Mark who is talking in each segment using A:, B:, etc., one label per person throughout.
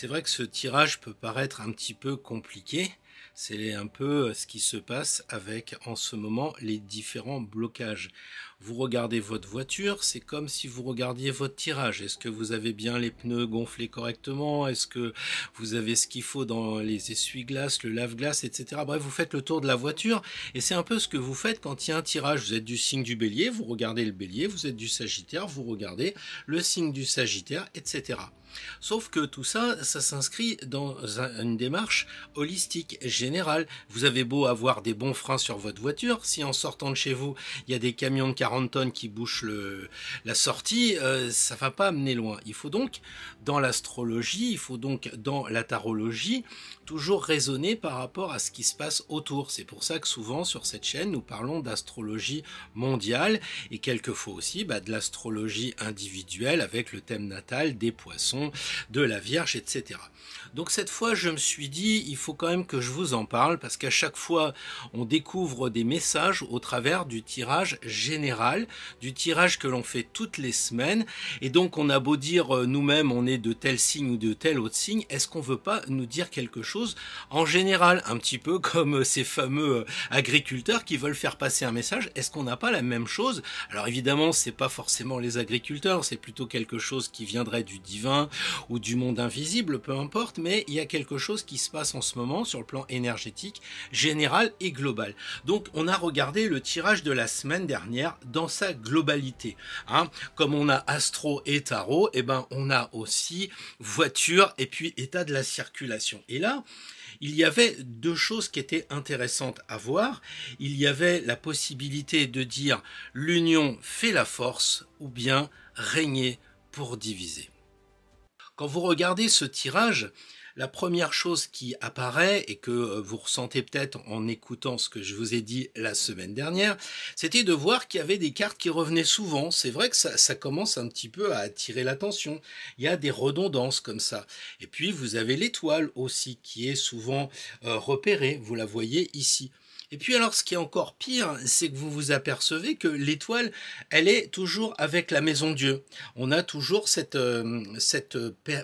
A: C'est vrai que ce tirage peut paraître un petit peu compliqué. C'est un peu ce qui se passe avec, en ce moment, les différents blocages. Vous regardez votre voiture, c'est comme si vous regardiez votre tirage. Est-ce que vous avez bien les pneus gonflés correctement? Est-ce que vous avez ce qu'il faut dans les essuie-glaces, le lave-glace, etc. Bref, vous faites le tour de la voiture et c'est un peu ce que vous faites quand il y a un tirage. Vous êtes du signe du bélier, vous regardez le bélier, vous êtes du sagittaire, vous regardez le signe du sagittaire, etc. Sauf que tout ça, ça s'inscrit dans une démarche holistique, générale. Vous avez beau avoir des bons freins sur votre voiture, si en sortant de chez vous, il y a des camions de 40 tonnes qui bouchent la sortie, ça va pas amener loin. Il faut donc, dans l'astrologie, il faut donc, dans la tarologie, toujours raisonner par rapport à ce qui se passe autour. C'est pour ça que souvent, sur cette chaîne, nous parlons d'astrologie mondiale et quelquefois aussi de l'astrologie individuelle avec le thème natal des poissons, de la Vierge, etc. Donc cette fois, je me suis dit, il faut quand même que je vous en parle, parce qu'à chaque fois, on découvre des messages au travers du tirage général, du tirage que l'on fait toutes les semaines, et donc on a beau dire nous-mêmes, on est de tel signe ou de tel autre signe, est-ce qu'on veut pas nous dire quelque chose en général, un petit peu comme ces fameux agriculteurs qui veulent faire passer un message, est-ce qu'on n'a pas la même chose? Alors évidemment, c'est pas forcément les agriculteurs, c'est plutôt quelque chose qui viendrait du divin, ou du monde invisible, peu importe, mais il y a quelque chose qui se passe en ce moment sur le plan énergétique, général et global. Donc on a regardé le tirage de la semaine dernière dans sa globalité. Comme on a astro et tarot, on a aussi voiture et puis état de la circulation. Et là, il y avait deux choses qui étaient intéressantes à voir. Il y avait la possibilité de dire l'union fait la force ou bien régner pour diviser. Quand vous regardez ce tirage, la première chose qui apparaît et que vous ressentez peut-être en écoutant ce que je vous ai dit la semaine dernière, c'était de voir qu'il y avait des cartes qui revenaient souvent. C'est vrai que ça commence un petit peu à attirer l'attention. Il y a des redondances comme ça. Et puis vous avez l'étoile aussi qui est souvent repérée. Vous la voyez ici. Et puis alors ce qui est encore pire, c'est que vous vous apercevez que l'étoile, elle est toujours avec la maison Dieu. On a toujours cette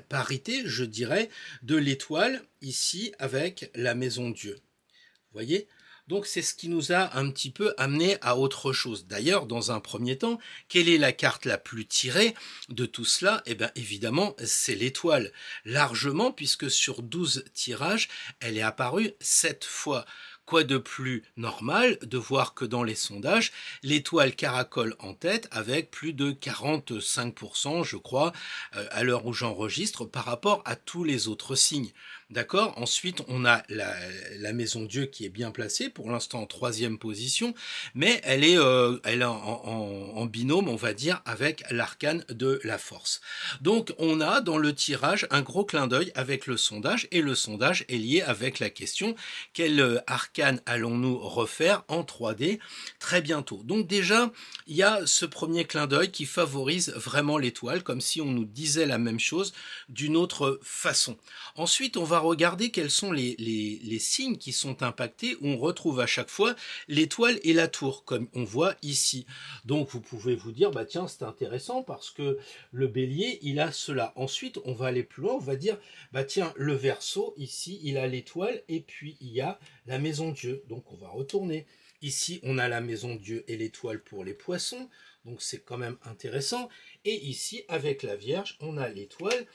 A: parité, je dirais, de l'étoile ici avec la maison Dieu. Vous voyez ? Donc c'est ce qui nous a un petit peu amené à autre chose. D'ailleurs, dans un premier temps, quelle est la carte la plus tirée de tout cela? Eh bien évidemment, c'est l'étoile. Largement, puisque sur 12 tirages, elle est apparue 7 fois. Quoi de plus normal de voir que dans les sondages, l'étoile caracole en tête avec plus de 45%, je crois, à l'heure où j'enregistre, par rapport à tous les autres signes. D'accord? Ensuite, on a la maison Dieu qui est bien placée, pour l'instant en troisième position, mais elle est en binôme, on va dire, avec l'arcane de la force. Donc, on a dans le tirage un gros clin d'œil avec le sondage, et le sondage est lié avec la question quel arcane allons-nous refaire en 3D très bientôt. Donc déjà, il y a ce premier clin d'œil qui favorise vraiment l'étoile, comme si on nous disait la même chose d'une autre façon. Ensuite, on va regarder quels sont les signes qui sont impactés, où on retrouve à chaque fois l'étoile et la tour, comme on voit ici. Donc vous pouvez vous dire, tiens, c'est intéressant parce que le bélier, il a cela. Ensuite, on va aller plus loin, on va dire, tiens, le Verseau, ici, il a l'étoile, et puis il y a la maison Dieu. Donc on va retourner. Ici, on a la maison Dieu et l'étoile pour les poissons, donc c'est quand même intéressant. Et ici, avec la Vierge, on a l'étoile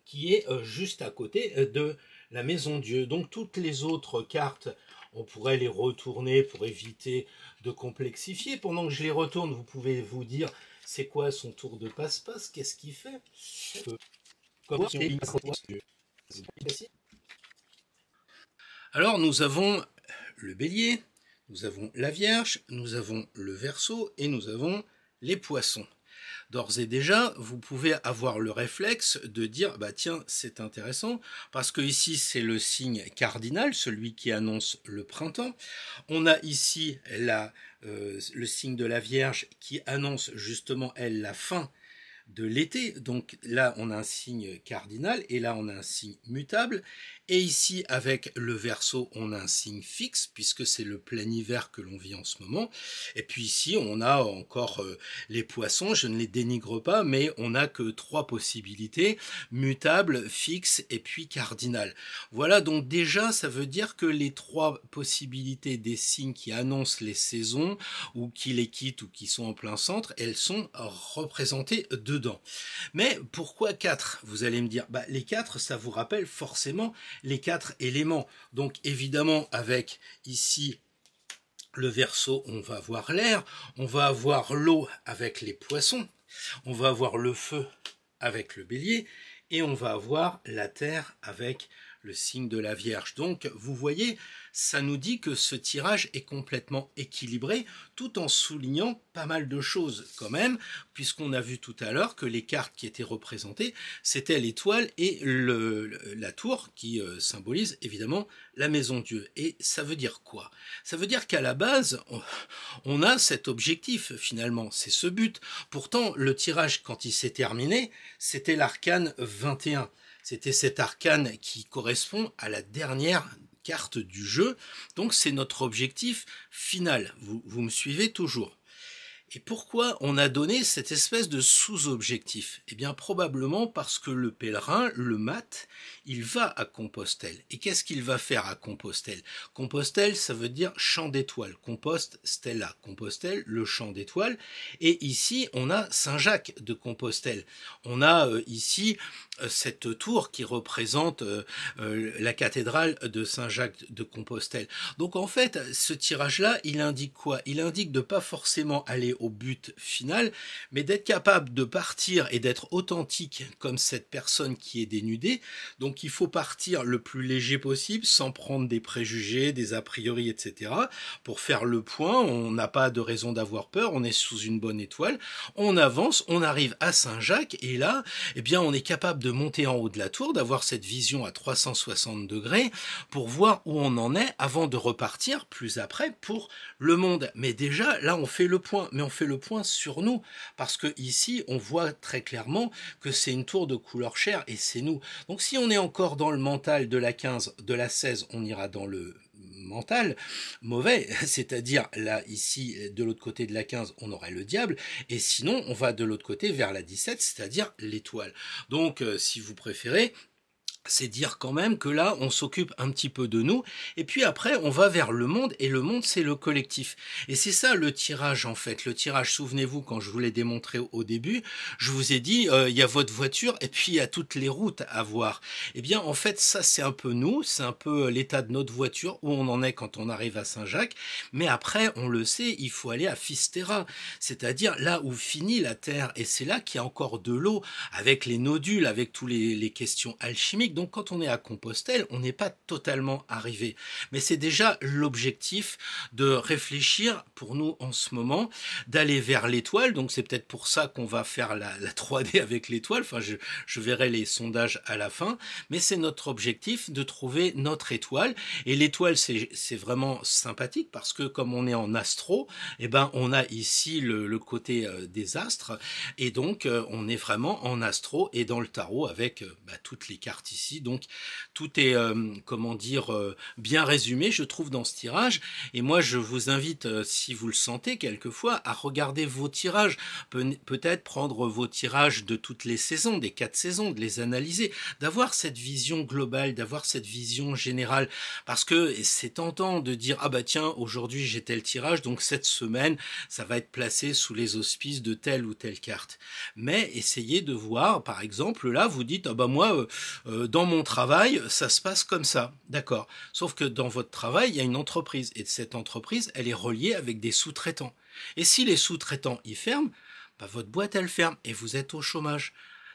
A: qui est juste à côté de la maison Dieu. Donc toutes les autres cartes, on pourrait les retourner pour éviter de complexifier. Pendant que je les retourne, vous pouvez vous dire, c'est quoi son tour de passe-passe? Qu'est-ce qu'il fait? Alors nous avons le bélier, nous avons la Vierge, nous avons le Verseau et nous avons les poissons. D'ores et déjà, vous pouvez avoir le réflexe de dire, tiens, c'est intéressant, parce que ici, c'est le signe cardinal, celui qui annonce le printemps. On a ici le signe de la Vierge qui annonce justement, elle, la fin de l'été. Donc là, on a un signe cardinal et là, on a un signe mutable. Et ici, avec le Verseau, on a un signe fixe, puisque c'est le plein hiver que l'on vit en ce moment. Et puis ici, on a encore les Poissons, je ne les dénigre pas, mais on n'a que 3 possibilités, mutable, fixe et puis cardinal. Voilà, donc déjà, ça veut dire que les 3 possibilités des signes qui annoncent les saisons, ou qui les quittent, ou qui sont en plein centre, elles sont représentées dedans. Mais pourquoi 4? Vous allez me dire, les 4, ça vous rappelle forcément les 4 éléments. Donc évidemment, avec ici le Verseau, on va avoir l'air, on va avoir l'eau avec les Poissons, on va avoir le feu avec le Bélier, et on va avoir la terre avec le signe de la Vierge. Donc vous voyez, ça nous dit que ce tirage est complètement équilibré, tout en soulignant pas mal de choses quand même, puisqu'on a vu tout à l'heure que les cartes qui étaient représentées, c'était l'étoile et la tour, qui symbolise évidemment la maison Dieu. Et ça veut dire quoi? Ça veut dire qu'à la base, on a cet objectif finalement, c'est ce but. Pourtant, le tirage, quand il s'est terminé, c'était l'arcane 21. C'était cet arcane qui correspond à la dernière carte du jeu. Donc c'est notre objectif final. Vous me suivez toujours? Et pourquoi on a donné cette espèce de sous-objectif? Eh bien probablement parce que le pèlerin, le mat, il va à Compostelle. Et qu'est-ce qu'il va faire à Compostelle? Compostelle, ça veut dire champ d'étoiles. Compost, stella. Compostelle, le champ d'étoiles. Et ici, on a Saint-Jacques de Compostelle. On a ici cette tour qui représente la cathédrale de Saint-Jacques de Compostelle. Donc en fait, ce tirage-là, il indique quoi? Il indique de pas forcément aller au but final, mais d'être capable de partir et d'être authentique comme cette personne qui est dénudée. Donc il faut partir le plus léger possible, sans prendre des préjugés, des a priori, etc. Pour faire le point, on n'a pas de raison d'avoir peur, on est sous une bonne étoile, on avance, on arrive à Saint-Jacques, et là, eh bien, on est capable de monter en haut de la tour, d'avoir cette vision à 360 degrés, pour voir où on en est avant de repartir plus après pour le monde. Mais déjà, là, on fait le point, mais on fait le point sur nous, parce que ici, on voit très clairement que c'est une tour de couleur chair, et c'est nous. Donc si on est encore dans le mental de la 15, de la 16, on ira dans le mental mauvais, c'est-à-dire là, ici, de l'autre côté de la 15, on aurait le diable, et sinon, on va de l'autre côté vers la 17, c'est-à-dire l'étoile. Donc, si vous préférez, c'est dire quand même que là, on s'occupe un petit peu de nous, et puis après, on va vers le monde, et le monde, c'est le collectif. Et c'est ça le tirage, en fait. Le tirage, souvenez-vous, quand je vous l'ai démontré au début, je vous ai dit, il y a votre voiture, et puis il y a toutes les routes à voir. Eh bien, en fait, ça, c'est un peu nous, c'est un peu l'état de notre voiture, où on en est quand on arrive à Saint-Jacques, mais après, on le sait, il faut aller à Fisterra, c'est-à-dire là où finit la Terre, et c'est là qu'il y a encore de l'eau, avec les nodules, avec tous les questions alchimiques. Donc quand on est à Compostelle, on n'est pas totalement arrivé. Mais c'est déjà l'objectif de réfléchir pour nous en ce moment, d'aller vers l'étoile. Donc c'est peut-être pour ça qu'on va faire la 3D avec l'étoile. Enfin, je verrai les sondages à la fin. Mais c'est notre objectif de trouver notre étoile. Et l'étoile, c'est vraiment sympathique parce que comme on est en astro, eh ben, on a ici le côté des astres. Et donc, on est vraiment en astro et dans le tarot avec toutes les cartes ici. Donc tout est, comment dire, bien résumé, je trouve, dans ce tirage. Et moi, je vous invite, si vous le sentez quelquefois, à regarder vos tirages. Peut-être prendre vos tirages de toutes les saisons, des 4 saisons, de les analyser, d'avoir cette vision globale, d'avoir cette vision générale. Parce que c'est tentant de dire, ah bah tiens, aujourd'hui j'ai tel tirage, donc cette semaine, ça va être placé sous les auspices de telle ou telle carte. Mais essayez de voir, par exemple, là, vous dites, ah bah moi, dans mon travail, ça se passe comme ça, d'accord. Sauf que dans votre travail, il y a une entreprise, et cette entreprise, elle est reliée avec des sous-traitants. Et si les sous-traitants y ferment, votre boîte, elle ferme, et vous êtes au chômage.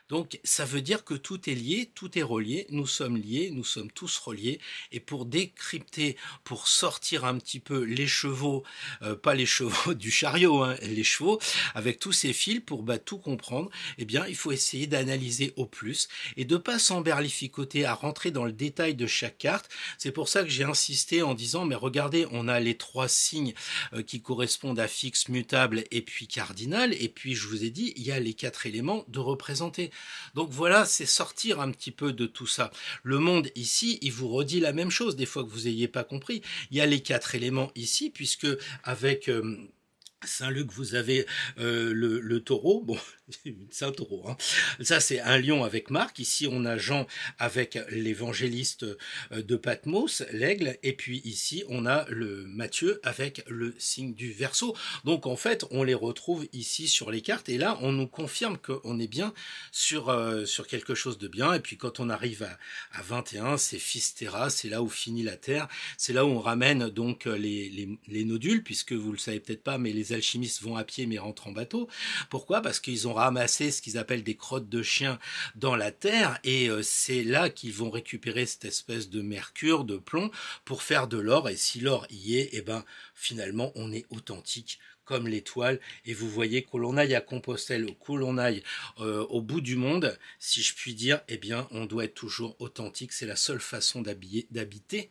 A: Donc ça veut dire que tout est lié, tout est relié, nous sommes liés, nous sommes tous reliés, et pour décrypter, pour sortir un petit peu les chevaux, pas les chevaux du chariot, hein, les chevaux, avec tous ces fils pour tout comprendre, eh bien il faut essayer d'analyser au plus, et de pas s'emberlificoter à rentrer dans le détail de chaque carte. C'est pour ça que j'ai insisté en disant, mais regardez, on a les 3 signes qui correspondent à fixe, mutable, et puis cardinal, et puis je vous ai dit, il y a les 4 éléments de représenter. Donc voilà, c'est sortir un petit peu de tout ça. Le monde ici, il vous redit la même chose, des fois que vous n'ayez pas compris. Il y a les 4 éléments ici, puisque avec Saint-Luc, vous avez le taureau, bon, c'est un taureau, hein. Ça c'est un lion avec Marc, ici on a Jean avec l'évangéliste de Patmos, l'aigle, et puis ici on a le Matthieu avec le signe du Verseau. Donc en fait on les retrouve ici sur les cartes, et là on nous confirme qu'on est bien sur quelque chose de bien, et puis quand on arrive à 21, c'est Fistera, c'est là où finit la Terre, c'est là où on ramène donc les nodules, puisque vous le savez peut-être pas, mais les alchimistes vont à pied mais rentrent en bateau. Pourquoi? Parce qu'ils ont ramassé ce qu'ils appellent des crottes de chiens dans la terre, et c'est là qu'ils vont récupérer cette espèce de mercure, de plomb, pour faire de l'or, et si l'or y est, eh ben finalement on est authentique comme l'étoile, et vous voyez, que l'on aille à Compostelle ou que l'on aille au bout du monde, si je puis dire, eh bien on doit être toujours authentique, c'est la seule façon d'habiter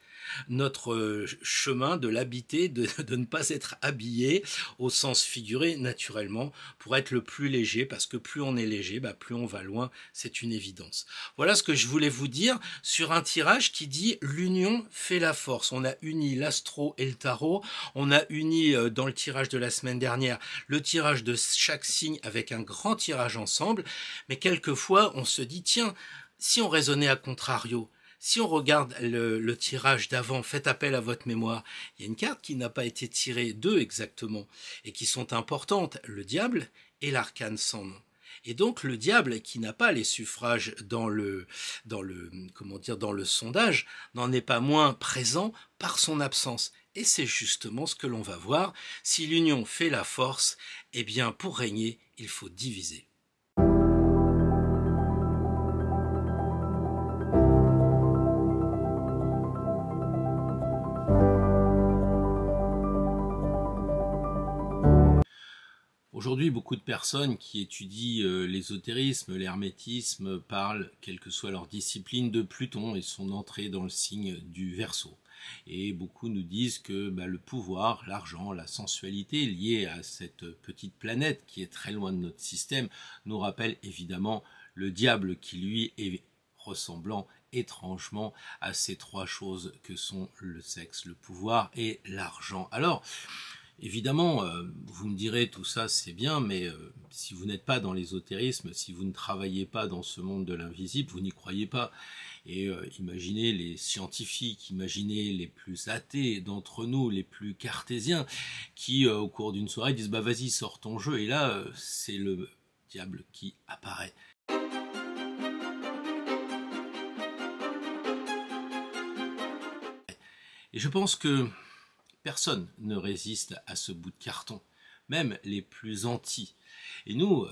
A: notre chemin, de l'habiter, de ne pas être habillé au sens figuré naturellement, pour être le plus léger, parce que plus on est léger, bah, plus on va loin, c'est une évidence. Voilà ce que je voulais vous dire sur un tirage qui dit l'union fait la force. On a uni l'astro et le tarot, on a uni dans le tirage de la semaine dernière le tirage de chaque signe avec un grand tirage ensemble, mais quelquefois on se dit tiens, si on raisonnait à contrario, si on regarde le tirage d'avant, faites appel à votre mémoire, il y a une carte qui n'a pas été tirée, 2 exactement, et qui sont importantes, le diable et l'arcane sans nom. Et donc le diable, qui n'a pas les suffrages dans le sondage, n'en est pas moins présent par son absence. Et c'est justement ce que l'on va voir. Si l'union fait la force, eh bien pour régner, il faut diviser. Aujourd'hui, beaucoup de personnes qui étudient l'ésotérisme, l'hermétisme, parlent, quelle que soit leur discipline, de Pluton et son entrée dans le signe du Verseau. Et beaucoup nous disent que le pouvoir, l'argent, la sensualité liée à cette petite planète qui est très loin de notre système nous rappelle évidemment le diable qui lui est ressemblant étrangement à ces 3 choses que sont le sexe, le pouvoir et l'argent. Alors, évidemment, vous me direz tout ça c'est bien, mais si vous n'êtes pas dans l'ésotérisme, si vous ne travaillez pas dans ce monde de l'invisible, vous n'y croyez pas. Et imaginez les scientifiques, imaginez les plus athées d'entre nous, les plus cartésiens, qui au cours d'une soirée disent vas-y sors ton jeu, et là c'est le diable qui apparaît. Et je pense que personne ne résiste à ce bout de carton, même les plus anti. Et nous,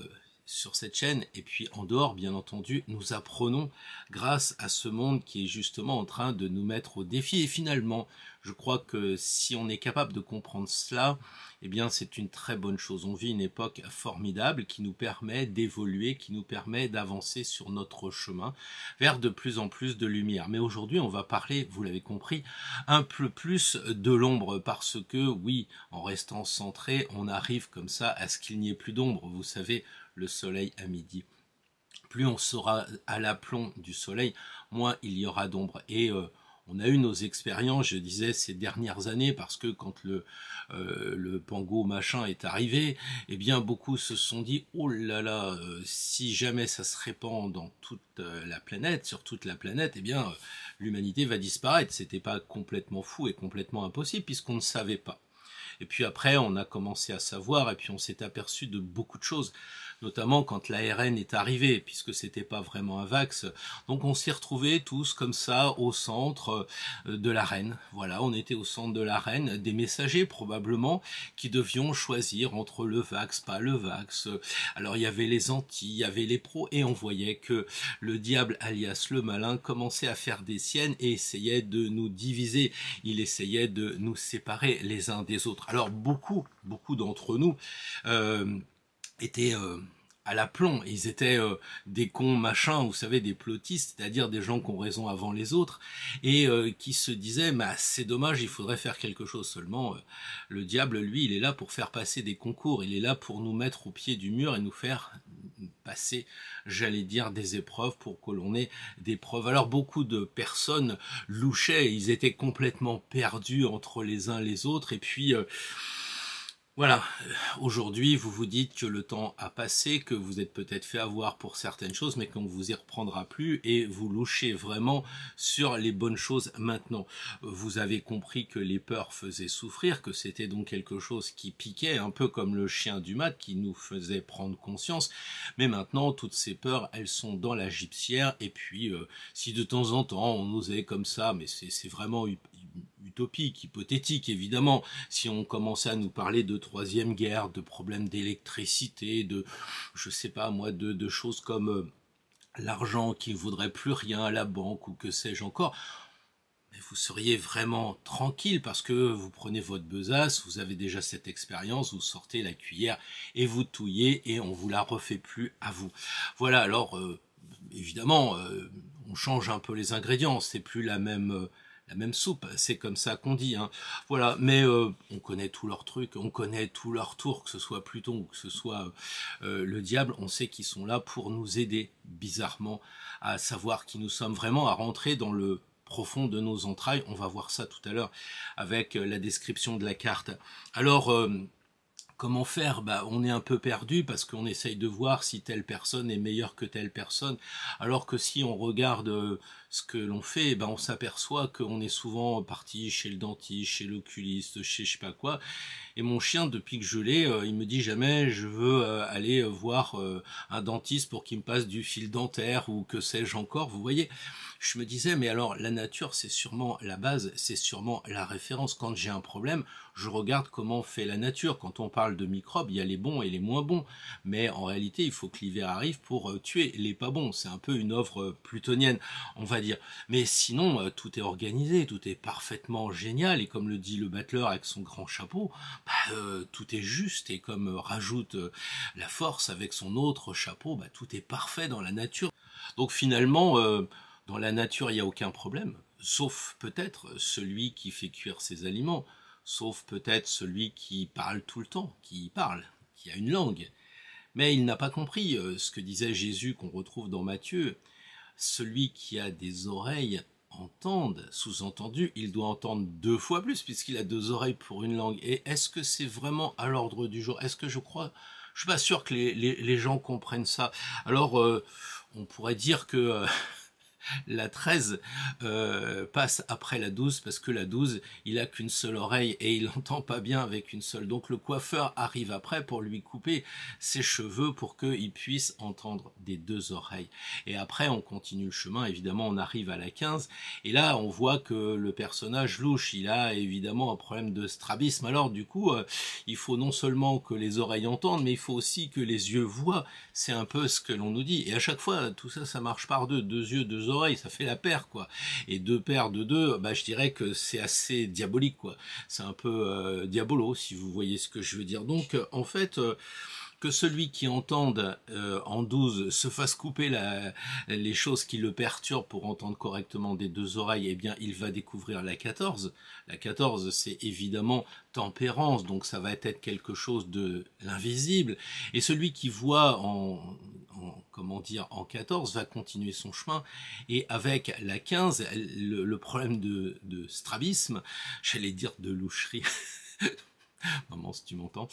A: sur cette chaîne, et puis en dehors bien entendu, nous apprenons grâce à ce monde qui est justement en train de nous mettre au défi. Et finalement, je crois que si on est capable de comprendre cela, eh bien c'est une très bonne chose. On vit une époque formidable qui nous permet d'évoluer, qui nous permet d'avancer sur notre chemin vers de plus en plus de lumière. Mais aujourd'hui, on va parler, vous l'avez compris, un peu plus de l'ombre, parce que oui, en restant centré, on arrive comme ça à ce qu'il n'y ait plus d'ombre. Vous savez, le soleil à midi. Plus on sera à l'aplomb du soleil, moins il y aura d'ombre. Et on a eu nos expériences, je disais, ces dernières années, parce que quand le Pango machin est arrivé, eh bien beaucoup se sont dit oh là là, si jamais ça se répand dans toute la planète, sur toute la planète, eh bien l'humanité va disparaître. C'était pas complètement fou et complètement impossible, puisqu'on ne savait pas. Et puis après, on a commencé à savoir, et puis on s'est aperçu de beaucoup de choses, notamment quand l'ARN est arrivé, puisque c'était pas vraiment un vax. Donc on s'est retrouvés tous comme ça au centre de l'arène. Voilà, on était au centre de l'arène, des messagers probablement, qui devions choisir entre le vax, pas le vax. Alors il y avait les anti, il y avait les pros, et on voyait que le diable, alias le malin, commençait à faire des siennes et essayait de nous diviser. Il essayait de nous séparer les uns des autres. Alors beaucoup d'entre nous étaient à l'aplomb. Ils étaient des cons machins, vous savez, des plotistes, c'est-à-dire des gens qui ont raison avant les autres, et qui se disaient c'est dommage, il faudrait faire quelque chose. Seulement le diable, lui, il est là pour faire passer des concours, il est là pour nous mettre au pied du mur et nous faire passer, j'allais dire, des épreuves pour que l'on ait des preuves. Alors beaucoup de personnes louchaient, ils étaient complètement perdus entre les uns et les autres, et puis voilà, aujourd'hui vous vous dites que le temps a passé, que vous êtes peut-être fait avoir pour certaines choses, mais qu'on vous y reprendra plus, et vous louchez vraiment sur les bonnes choses maintenant. Vous avez compris que les peurs faisaient souffrir, que c'était donc quelque chose qui piquait, un peu comme le chien du mat qui nous faisait prendre conscience, mais maintenant toutes ces peurs, elles sont dans la gibecière, et puis si de temps en temps on osait comme ça, mais c'est vraiment utopique, hypothétique évidemment, si on commençait à nous parler de troisième guerre, de problèmes d'électricité, de, je sais pas moi, de choses comme l'argent qui ne vaudrait plus rien à la banque ou que sais-je encore, mais vous seriez vraiment tranquille parce que vous prenez votre besace, vous avez déjà cette expérience, vous sortez la cuillère et vous touillez et on vous la refait plus à vous. Voilà, alors évidemment, on change un peu les ingrédients, c'est plus la même soupe, c'est comme ça qu'on dit, hein. Voilà, mais on connaît tous leurs trucs, on connaît tous leurs tours, que ce soit Pluton ou que ce soit le diable, on sait qu'ils sont là pour nous aider, bizarrement, à savoir qui nous sommes vraiment, à rentrer dans le profond de nos entrailles. On va voir ça tout à l'heure avec la description de la carte. Alors, comment faire? On est un peu perdu parce qu'on essaye de voir si telle personne est meilleure que telle personne, alors que si on regarde ce que l'on fait, on s'aperçoit qu'on est souvent parti chez le dentiste, chez l'oculiste, chez je sais pas quoi. Et mon chien, depuis que je l'ai, il me dit jamais je veux aller voir un dentiste pour qu'il me passe du fil dentaire ou que sais-je encore. Vous voyez, je me disais, mais alors la nature, c'est sûrement la base, c'est sûrement la référence. Quand j'ai un problème, je regarde comment fait la nature. Quand on parle de microbes, il y a les bons et les moins bons. Mais en réalité, il faut que l'hiver arrive pour tuer les pas bons. C'est un peu une œuvre plutonienne, on va dire. Mais sinon, tout est organisé, tout est parfaitement génial. Et comme le dit le battleur avec son grand chapeau, tout est juste. Et comme rajoute la force avec son autre chapeau, tout est parfait dans la nature. Donc finalement, dans la nature, il n'y a aucun problème. Sauf peut-être celui qui fait cuire ses aliments. Sauf peut-être celui qui parle tout le temps, qui parle, qui a une langue. Mais il n'a pas compris ce que disait Jésus qu'on retrouve dans Matthieu. Celui qui a des oreilles entende, sous-entendu, il doit entendre 2 fois plus puisqu'il a 2 oreilles pour une langue. Et est-ce que c'est vraiment à l'ordre du jour? Est-ce que je crois? Je suis pas sûr que les gens comprennent ça. Alors, on pourrait dire que la 13 passe après la 12 parce que la 12, il a qu'une seule oreille et il n'entend pas bien avec une seule. Donc le coiffeur arrive après pour lui couper ses cheveux pour qu'il puisse entendre des 2 oreilles. Et après, on continue le chemin. Évidemment, on arrive à la 15 et là, on voit que le personnage louche, il a évidemment un problème de strabisme. Alors du coup, il faut non seulement que les oreilles entendent, mais il faut aussi que les yeux voient. C'est un peu ce que l'on nous dit. Et à chaque fois, tout ça, ça marche par 2. 2 yeux, 2 oreilles, ça fait la paire, quoi. Et 2 paires de 2, je dirais que c'est assez diabolique, quoi. C'est un peu diabolo, si vous voyez ce que je veux dire. Donc, en fait, que celui qui entende en 12 se fasse couper les choses qui le perturbent pour entendre correctement des 2 oreilles, eh bien, il va découvrir la 14. La 14, c'est évidemment tempérance, donc ça va être quelque chose de l'invisible. Et celui qui voit comment dire, en 14 va continuer son chemin. Et avec la 15, le problème de strabisme, j'allais dire de loucherie, maman si tu m'entends,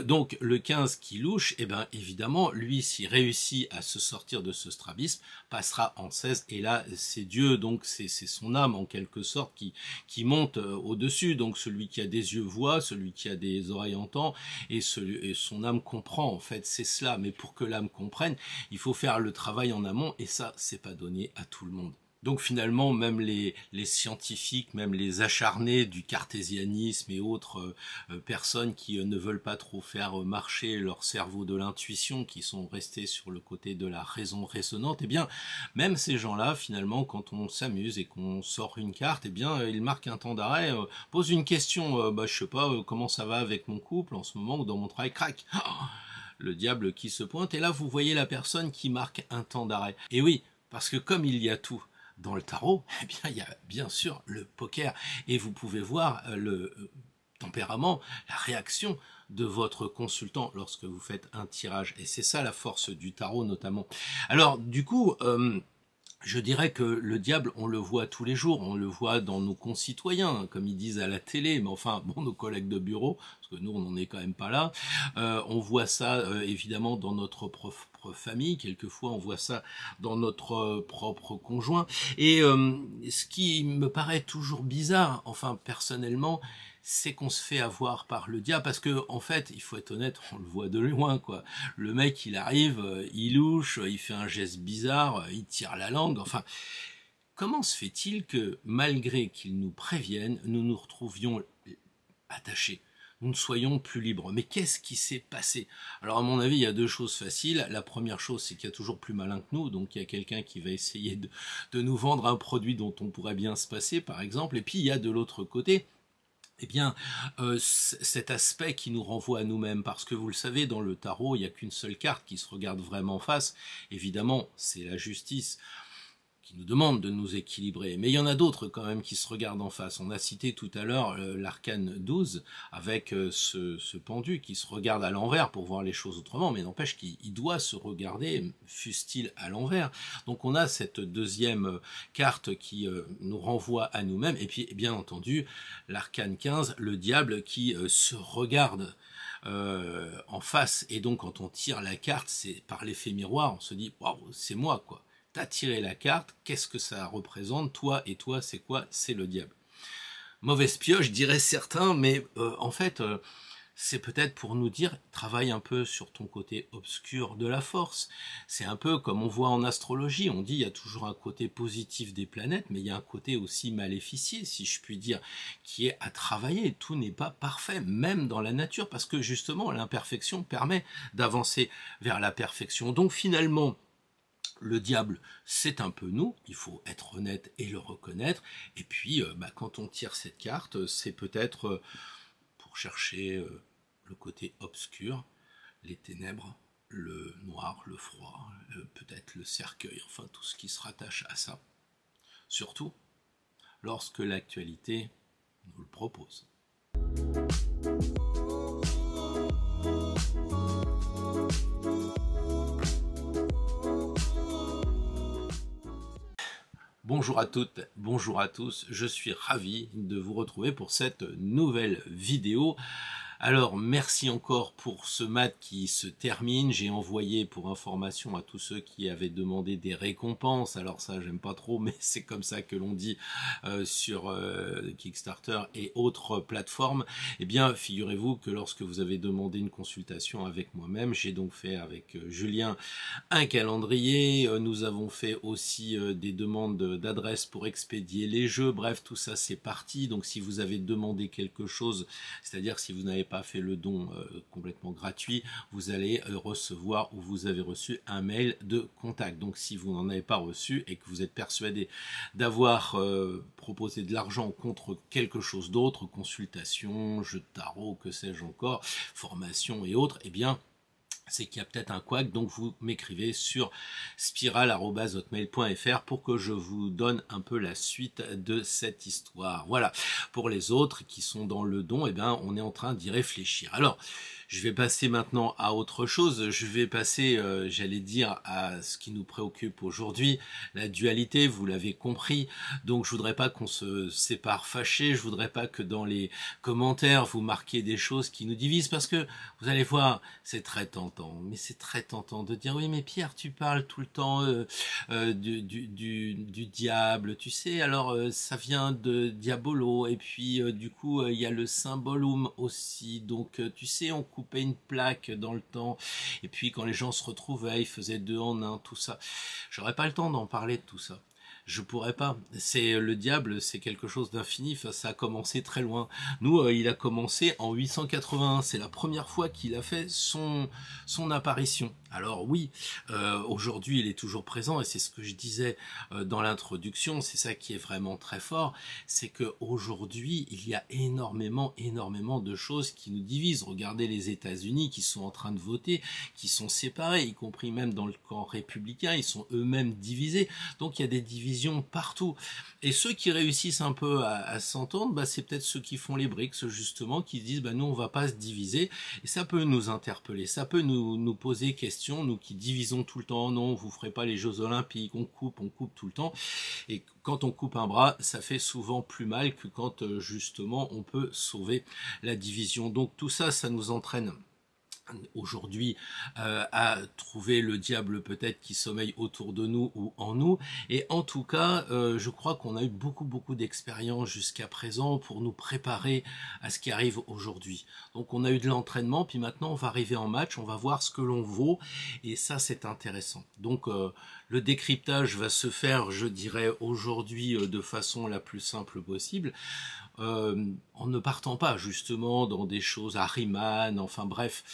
A: donc le 15 qui louche, évidemment, lui s'il réussit à se sortir de ce strabisme, passera en 16, et là c'est Dieu, donc c'est son âme en quelque sorte qui monte au-dessus, donc celui qui a des yeux voit, celui qui a des oreilles entend, et son âme comprend, en fait c'est cela, mais pour que l'âme comprenne, il faut faire le travail en amont, et ça c'est pas donné à tout le monde. Donc finalement, même les scientifiques, même les acharnés du cartésianisme et autres personnes qui ne veulent pas trop faire marcher leur cerveau de l'intuition, qui sont restés sur le côté de la raison raisonnante, même ces gens-là, finalement, quand on s'amuse et qu'on sort une carte, ils marquent un temps d'arrêt, posent une question, je sais pas, comment ça va avec mon couple en ce moment ou dans mon travail, crac, le diable qui se pointe, et là vous voyez la personne qui marque un temps d'arrêt. Et oui, parce que comme il y a tout dans le tarot, il y a bien sûr le poker, et vous pouvez voir le tempérament, la réaction de votre consultant lorsque vous faites un tirage. Et c'est ça la force du tarot notamment. Alors du coup, je dirais que le diable, on le voit tous les jours, on le voit dans nos concitoyens, comme ils disent à la télé, mais enfin, bon, nos collègues de bureau, parce que nous, on n'en est quand même pas là. On voit ça, évidemment, dans notre propre famille, quelquefois, on voit ça dans notre propre conjoint. Et ce qui me paraît toujours bizarre, enfin, personnellement, c'est qu'on se fait avoir par le diable, parce que en fait, il faut être honnête, on le voit de loin, quoi. Le mec, il arrive, il louche, il fait un geste bizarre, il tire la langue, enfin, comment se fait-il que, malgré qu'ils nous préviennent, nous nous retrouvions attachés, nous ne soyons plus libres? Mais qu'est-ce qui s'est passé? Alors à mon avis, il y a deux choses faciles. La première chose, c'est qu'il y a toujours plus malin que nous, donc il y a quelqu'un qui va essayer de nous vendre un produit dont on pourrait bien se passer, par exemple, et puis il y a de l'autre côté, eh bien, cet aspect qui nous renvoie à nous-mêmes, parce que vous le savez, dans le tarot, il n'y a qu'une seule carte qui se regarde vraiment en face. Évidemment, c'est la justice qui nous demande de nous équilibrer. Mais il y en a d'autres quand même qui se regardent en face. On a cité tout à l'heure l'arcane 12 avec ce pendu qui se regarde à l'envers pour voir les choses autrement, mais n'empêche qu'il doit se regarder, fût-il à l'envers. Donc on a cette deuxième carte qui nous renvoie à nous-mêmes, et puis bien entendu l'arcane 15, le diable qui se regarde en face. Et donc quand on tire la carte, c'est par l'effet miroir, on se dit waouh, c'est moi quoi. T'as tiré la carte, qu'est-ce que ça représente? Toi et toi, c'est quoi? C'est le diable. Mauvaise pioche, diraient certains, mais en fait, c'est peut-être pour nous dire, travaille un peu sur ton côté obscur de la force. C'est un peu comme on voit en astrologie, on dit il y a toujours un côté positif des planètes, mais il y a un côté aussi maléficié, si je puis dire, qui est à travailler. Tout n'est pas parfait, même dans la nature, parce que justement, l'imperfection permet d'avancer vers la perfection. Donc finalement, le diable, c'est un peu nous, il faut être honnête et le reconnaître. Et puis, quand on tire cette carte, c'est peut-être pour chercher le côté obscur, les ténèbres, le noir, le froid, peut-être le cercueil, enfin tout ce qui se rattache à ça. Surtout lorsque l'actualité nous le propose. Bonjour à toutes, bonjour à tous, je suis ravi de vous retrouver pour cette nouvelle vidéo. Alors merci encore pour ce mat qui se termine. J'ai envoyé pour information à tous ceux qui avaient demandé des récompenses. Alors ça j'aime pas trop, mais c'est comme ça que l'on dit sur Kickstarter et autres plateformes. Eh bien figurez-vous que lorsque vous avez demandé une consultation avec moi-même, j'ai donc fait avec Julien un calendrier. Nous avons fait aussi des demandes d'adresses pour expédier les jeux. Bref, tout ça c'est parti. Donc si vous avez demandé quelque chose, c'est-à-dire si vous n'avez pas fait le don complètement gratuit, vous allez recevoir ou vous avez reçu un mail de contact. Donc si vous n'en avez pas reçu et que vous êtes persuadé d'avoir proposé de l'argent contre quelque chose d'autre, consultation, jeu de tarot, que sais-je encore, formation et autres, eh bien c'est qu'il y a peut-être un couac, donc vous m'écrivez sur spiral@hotmail.fr pour que je vous donne un peu la suite de cette histoire. Voilà, pour les autres qui sont dans le don, eh bien, on est en train d'y réfléchir. Alors, je vais passer maintenant à autre chose, je vais passer, j'allais dire, à ce qui nous préoccupe aujourd'hui, la dualité, vous l'avez compris, donc je voudrais pas qu'on se sépare fâché, je voudrais pas que dans les commentaires vous marquiez des choses qui nous divisent, parce que vous allez voir, c'est très tentant, mais c'est très tentant de dire, oui mais Pierre, tu parles tout le temps du diable, tu sais, alors ça vient de diabolo, et puis du coup il y a le symbolum aussi, donc tu sais, on coupait une plaque dans le temps, et puis quand les gens se retrouvaient, ils faisaient 2 en 1, tout ça. J'aurais pas le temps d'en parler de tout ça. Je pourrais pas. C'est le diable, c'est quelque chose d'infini. Enfin, ça a commencé très loin. Nous, il a commencé en 881. C'est la première fois qu'il a fait son apparition. Alors oui, aujourd'hui il est toujours présent et c'est ce que je disais dans l'introduction, c'est ça qui est vraiment très fort, c'est que aujourd'hui il y a énormément de choses qui nous divisent. Regardez les États-Unis qui sont en train de voter, qui sont séparés, y compris même dans le camp républicain, ils sont eux-mêmes divisés. Donc il y a des divisions partout. Et ceux qui réussissent un peu à s'entendre, bah, c'est peut-être ceux qui font les BRICS justement, qui se disent bah, nous on va pas se diviser. Et ça peut nous interpeller, ça peut nous poser question, nous qui divisons tout le temps, non, vous ferez pas les Jeux Olympiques, on coupe tout le temps. Et quand on coupe un bras, ça fait souvent plus mal que quand justement on peut sauver la division. Donc tout ça, ça nous entraîne aujourd'hui à trouver le diable peut-être qui sommeille autour de nous ou en nous, et en tout cas je crois qu'on a eu beaucoup d'expérience jusqu'à présent pour nous préparer à ce qui arrive aujourd'hui. Donc on a eu de l'entraînement, puis maintenant on va arriver en match, on va voir ce que l'on vaut, et ça c'est intéressant. Donc le décryptage va se faire, je dirais, aujourd'hui de façon la plus simple possible, en ne partant pas justement dans des choses à Riemann, enfin bref,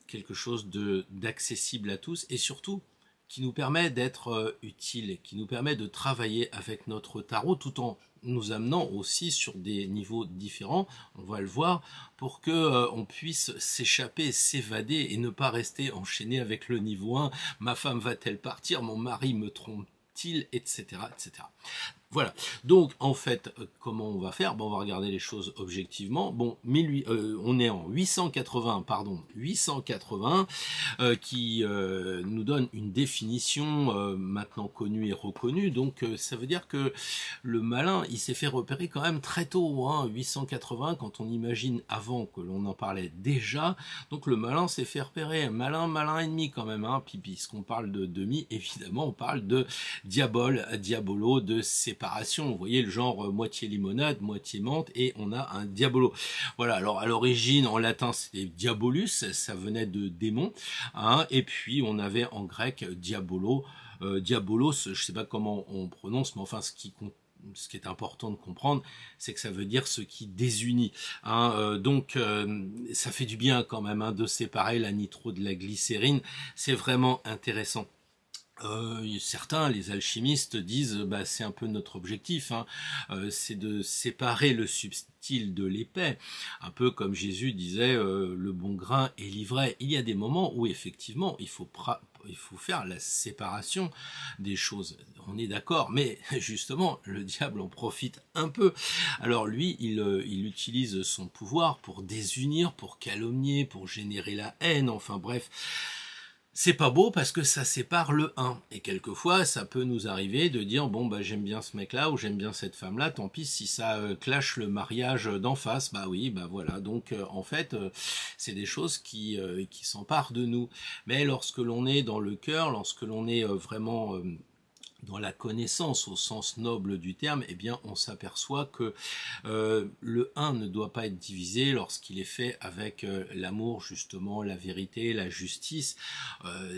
A: quelque chose d'accessible à tous, et surtout qui nous permet d'être utile, qui nous permet de travailler avec notre tarot tout en nous amenant aussi sur des niveaux différents, on va le voir, pour que on puisse s'échapper, s'évader et ne pas rester enchaîné avec le niveau 1. Ma femme va-t-elle partir? Mon mari me trompe-t-il? Etc. etc. Voilà, donc en fait, comment on va faire? Bon, on va regarder les choses objectivement. Bon, on est en 880, qui nous donne une définition maintenant connue et reconnue. Donc ça veut dire que le malin, il s'est fait repérer quand même très tôt, hein, 880, quand on imagine avant que l'on en parlait déjà. Donc le malin s'est fait repérer, malin ennemi quand même, hein. Puis puisqu'on parle de demi, évidemment, on parle de diabolo, de séparation. Vous voyez le genre moitié limonade, moitié menthe, et on a un diabolo. Voilà, alors à l'origine en latin c'était diabolus, ça venait de démon, hein, et puis on avait en grec diabolo, diabolos, je sais pas comment on prononce, mais enfin ce qui est important de comprendre, c'est que ça veut dire ce qui désunit, hein, donc ça fait du bien quand même, hein, de séparer la nitro de la glycérine, c'est vraiment intéressant. Certains, les alchimistes, disent bah, c'est un peu notre objectif, hein, c'est de séparer le subtil de l'épais, un peu comme Jésus disait le bon grain et l'ivraie. Il y a des moments où effectivement il faut faire la séparation des choses, on est d'accord, mais justement le diable en profite un peu. Alors lui il utilise son pouvoir pour désunir, pour calomnier, pour générer la haine, enfin bref. C'est pas beau parce que ça sépare le 1. Et quelquefois, ça peut nous arriver de dire, bon, bah, j'aime bien ce mec-là ou j'aime bien cette femme-là, tant pis si ça clash le mariage d'en face. Bah oui, bah voilà. Donc, en fait, c'est des choses qui s'emparent de nous. Mais lorsque l'on est dans le cœur, lorsque l'on est vraiment dans la connaissance au sens noble du terme, eh bien on s'aperçoit que le 1 ne doit pas être divisé lorsqu'il est fait avec l'amour, justement, la vérité, la justice.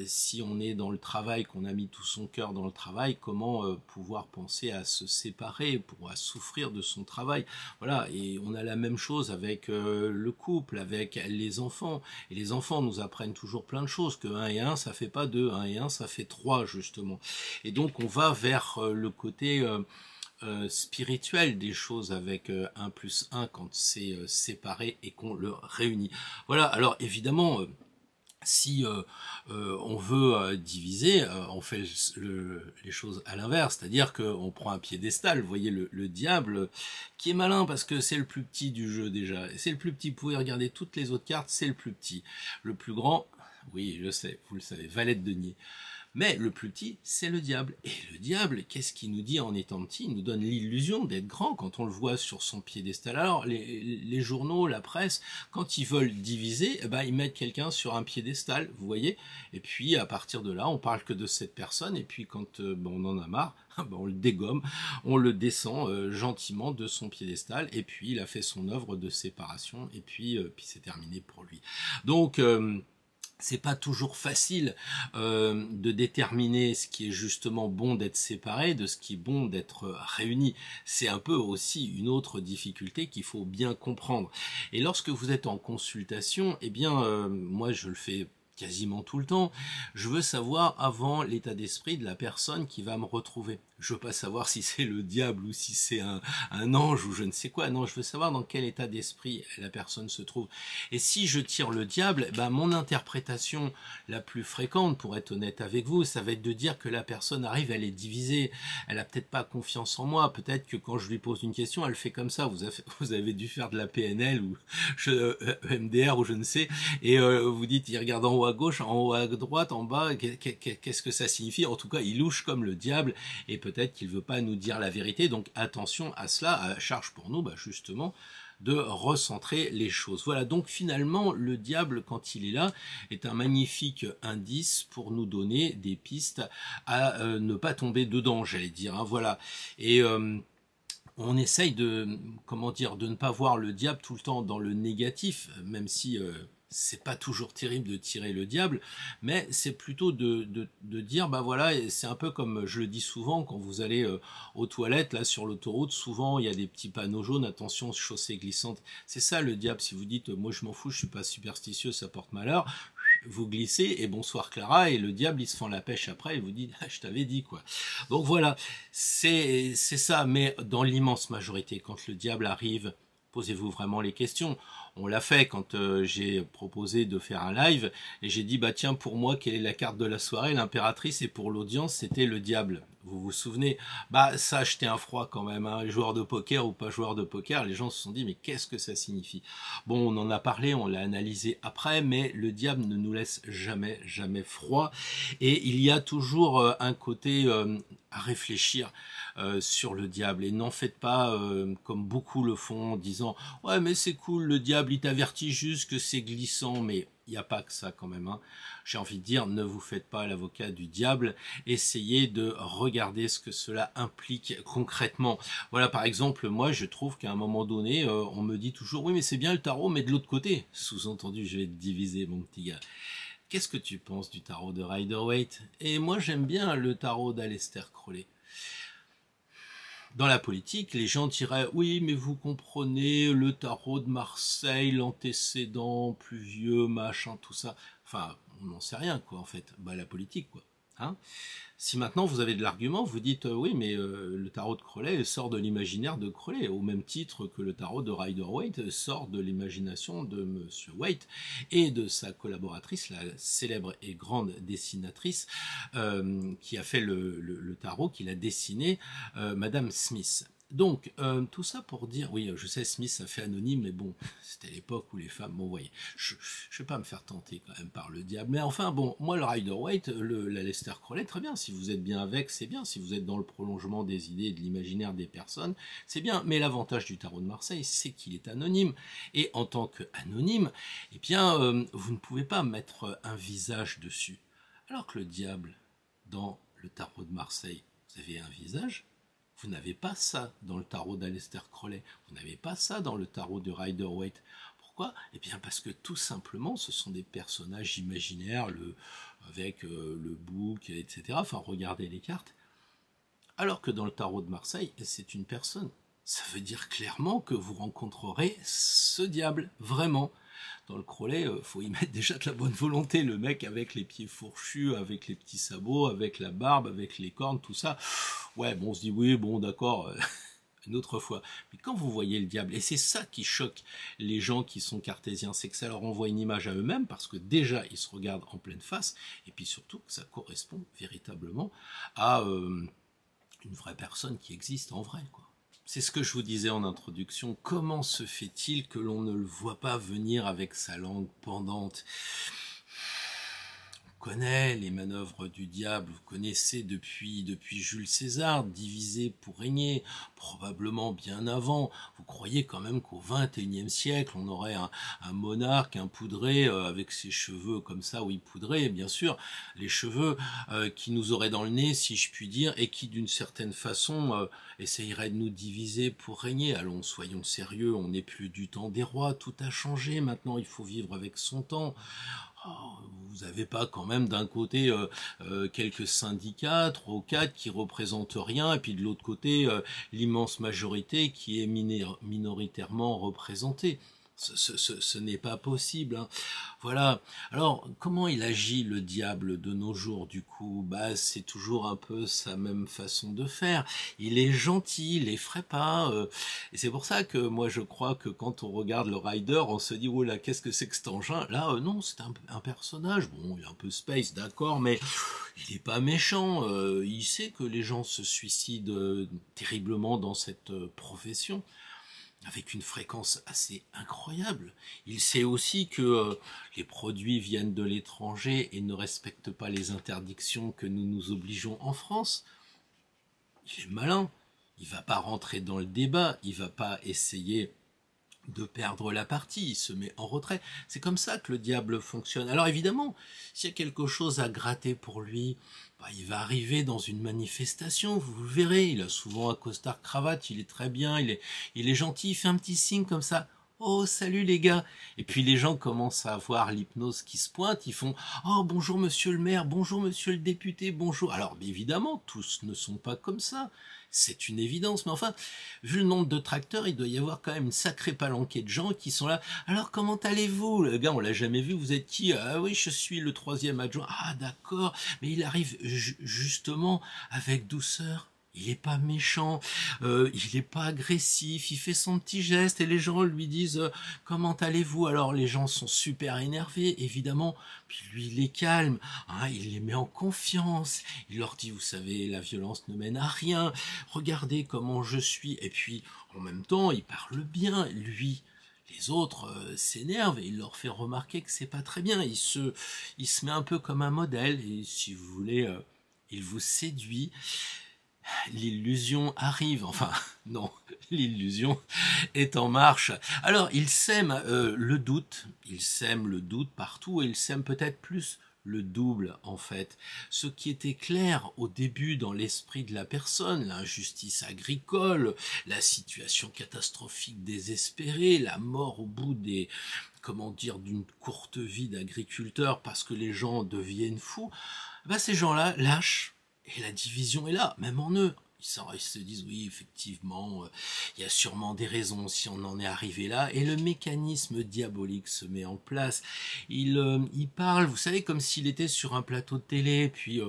A: Si on est dans le travail, qu'on a mis tout son cœur dans le travail, comment pouvoir penser à se séparer, à souffrir de son travail? Voilà, et on a la même chose avec le couple, avec les enfants. Et les enfants nous apprennent toujours plein de choses, que 1 et 1 ça fait pas 2, 1 et 1 ça fait 3 justement. Et donc on va vers le côté spirituel des choses avec 1 plus 1 quand c'est séparé et qu'on le réunit. Voilà, alors évidemment si on veut diviser, on fait les choses à l'inverse, c'est-à-dire qu'on prend un piédestal, vous voyez le diable, qui est malin parce que c'est le plus petit du jeu déjà, c'est le plus petit, vous pouvez regarder toutes les autres cartes, c'est le plus petit, le plus grand, oui je sais, vous le savez, valet de denier. Mais le plus petit, c'est le diable. Et le diable, qu'est-ce qu'il nous dit en étant petit? Il nous donne l'illusion d'être grand quand on le voit sur son piédestal. Alors, les journaux, la presse, quand ils veulent diviser, eh ben, ils mettent quelqu'un sur un piédestal, vous voyez. Et puis, à partir de là, on parle que de cette personne. Et puis, quand on en a marre, ben, on le dégomme, on le descend gentiment de son piédestal. Et puis, il a fait son œuvre de séparation. Et puis c'est terminé pour lui. Donc c'est pas toujours facile de déterminer ce qui est justement bon d'être séparé de ce qui est bon d'être réuni. C'est un peu aussi une autre difficulté qu'il faut bien comprendre. Et lorsque vous êtes en consultation, eh bien moi je le fais quasiment tout le temps. Je veux savoir avant l'état d'esprit de la personne qui va me retrouver. Je veux pas savoir si c'est le diable ou si c'est un ange ou je ne sais quoi. Non, je veux savoir dans quel état d'esprit la personne se trouve. Et si je tire le diable, ben mon interprétation la plus fréquente, pour être honnête avec vous, ça va être de dire que la personne arrive, elle est divisée, elle a peut-être pas confiance en moi, peut-être que quand je lui pose une question, elle fait comme ça. Vous avez dû faire de la PNL ou MDR ou je ne sais, et vous dites, il regarde en haut à gauche, en haut à droite, en bas, qu'est-ce que ça signifie? En tout cas, il louche comme le diable, et peut-être qu'il veut pas nous dire la vérité, donc attention à cela, à charge pour nous, justement, de recentrer les choses. Voilà, donc finalement, le diable, quand il est là, est un magnifique indice pour nous donner des pistes à ne pas tomber dedans, j'allais dire, hein, voilà. Et on essaye de, comment dire, de ne pas voir le diable tout le temps dans le négatif, même si c'est pas toujours terrible de tirer le diable, mais c'est plutôt de dire, bah voilà, c'est un peu comme je le dis souvent, quand vous allez aux toilettes, là, sur l'autoroute, souvent, il y a des petits panneaux jaunes, attention, chaussée glissante. C'est ça, le diable, si vous dites, moi, je m'en fous, je suis pas superstitieux, ça porte malheur, vous glissez, et bonsoir Clara, et le diable, il se fend la pêche après, et vous dit, ah, je t'avais dit, quoi. Donc voilà, c'est ça, mais dans l'immense majorité, quand le diable arrive, posez-vous vraiment les questions. On l'a fait quand j'ai proposé de faire un live et j'ai dit bah tiens pour moi quelle est la carte de la soirée, l'impératrice, et pour l'audience c'était le diable. Vous vous souvenez? Bah ça a jeté un froid quand même, hein. Joueur de poker ou pas joueur de poker, les gens se sont dit mais qu'est-ce que ça signifie? Bon, on en a parlé, on l'a analysé après, mais le diable ne nous laisse jamais froid, et il y a toujours un côté à réfléchir sur le diable, et n'en faites pas comme beaucoup le font en disant ouais mais c'est cool, le diable il t'avertit juste que c'est glissant, mais il n'y a pas que ça quand même, hein. J'ai envie de dire, ne vous faites pas l'avocat du diable, essayez de regarder ce que cela implique concrètement. Voilà, par exemple, moi je trouve qu'à un moment donné, on me dit toujours oui mais c'est bien le tarot, mais de l'autre côté, sous-entendu je vais te diviser mon petit gars. Qu'est-ce que tu penses du tarot de Rider-Waite? Et moi j'aime bien le tarot d'Aleister Crowley. Dans la politique, les gens diraient « Oui, mais vous comprenez, le tarot de Marseille, l'antécédent, pluvieux, machin, tout ça. » Enfin, on n'en sait rien, quoi, en fait. Bah, la politique, quoi. Hein? Si maintenant vous avez de l'argument, vous dites oui, mais le tarot de Crowley sort de l'imaginaire de Crowley, au même titre que le tarot de Rider-Waite sort de l'imagination de Monsieur Waite et de sa collaboratrice, la célèbre et grande dessinatrice qui a fait le tarot, qui l'a dessiné, Madame Smith. Donc, tout ça pour dire, oui, je sais, Smith, ça fait anonyme, mais bon, c'était l'époque où les femmes, bon, vous voyez, je vais pas me faire tenter quand même par le diable, mais enfin, bon, moi, le Rider-Waite, l'Aleister Crowley, très bien, si vous êtes bien avec, c'est bien, si vous êtes dans le prolongement des idées et de l'imaginaire des personnes, c'est bien, mais l'avantage du tarot de Marseille, c'est qu'il est anonyme, et en tant qu'anonyme, eh bien, vous ne pouvez pas mettre un visage dessus, alors que le diable, dans le tarot de Marseille, vous avez un visage. Vous n'avez pas ça dans le tarot d'Aleister Crowley. Vous n'avez pas ça dans le tarot de Rider-Waite. Pourquoi? Eh bien parce que tout simplement, ce sont des personnages imaginaires, avec le bouc, etc. Enfin, regardez les cartes. Alors que dans le tarot de Marseille, c'est une personne. Ça veut dire clairement que vous rencontrerez ce diable, vraiment. Dans le Crowley, faut y mettre déjà de la bonne volonté. Le mec avec les pieds fourchus, avec les petits sabots, avec la barbe, avec les cornes, tout ça. Ouais, bon, on se dit oui, bon, d'accord, une autre fois. Mais quand vous voyez le diable, et c'est ça qui choque les gens qui sont cartésiens, c'est que ça leur envoie une image à eux-mêmes, parce que déjà, ils se regardent en pleine face, et puis surtout que ça correspond véritablement à une vraie personne qui existe en vrai, quoi. C'est ce que je vous disais en introduction. Comment se fait-il que l'on ne le voit pas venir avec sa langue pendante? On connaît les manœuvres du diable, vous connaissez depuis Jules César, diviser pour régner, probablement bien avant. Vous croyez quand même qu'au XXIe siècle, on aurait un monarque, un poudré, avec ses cheveux comme ça, oui, poudré, bien sûr, les cheveux qui nous auraient dans le nez, si je puis dire, et qui d'une certaine façon essayerait de nous diviser pour régner. Allons, soyons sérieux, on n'est plus du temps des rois, tout a changé, maintenant il faut vivre avec son temps. Oh, vous n'avez pas quand même d'un côté quelques syndicats, 3 ou 4 qui représentent rien, et puis de l'autre côté l'immense majorité qui est minoritairement représentée. Ce n'est pas possible, hein. Voilà. Alors, comment il agit le diable de nos jours, du coup? Bah, c'est toujours un peu sa même façon de faire. Il est gentil, il effraie pas. Et c'est pour ça que moi, je crois que quand on regarde le Rider, on se dit, oh là, qu'est-ce que c'est que cet engin? Là, non, c'est un personnage. Bon, il est un peu space, d'accord, mais il est pas méchant. Il sait que les gens se suicident terriblement dans cette profession, avec une fréquence assez incroyable. Il sait aussi que les produits viennent de l'étranger et ne respectent pas les interdictions que nous nous obligeons en France. Il est malin. Il va pas rentrer dans le débat. Il va pas essayer de perdre la partie, il se met en retrait. C'est comme ça que le diable fonctionne. Alors évidemment, s'il y a quelque chose à gratter pour lui, bah, il va arriver dans une manifestation, vous le verrez, il a souvent un costard cravate, il est très bien, il est gentil, il fait un petit signe comme ça. Oh, salut les gars. Et puis les gens commencent à voir l'hypnose qui se pointe, ils font oh, bonjour monsieur le maire, bonjour monsieur le député, bonjour. Alors évidemment, tous ne sont pas comme ça. C'est une évidence, mais enfin, vu le nombre de tracteurs, il doit y avoir quand même une sacrée palanquée de gens qui sont là. Alors comment allez-vous? Le gars, on l'a jamais vu, vous êtes qui? Ah oui, je suis le 3e adjoint. Ah d'accord, mais il arrive justement avec douceur. Il est pas méchant, il est pas agressif, il fait son petit geste et les gens lui disent comment allez-vous? Alors les gens sont super énervés, évidemment, puis lui il les calme, hein, il les met en confiance, il leur dit vous savez la violence ne mène à rien, regardez comment je suis, et puis en même temps il parle bien, lui. Les autres s'énervent et il leur fait remarquer que c'est pas très bien. Il se met un peu comme un modèle et si vous voulez, il vous séduit. L'illusion arrive, enfin non, l'illusion est en marche. Alors il sème le doute partout et il sème peut-être plus le double en fait. Ce qui était clair au début dans l'esprit de la personne, l'injustice agricole, la situation catastrophique désespérée, la mort au bout des comment dire d'une courte vie d'agriculteur parce que les gens deviennent fous, bah, ces gens-là lâchent. Et la division est là, même en eux. Ils se disent, oui, effectivement, il y a sûrement des raisons si on en est arrivé là. Et le mécanisme diabolique se met en place. Il parle, vous savez, comme s'il était sur un plateau de télé, puis...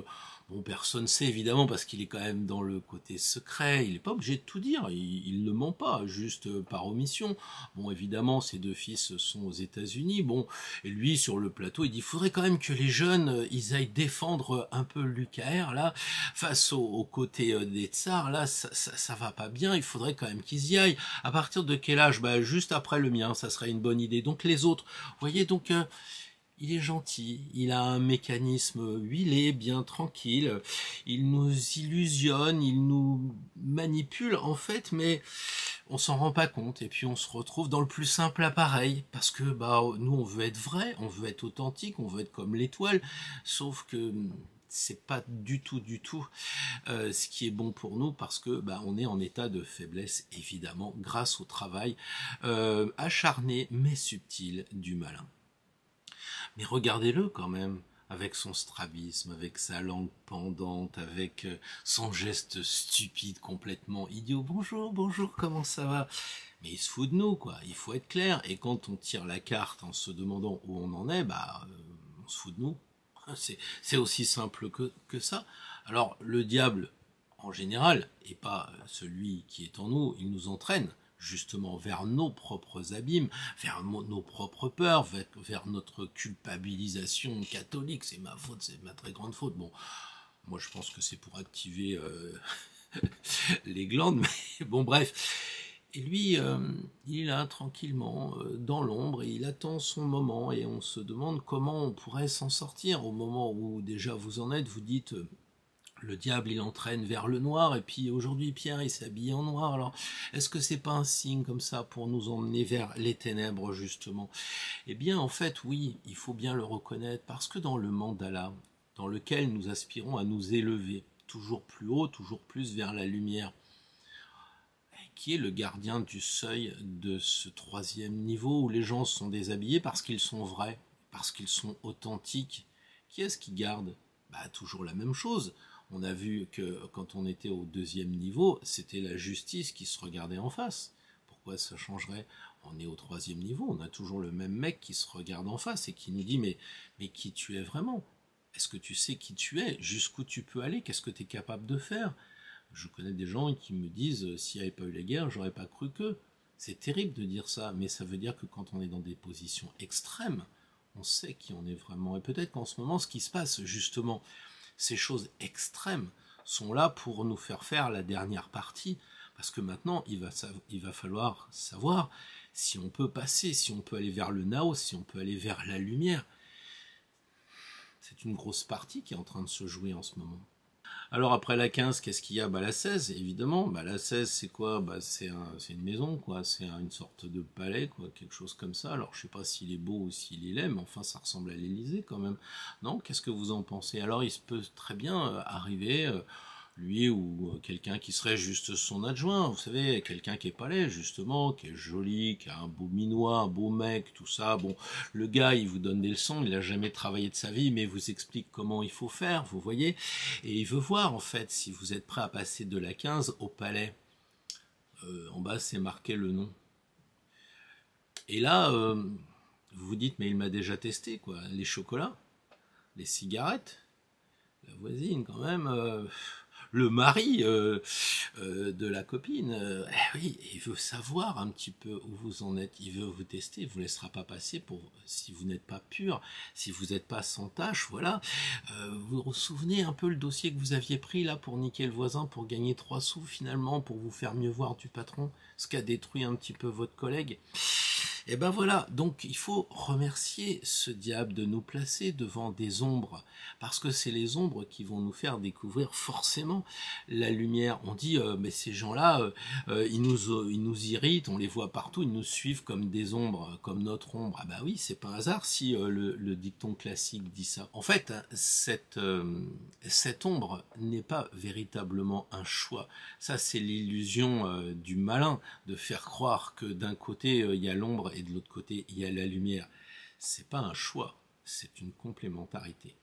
A: bon, personne sait évidemment parce qu'il est quand même dans le côté secret. Il n'est pas obligé de tout dire. Il ne ment pas, juste par omission. Bon, évidemment, ses 2 fils sont aux États-Unis. Bon, et lui sur le plateau, il dit, il faudrait quand même que les jeunes, ils aillent défendre un peu l'UKR là, face aux côtés des tsars. Là, ça va pas bien. Il faudrait quand même qu'ils y aillent. À partir de quel âge? Bah, juste après le mien, ça serait une bonne idée. Donc les autres, vous voyez, donc. Il est gentil, il a un mécanisme huilé, bien tranquille, il nous illusionne, il nous manipule en fait, mais on s'en rend pas compte et puis on se retrouve dans le plus simple appareil parce que bah nous on veut être vrai, on veut être authentique, on veut être comme l'étoile, sauf que c'est pas du tout ce qui est bon pour nous parce que bah on est en état de faiblesse évidemment grâce au travail acharné mais subtil du malin. Mais regardez-le quand même, avec son strabisme, avec sa langue pendante, avec son geste stupide, complètement idiot. Bonjour, bonjour, comment ça va? Mais il se fout de nous, quoi. Il faut être clair. Et quand on tire la carte en se demandant où on en est, bah, on se fout de nous. C'est aussi simple que ça. Alors, le diable, en général, et pas celui qui est en nous, il nous entraîne justement vers nos propres abîmes, vers nos propres peurs, vers notre culpabilisation catholique. C'est ma faute, c'est ma très grande faute. Bon, moi je pense que c'est pour activer les glandes, mais bon bref. Et lui, il est là tranquillement dans l'ombre et il attend son moment et on se demande comment on pourrait s'en sortir au moment où déjà vous en êtes, vous dites... le diable, il entraîne vers le noir, et puis aujourd'hui, Pierre, il s'habille en noir. Alors, est-ce que c'est pas un signe comme ça pour nous emmener vers les ténèbres, justement? Eh bien, en fait, oui, il faut bien le reconnaître, parce que dans le mandala, dans lequel nous aspirons à nous élever, toujours plus haut, toujours plus vers la lumière, qui est le gardien du seuil de ce 3e niveau où les gens sont déshabillés parce qu'ils sont vrais, parce qu'ils sont authentiques? Qui est-ce qui garde? Bah, toujours la même chose. On a vu que quand on était au 2e niveau, c'était la justice qui se regardait en face. Pourquoi ça changerait? on est au 3e niveau, on a toujours le même mec qui se regarde en face et qui nous dit mais qui tu es vraiment? Est-ce que tu sais qui tu es? Jusqu'où tu peux aller? Qu'est-ce que tu es capable de faire? Je connais des gens qui me disent s'il n'y avait pas eu la guerre, j'aurais pas cru que. C'est terrible de dire ça, mais ça veut dire que quand on est dans des positions extrêmes, on sait qui on est vraiment. Et peut-être qu'en ce moment, ce qui se passe, justement, ces choses extrêmes sont là pour nous faire la dernière partie, parce que maintenant, il va falloir savoir si on peut passer, si on peut aller vers le Nao, si on peut aller vers la lumière. C'est une grosse partie qui est en train de se jouer en ce moment. Alors après la 15, qu'est-ce qu'il y a? La 16, évidemment. La 16, c'est quoi? C'est une maison, quoi. C'est une sorte de palais, quoi. Quelque chose comme ça. Alors je sais pas s'il est beau ou s'il est laid, mais enfin ça ressemble à l'Élysée quand même. Non? Qu'est-ce que vous en pensez? Alors il se peut très bien arriver... lui ou quelqu'un qui serait juste son adjoint, vous savez, quelqu'un qui est pas laid, justement, qui est joli, qui a un beau minois, un beau mec, tout ça. Bon, le gars, il vous donne des leçons, il a jamais travaillé de sa vie, mais il vous explique comment il faut faire, vous voyez, et il veut voir, en fait, si vous êtes prêt à passer de la 15 au palais. En bas, c'est marqué le nom. Et là, vous vous dites, mais il m'a déjà testé, quoi, les chocolats, les cigarettes, la voisine, quand même... le mari de la copine, oui, il veut savoir un petit peu où vous en êtes, il veut vous tester, il ne vous laissera pas passer si vous n'êtes pas pur, si vous n'êtes pas sans tâche, voilà. Vous vous souvenez un peu le dossier que vous aviez pris là pour niquer le voisin, pour gagner 3 sous finalement, pour vous faire mieux voir du patron, ce qui a détruit un petit peu votre collègue. Et ben voilà, donc il faut remercier ce diable de nous placer devant des ombres, parce que c'est les ombres qui vont nous faire découvrir forcément la lumière. On dit, mais ces gens-là, ils nous irritent, on les voit partout, ils nous suivent comme des ombres, comme notre ombre. Ah bah oui, c'est pas un hasard si le dicton classique dit ça. En fait, hein, cette ombre n'est pas véritablement un choix. Ça, c'est l'illusion du malin, de faire croire que d'un côté, il y a l'ombre et de l'autre côté, il y a la lumière. C'est pas un choix, c'est une complémentarité.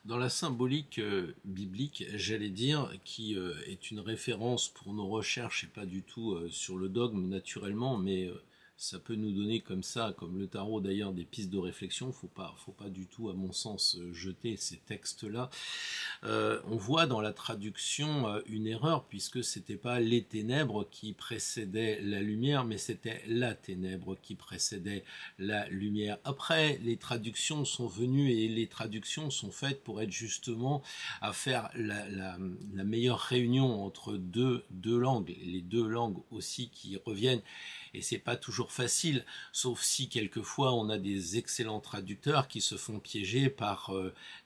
A: Dans la symbolique biblique, j'allais dire, qui est une référence pour nos recherches et pas du tout sur le dogme naturellement, mais ça peut nous donner comme ça, comme le tarot d'ailleurs, des pistes de réflexion. Faut pas du tout, à mon sens, jeter ces textes-là. On voit dans la traduction une erreur, puisque c'était pas les ténèbres qui précédaient la lumière, mais c'était la ténèbre qui précédait la lumière. Après, les traductions sont venues et les traductions sont faites pour être justement à faire la meilleure réunion entre deux langues, les deux langues aussi qui reviennent. Et c'est pas toujours facile, sauf si quelquefois on a des excellents traducteurs qui se font piéger par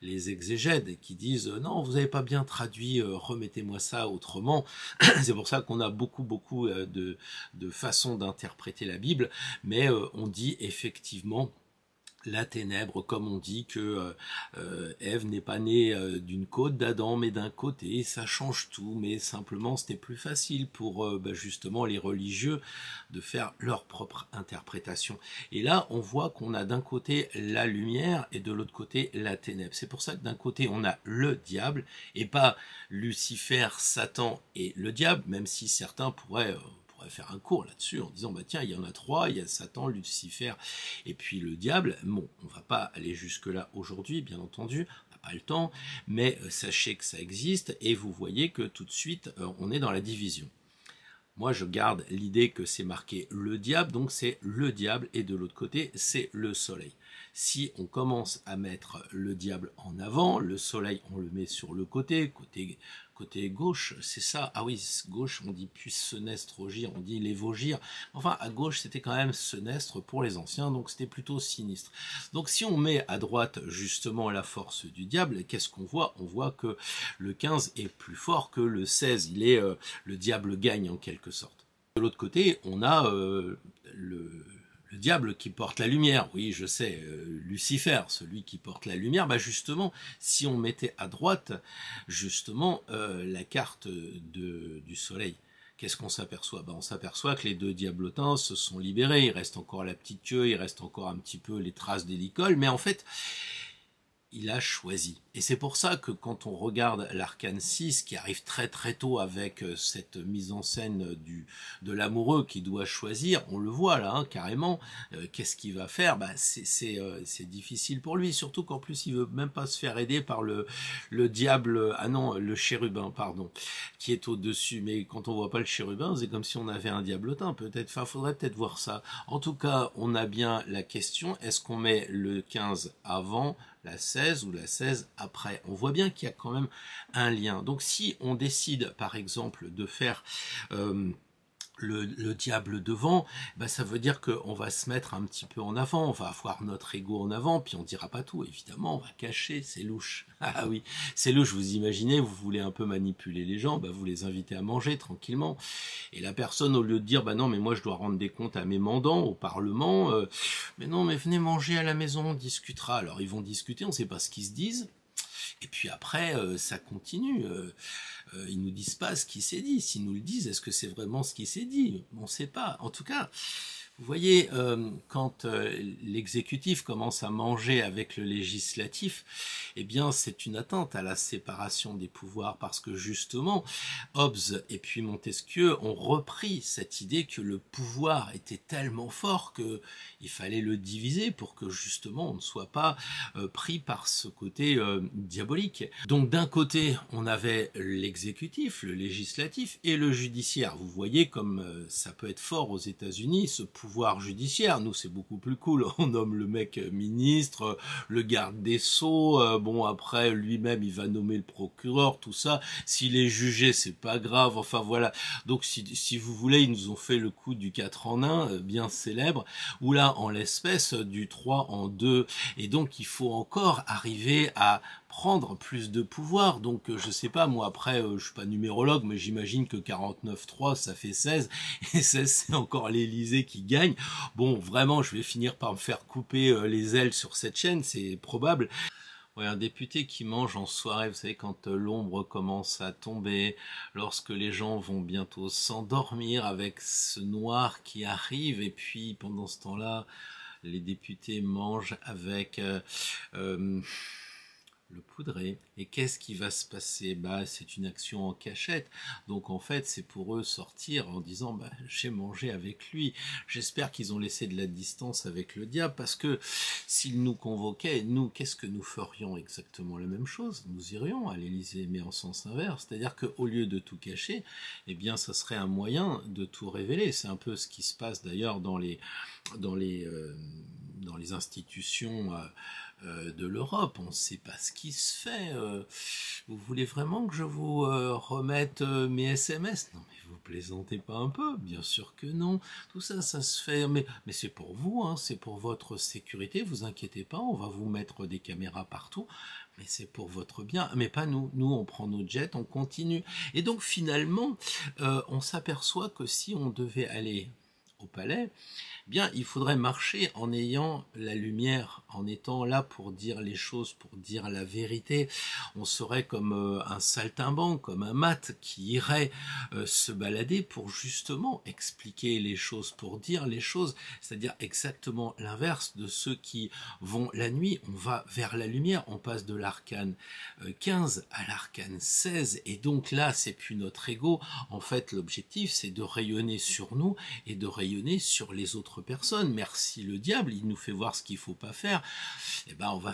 A: les exégètes et qui disent non, vous n'avez pas bien traduit, remettez-moi ça autrement. C'est pour ça qu'on a beaucoup de façons d'interpréter la Bible, mais on dit effectivement la ténèbre, comme on dit que Ève n'est pas née d'une côte d'Adam, mais d'un côté, ça change tout, mais simplement c'était plus facile pour justement les religieux de faire leur propre interprétation. Et là, on voit qu'on a d'un côté la lumière et de l'autre côté la ténèbre. C'est pour ça que d'un côté, on a le diable, et pas Lucifer, Satan et le diable, même si certains pourraient faire un cours là-dessus en disant tiens, il y en a 3, il y a Satan, Lucifer et puis le diable. Bon, on va pas aller jusque là aujourd'hui, bien entendu, on n'a pas le temps, mais sachez que ça existe et vous voyez que tout de suite on est dans la division. Moi, je garde l'idée que c'est marqué le diable, donc c'est le diable, et de l'autre côté, c'est le soleil. Si on commence à mettre le diable en avant, le soleil, on le met sur le côté gauche, c'est ça. Ah oui, gauche, on dit plus senestre, ogir, on dit l'évogir. Enfin, à gauche, c'était quand même senestre pour les anciens, donc c'était plutôt sinistre. Donc si on met à droite, justement, la force du diable, qu'est-ce qu'on voit? On voit que le 15 est plus fort que le 16. Il est, le diable gagne en quelque sorte. De l'autre côté, on a le diable qui porte la lumière, oui je sais, Lucifer, celui qui porte la lumière, justement, si on mettait à droite, justement, la carte du soleil, qu'est-ce qu'on s'aperçoit? On s'aperçoit que les deux diablotins se sont libérés, il reste encore la petite queue, il reste encore un petit peu les traces des licoles, mais en fait, il a choisi. Et c'est pour ça que quand on regarde l'arcane 6, qui arrive très très tôt avec cette mise en scène de l'amoureux qui doit choisir, on le voit là, hein, carrément, qu'est-ce qu'il va faire? Bah, c'est difficile pour lui, surtout qu'en plus il veut même pas se faire aider par le diable, ah non, le chérubin, pardon, qui est au-dessus. Mais quand on voit pas le chérubin, c'est comme si on avait un diablotin, peut-être, enfin, faudrait peut-être voir ça. En tout cas, on a bien la question, est-ce qu'on met le 15 avant la 16 ou la 16 après? On voit bien qu'il y a quand même un lien. Donc si on décide par exemple de faire le diable devant, bah ça veut dire qu'on va se mettre un petit peu en avant, on va avoir notre ego en avant, puis on dira pas tout, évidemment, on va cacher, c'est louche. Ah oui, c'est louche, vous imaginez, vous voulez un peu manipuler les gens, bah vous les invitez à manger tranquillement, et la personne, au lieu de dire, bah non, mais moi je dois rendre des comptes à mes mandants, au Parlement, mais non, mais venez manger à la maison, on discutera. Alors ils vont discuter, on ne sait pas ce qu'ils se disent, et puis après, ça continue. Ils nous disent pas ce qui s'est dit. S'ils nous le disent, est-ce que c'est vraiment ce qui s'est dit? On ne sait pas. En tout cas, vous voyez, quand l'exécutif commence à manger avec le législatif, eh bien, c'est une atteinte à la séparation des pouvoirs, parce que justement, Hobbes et puis Montesquieu ont repris cette idée que le pouvoir était tellement fort qu'il fallait le diviser pour que justement on ne soit pas pris par ce côté diabolique. Donc d'un côté, on avait l'exécutif, le législatif et le judiciaire. Vous voyez comme ça peut être fort aux États-Unis, ce pouvoir judiciaire. Nous, c'est beaucoup plus cool. On nomme le mec ministre, le garde des Sceaux. Bon, après, lui-même, il va nommer le procureur, tout ça. S'il est jugé, c'est pas grave. Enfin, voilà. Donc, si vous voulez, ils nous ont fait le coup du 4 en 1, bien célèbre, ou là, en l'espèce, du 3 en 2. Et donc, il faut encore arriver à prendre plus de pouvoir. Donc je sais pas, moi après je suis pas numérologue, mais j'imagine que 49,3 ça fait 16, et 16 c'est encore l'Élysée qui gagne. Bon, vraiment, je vais finir par me faire couper les ailes sur cette chaîne, c'est probable. Ouais, un député qui mange en soirée, vous savez, quand l'ombre commence à tomber, lorsque les gens vont bientôt s'endormir avec ce noir qui arrive, et puis pendant ce temps-là, les députés mangent avec le poudrer. Et qu'est-ce qui va se passer? Bah, c'est une action en cachette. Donc en fait, c'est pour eux sortir en disant bah, j'ai mangé avec lui. J'espère qu'ils ont laissé de la distance avec le diable, parce que s'ils nous convoquaient, nous, qu'est-ce que nous ferions? Exactement la même chose. Nous irions à l'Élysée, mais en sens inverse. C'est-à-dire qu'au lieu de tout cacher, eh bien, ça serait un moyen de tout révéler. C'est un peu ce qui se passe d'ailleurs dans les institutions de l'Europe. On ne sait pas ce qui se fait. Vous voulez vraiment que je vous remette mes SMS? Non, mais vous plaisantez pas un peu? Bien sûr que non. Tout ça, ça se fait. Mais c'est pour vous, hein, c'est pour votre sécurité. Vous inquiétez pas, on va vous mettre des caméras partout. Mais c'est pour votre bien. Mais pas nous. Nous, on prend nos jets, on continue. Et donc, finalement, on s'aperçoit que si on devait aller au palais, bien, il faudrait marcher en ayant la lumière, en étant là pour dire les choses, pour dire la vérité. On serait comme un saltimbanque, comme un mat qui irait se balader pour justement expliquer les choses, pour dire les choses, c'est-à-dire exactement l'inverse de ceux qui vont la nuit. On va vers la lumière, on passe de l'arcane 15 à l'arcane 16, et donc là, c'est plus notre ego. En fait, l'objectif, c'est de rayonner sur nous et de rayonner sur les autres personnes. Merci le diable, il nous fait voir ce qu'il faut pas faire. Eh ben on va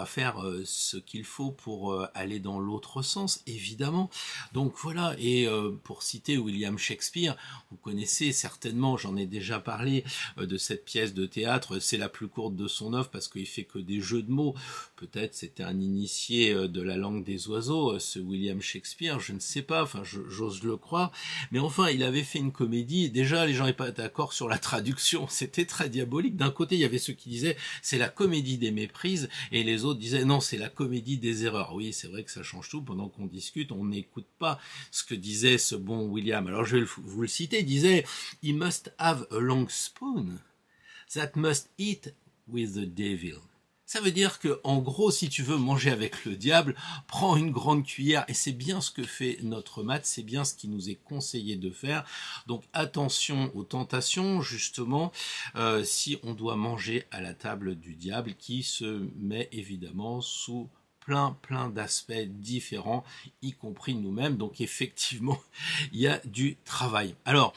A: faire ce qu'il faut pour aller dans l'autre sens, évidemment. Donc voilà. Et pour citer William Shakespeare, vous connaissez certainement, j'en ai déjà parlé de cette pièce de théâtre. C'est la plus courte de son œuvre parce qu'il fait que des jeux de mots. Peut-être c'était un initié de la langue des oiseaux, ce William Shakespeare, je ne sais pas. Enfin, j'ose le croire. Mais enfin, il avait fait une comédie. Déjà, les gens n'étaient pas d'accord sur la traduction. C'était très diabolique. D'un côté, il y avait ceux qui disaient c'est la comédie des méprises, et les autres disaient non, c'est la comédie des erreurs. Oui, c'est vrai que ça change tout. Pendant qu'on discute, on n'écoute pas ce que disait ce bon William. Alors je vais vous le citer. Il disait he must have a long spoon that must eat with the devil. Ça veut dire que, en gros, si tu veux manger avec le diable, prends une grande cuillère, et c'est bien ce que fait notre mat, c'est bien ce qui nous est conseillé de faire. Donc attention aux tentations, justement, si on doit manger à la table du diable, qui se met évidemment sous plein d'aspects différents, y compris nous-mêmes. Donc effectivement, il y a du travail. Alors,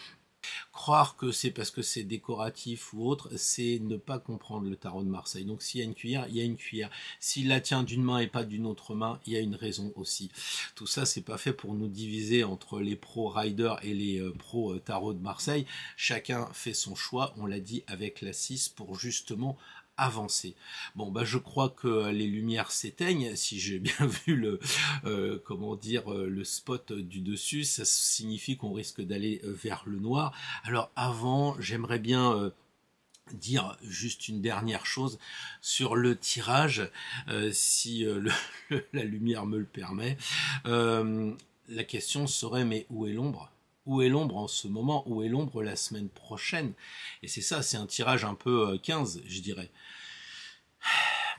A: croire que c'est parce que c'est décoratif ou autre, c'est ne pas comprendre le tarot de Marseille. Donc s'il y a une cuillère, il y a une cuillère. S'il la tient d'une main et pas d'une autre main, il y a une raison aussi. Tout ça, c'est pas fait pour nous diviser entre les pros riders et les pros tarot de Marseille. Chacun fait son choix, on l'a dit avec la 6, pour justement avancer. Bon, bah je crois que les lumières s'éteignent. Si j'ai bien vu le comment dire le spot du dessus, ça signifie qu'on risque d'aller vers le noir. Alors avant, j'aimerais bien dire juste une dernière chose sur le tirage, si la lumière me le permet. La question serait, mais où est l'ombre ? Où est l'ombre en ce moment? Où est l'ombre la semaine prochaine? Et c'est ça, c'est un tirage un peu 15, je dirais.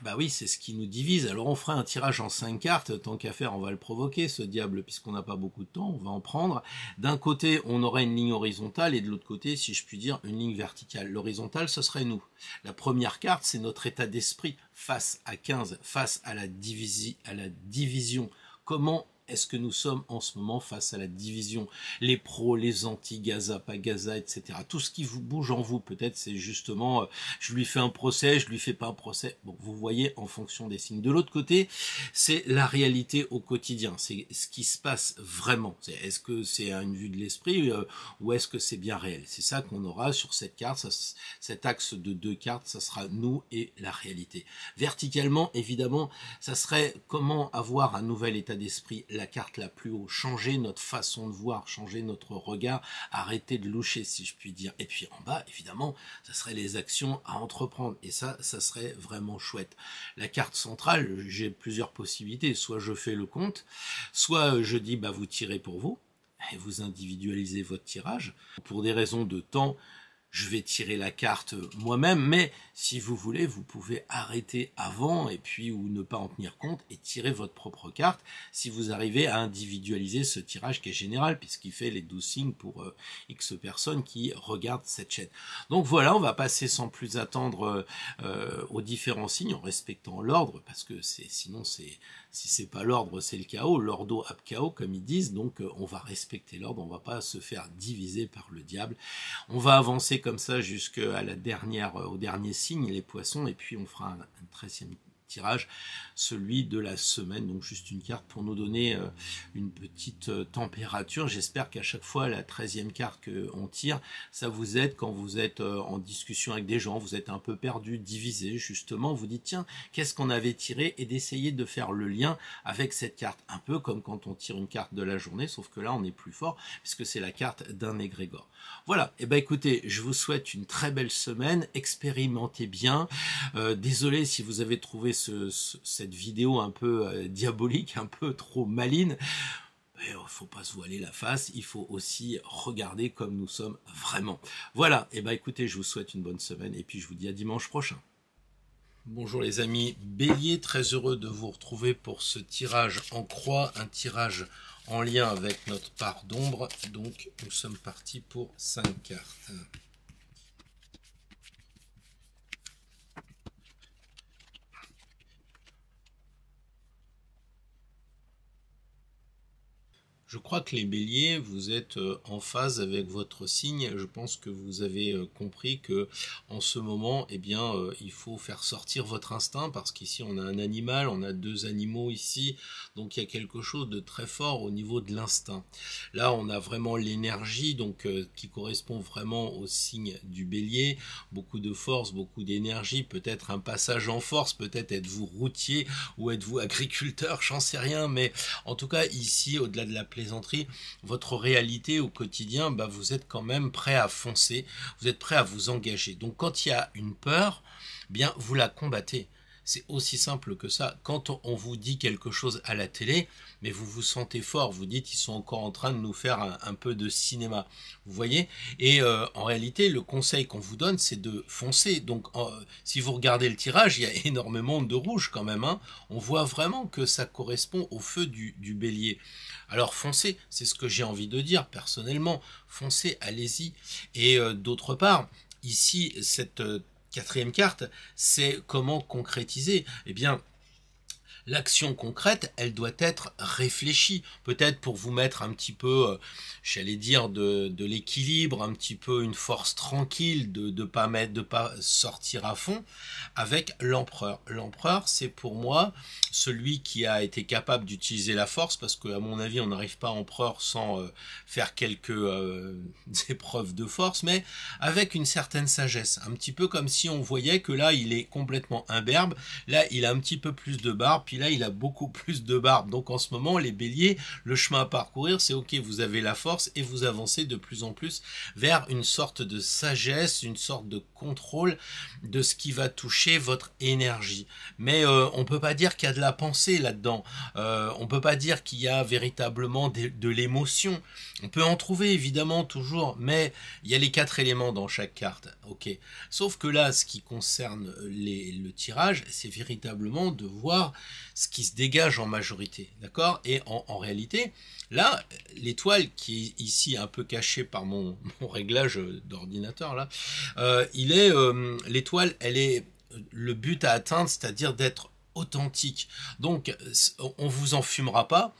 A: Bah oui, c'est ce qui nous divise. Alors on fera un tirage en 5 cartes, tant qu'à faire, on va le provoquer, ce diable, puisqu'on n'a pas beaucoup de temps, on va en prendre. D'un côté, on aurait une ligne horizontale, et de l'autre côté, si je puis dire, une ligne verticale. L'horizontale, ce serait nous. La première carte, c'est notre état d'esprit face à 15, face à la division. Comment est-ce que nous sommes en ce moment face à la division? Les pros, les anti, Gaza, pas Gaza, etc. Tout ce qui vous bouge en vous, peut-être, c'est justement, je lui fais un procès, je lui fais pas un procès. Bon, vous voyez en fonction des signes. De l'autre côté, c'est la réalité au quotidien. C'est ce qui se passe vraiment. Est-ce que c'est une vue de l'esprit ou est-ce que c'est bien réel? C'est ça qu'on aura sur cette carte. Ça, cet axe de 2 cartes, ça sera nous et la réalité. Verticalement, évidemment, ça serait comment avoir un nouvel état d'esprit. La carte la plus haut, changer notre façon de voir, changer notre regard, arrêter de loucher, si je puis dire. Et puis en bas, évidemment, ça serait les actions à entreprendre. Et ça serait vraiment chouette. La carte centrale, j'ai plusieurs possibilités. Soit je fais le compte, soit je dis, bah, vous tirez pour vous, et vous individualisez votre tirage. Pour des raisons de temps, je vais tirer la carte moi-même, mais si vous voulez, vous pouvez arrêter avant et puis ou ne pas en tenir compte et tirer votre propre carte si vous arrivez à individualiser ce tirage qui est général puisqu'il fait les 12 signes pour X personnes qui regardent cette chaîne. Donc voilà, on va passer sans plus attendre aux différents signes en respectant l'ordre parce que sinon si c'est pas l'ordre, c'est le chaos, l'ordo ab chaos comme ils disent, donc on va respecter l'ordre, on va pas se faire diviser par le diable. On va avancer comme ça jusqu'à la au dernier signe, les poissons, et puis on fera un 13e tirage, celui de la semaine, donc juste une carte pour nous donner une petite température. J'espère qu'à chaque fois la 13e carte qu'on tire, ça vous aide quand vous êtes en discussion avec des gens, vous êtes un peu perdu, divisé, justement, vous dites tiens, qu'est-ce qu'on avait tiré, et d'essayer de faire le lien avec cette carte, un peu comme quand on tire une carte de la journée, sauf que là on est plus fort, puisque c'est la carte d'un égrégore. Voilà, et ben écoutez, je vous souhaite une très belle semaine, expérimentez bien, désolé si vous avez trouvé cette vidéo un peu diabolique, un peu trop maligne. Il ne faut pas se voiler la face, il faut aussi regarder comme nous sommes vraiment. Voilà, et ben écoutez, je vous souhaite une bonne semaine et puis je vous dis à dimanche prochain. Bonjour les amis, Bélier, très heureux de vous retrouver pour ce tirage en croix, un tirage en lien avec notre part d'ombre. Donc nous sommes partis pour 5 cartes. Je crois que les béliers, vous êtes en phase avec votre signe. Je pense que vous avez compris que en ce moment, eh bien, il faut faire sortir votre instinct parce qu'ici on a un animal, on a 2 animaux ici, donc il y a quelque chose de très fort au niveau de l'instinct. Là, on a vraiment l'énergie, donc qui correspond vraiment au signe du bélier. Beaucoup de force, beaucoup d'énergie, peut-être un passage en force, peut-être êtes-vous routier ou êtes-vous agriculteur, j'en sais rien, mais en tout cas ici, au-delà de la plaisanterie, votre réalité au quotidien, bah, vous êtes quand même prêt à foncer, vous êtes prêt à vous engager. Donc quand il y a une peur, bien vous la combattez. C'est aussi simple que ça. Quand on vous dit quelque chose à la télé, mais vous vous sentez fort, vous dites ils sont encore en train de nous faire un peu de cinéma. Vous voyez? Et en réalité, le conseil qu'on vous donne, c'est de foncer. Donc si vous regardez le tirage, il y a énormément de rouge quand même. Hein. On voit vraiment que ça correspond au feu du bélier. Alors foncez, c'est ce que j'ai envie de dire personnellement. Foncez, allez-y. Et d'autre part, ici, cette quatrième carte, c'est comment concrétiser. Eh bien, l'action concrète, elle doit être réfléchie, peut-être pour vous mettre un petit peu, j'allais dire, de l'équilibre, un petit peu une force tranquille, de pas sortir à fond, avec l'empereur. L'empereur, c'est pour moi celui qui a été capable d'utiliser la force, parce qu'à mon avis, on n'arrive pas empereur sans faire quelques épreuves de force, mais avec une certaine sagesse, un petit peu comme si on voyait que là, il est complètement imberbe, là, il a un petit peu plus de barbe, puis là il a beaucoup plus de barbe. Donc en ce moment les béliers, le chemin à parcourir c'est ok, vous avez la force et vous avancez de plus en plus vers une sorte de sagesse, une sorte de contrôle de ce qui va toucher votre énergie. Mais on peut pas dire qu'il y a de la pensée là-dedans, on peut pas dire qu'il y a véritablement de l'émotion. On peut en trouver évidemment toujours, mais il y a les 4 éléments dans chaque carte, ok. Sauf que là, ce qui concerne le tirage, c'est véritablement de voir ce qui se dégage en majorité, d'accord. Et en réalité, là, l'étoile qui est ici un peu cachée par mon réglage d'ordinateur, là, l'étoile, elle est le but à atteindre, c'est-à-dire d'être authentique. Donc, on vous enfumera pas.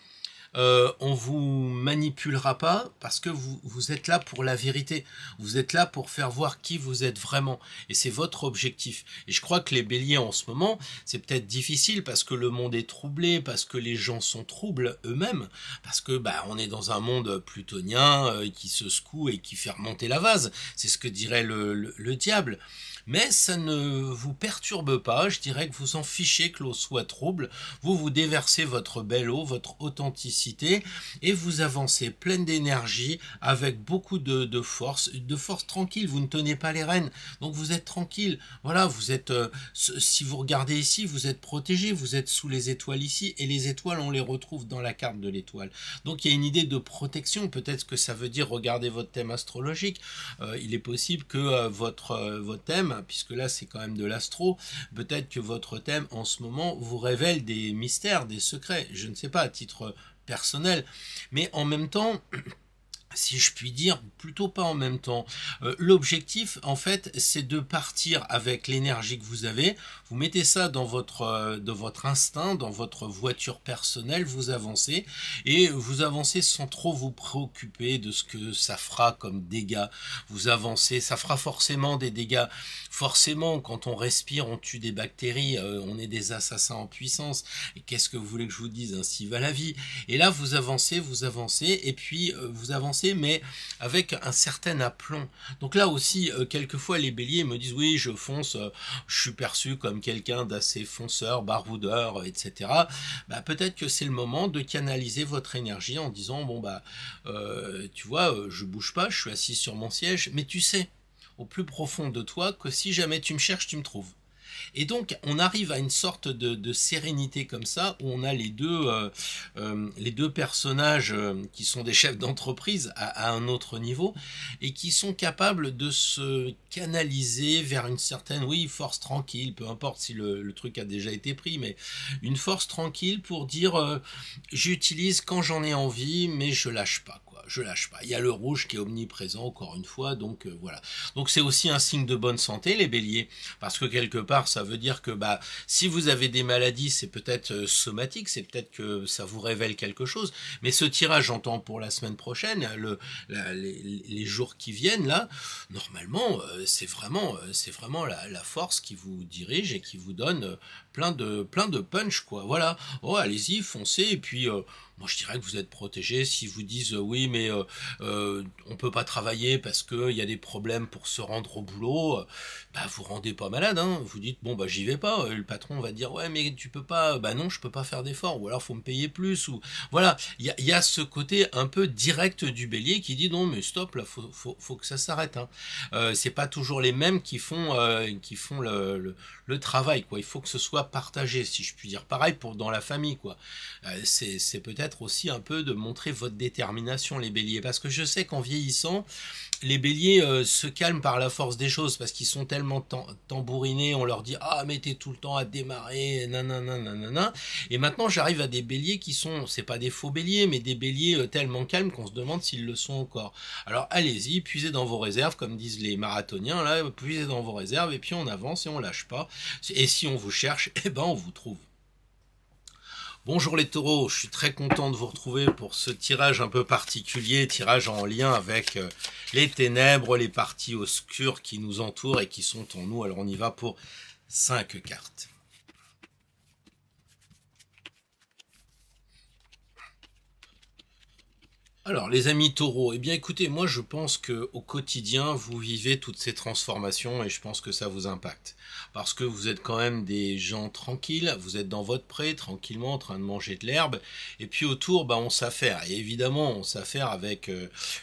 A: On vous manipulera pas parce que vous êtes là pour la vérité. Vous êtes là pour faire voir qui vous êtes vraiment. Et c'est votre objectif. Et je crois que les béliers en ce moment, c'est peut-être difficile parce que le monde est troublé, parce que les gens sont troubles eux-mêmes, parce que on est dans un monde plutonien qui se secoue et qui fait remonter la vase. C'est ce que dirait le diable. Mais ça ne vous perturbe pas, je dirais que vous en fichez que l'eau soit trouble, vous déversez votre belle eau, votre authenticité, et vous avancez pleine d'énergie, avec beaucoup de force tranquille, vous ne tenez pas les rênes, donc vous êtes tranquille, voilà, vous êtes, si vous regardez ici, vous êtes protégé, vous êtes sous les étoiles ici, et les étoiles, on les retrouve dans la carte de l'étoile. Donc il y a une idée de protection, peut-être que ça veut dire regarder votre thème astrologique, il est possible que votre thème, puisque là c'est quand même de l'astro, peut-être que votre thème en ce moment vous révèle des mystères, des secrets, je ne sais pas, à titre personnel, mais en même temps, si je puis dire, plutôt pas en même temps. L'objectif, en fait, c'est de partir avec l'énergie que vous avez. Vous mettez ça dans votre instinct, dans votre voiture personnelle, vous avancez. Et vous avancez sans trop vous préoccuper de ce que ça fera comme dégâts. Vous avancez, ça fera forcément des dégâts. Forcément, quand on respire, on tue des bactéries. On est des assassins en puissance. Et qu'est-ce que vous voulez que je vous dise? Ainsi va la vie. Et là, vous avancez, et puis vous avancez, mais avec un certain aplomb. Donc là aussi, quelquefois les béliers me disent oui, je fonce, je suis perçu comme quelqu'un d'assez fonceur, baroudeur, etc. Peut-être que c'est le moment de canaliser votre énergie en disant bon tu vois, je bouge pas, je suis assis sur mon siège, mais tu sais au plus profond de toi que si jamais tu me cherches, tu me trouves. Et donc on arrive à une sorte de sérénité comme ça, où on a les deux personnages qui sont des chefs d'entreprise à un autre niveau, et qui sont capables de se canaliser vers une certaine, oui, force tranquille, peu importe si le truc a déjà été pris, mais une force tranquille pour dire j'utilise quand j'en ai envie, mais je lâche pas, quoi. Je lâche pas. Il y a le rouge qui est omniprésent, encore une fois, donc voilà. Donc c'est aussi un signe de bonne santé, les béliers, parce que quelque part, ça veut dire que si vous avez des maladies, c'est peut-être somatique, c'est peut-être que ça vous révèle quelque chose, mais ce tirage, j'entends pour la semaine prochaine, les jours qui viennent, là, normalement, c'est vraiment la force qui vous dirige et qui vous donne plein de punch, quoi. Voilà. Oh, allez-y, foncez, et puis moi je dirais que vous êtes protégé. Si vous disent oui mais on peut pas travailler parce que il y a des problèmes pour se rendre au boulot, vous rendez pas malade, hein. Vous dites bon j'y vais pas, le patron va dire ouais mais tu peux pas, non je peux pas faire d'efforts, ou alors faut me payer plus, ou voilà, il y a ce côté un peu direct du bélier qui dit non mais stop là, faut que ça s'arrête, hein. C'est pas toujours les mêmes qui font le travail, quoi. Il faut que ce soit doit partager, si je puis dire. Pareil pour dans la famille, quoi. C'est peut-être aussi un peu de montrer votre détermination, les béliers, parce que je sais qu'en vieillissant, les béliers se calment par la force des choses, parce qu'ils sont tellement tambourinés, on leur dit ah mais t'es tout le temps à démarrer, nanana, nanana. Et maintenant j'arrive à des béliers qui sont, c'est pas des faux béliers, mais des béliers tellement calmes qu'on se demande s'ils le sont encore. Alors allez-y, puisez dans vos réserves, comme disent les marathoniens, là, puisez dans vos réserves, et puis on avance et on lâche pas. Et si on vous cherche, eh ben on vous trouve. Bonjour les taureaux, je suis très content de vous retrouver pour ce tirage un peu particulier, tirage en lien avec les ténèbres, les parties obscures qui nous entourent et qui sont en nous. Alors on y va pour 5 cartes. Alors les amis taureaux, eh bien écoutez, moi je pense que au quotidien vous vivez toutes ces transformations et je pense que ça vous impacte. Parce que vous êtes quand même des gens tranquilles, vous êtes dans votre pré, tranquillement en train de manger de l'herbe, et puis autour on s'affaire. Et évidemment on s'affaire avec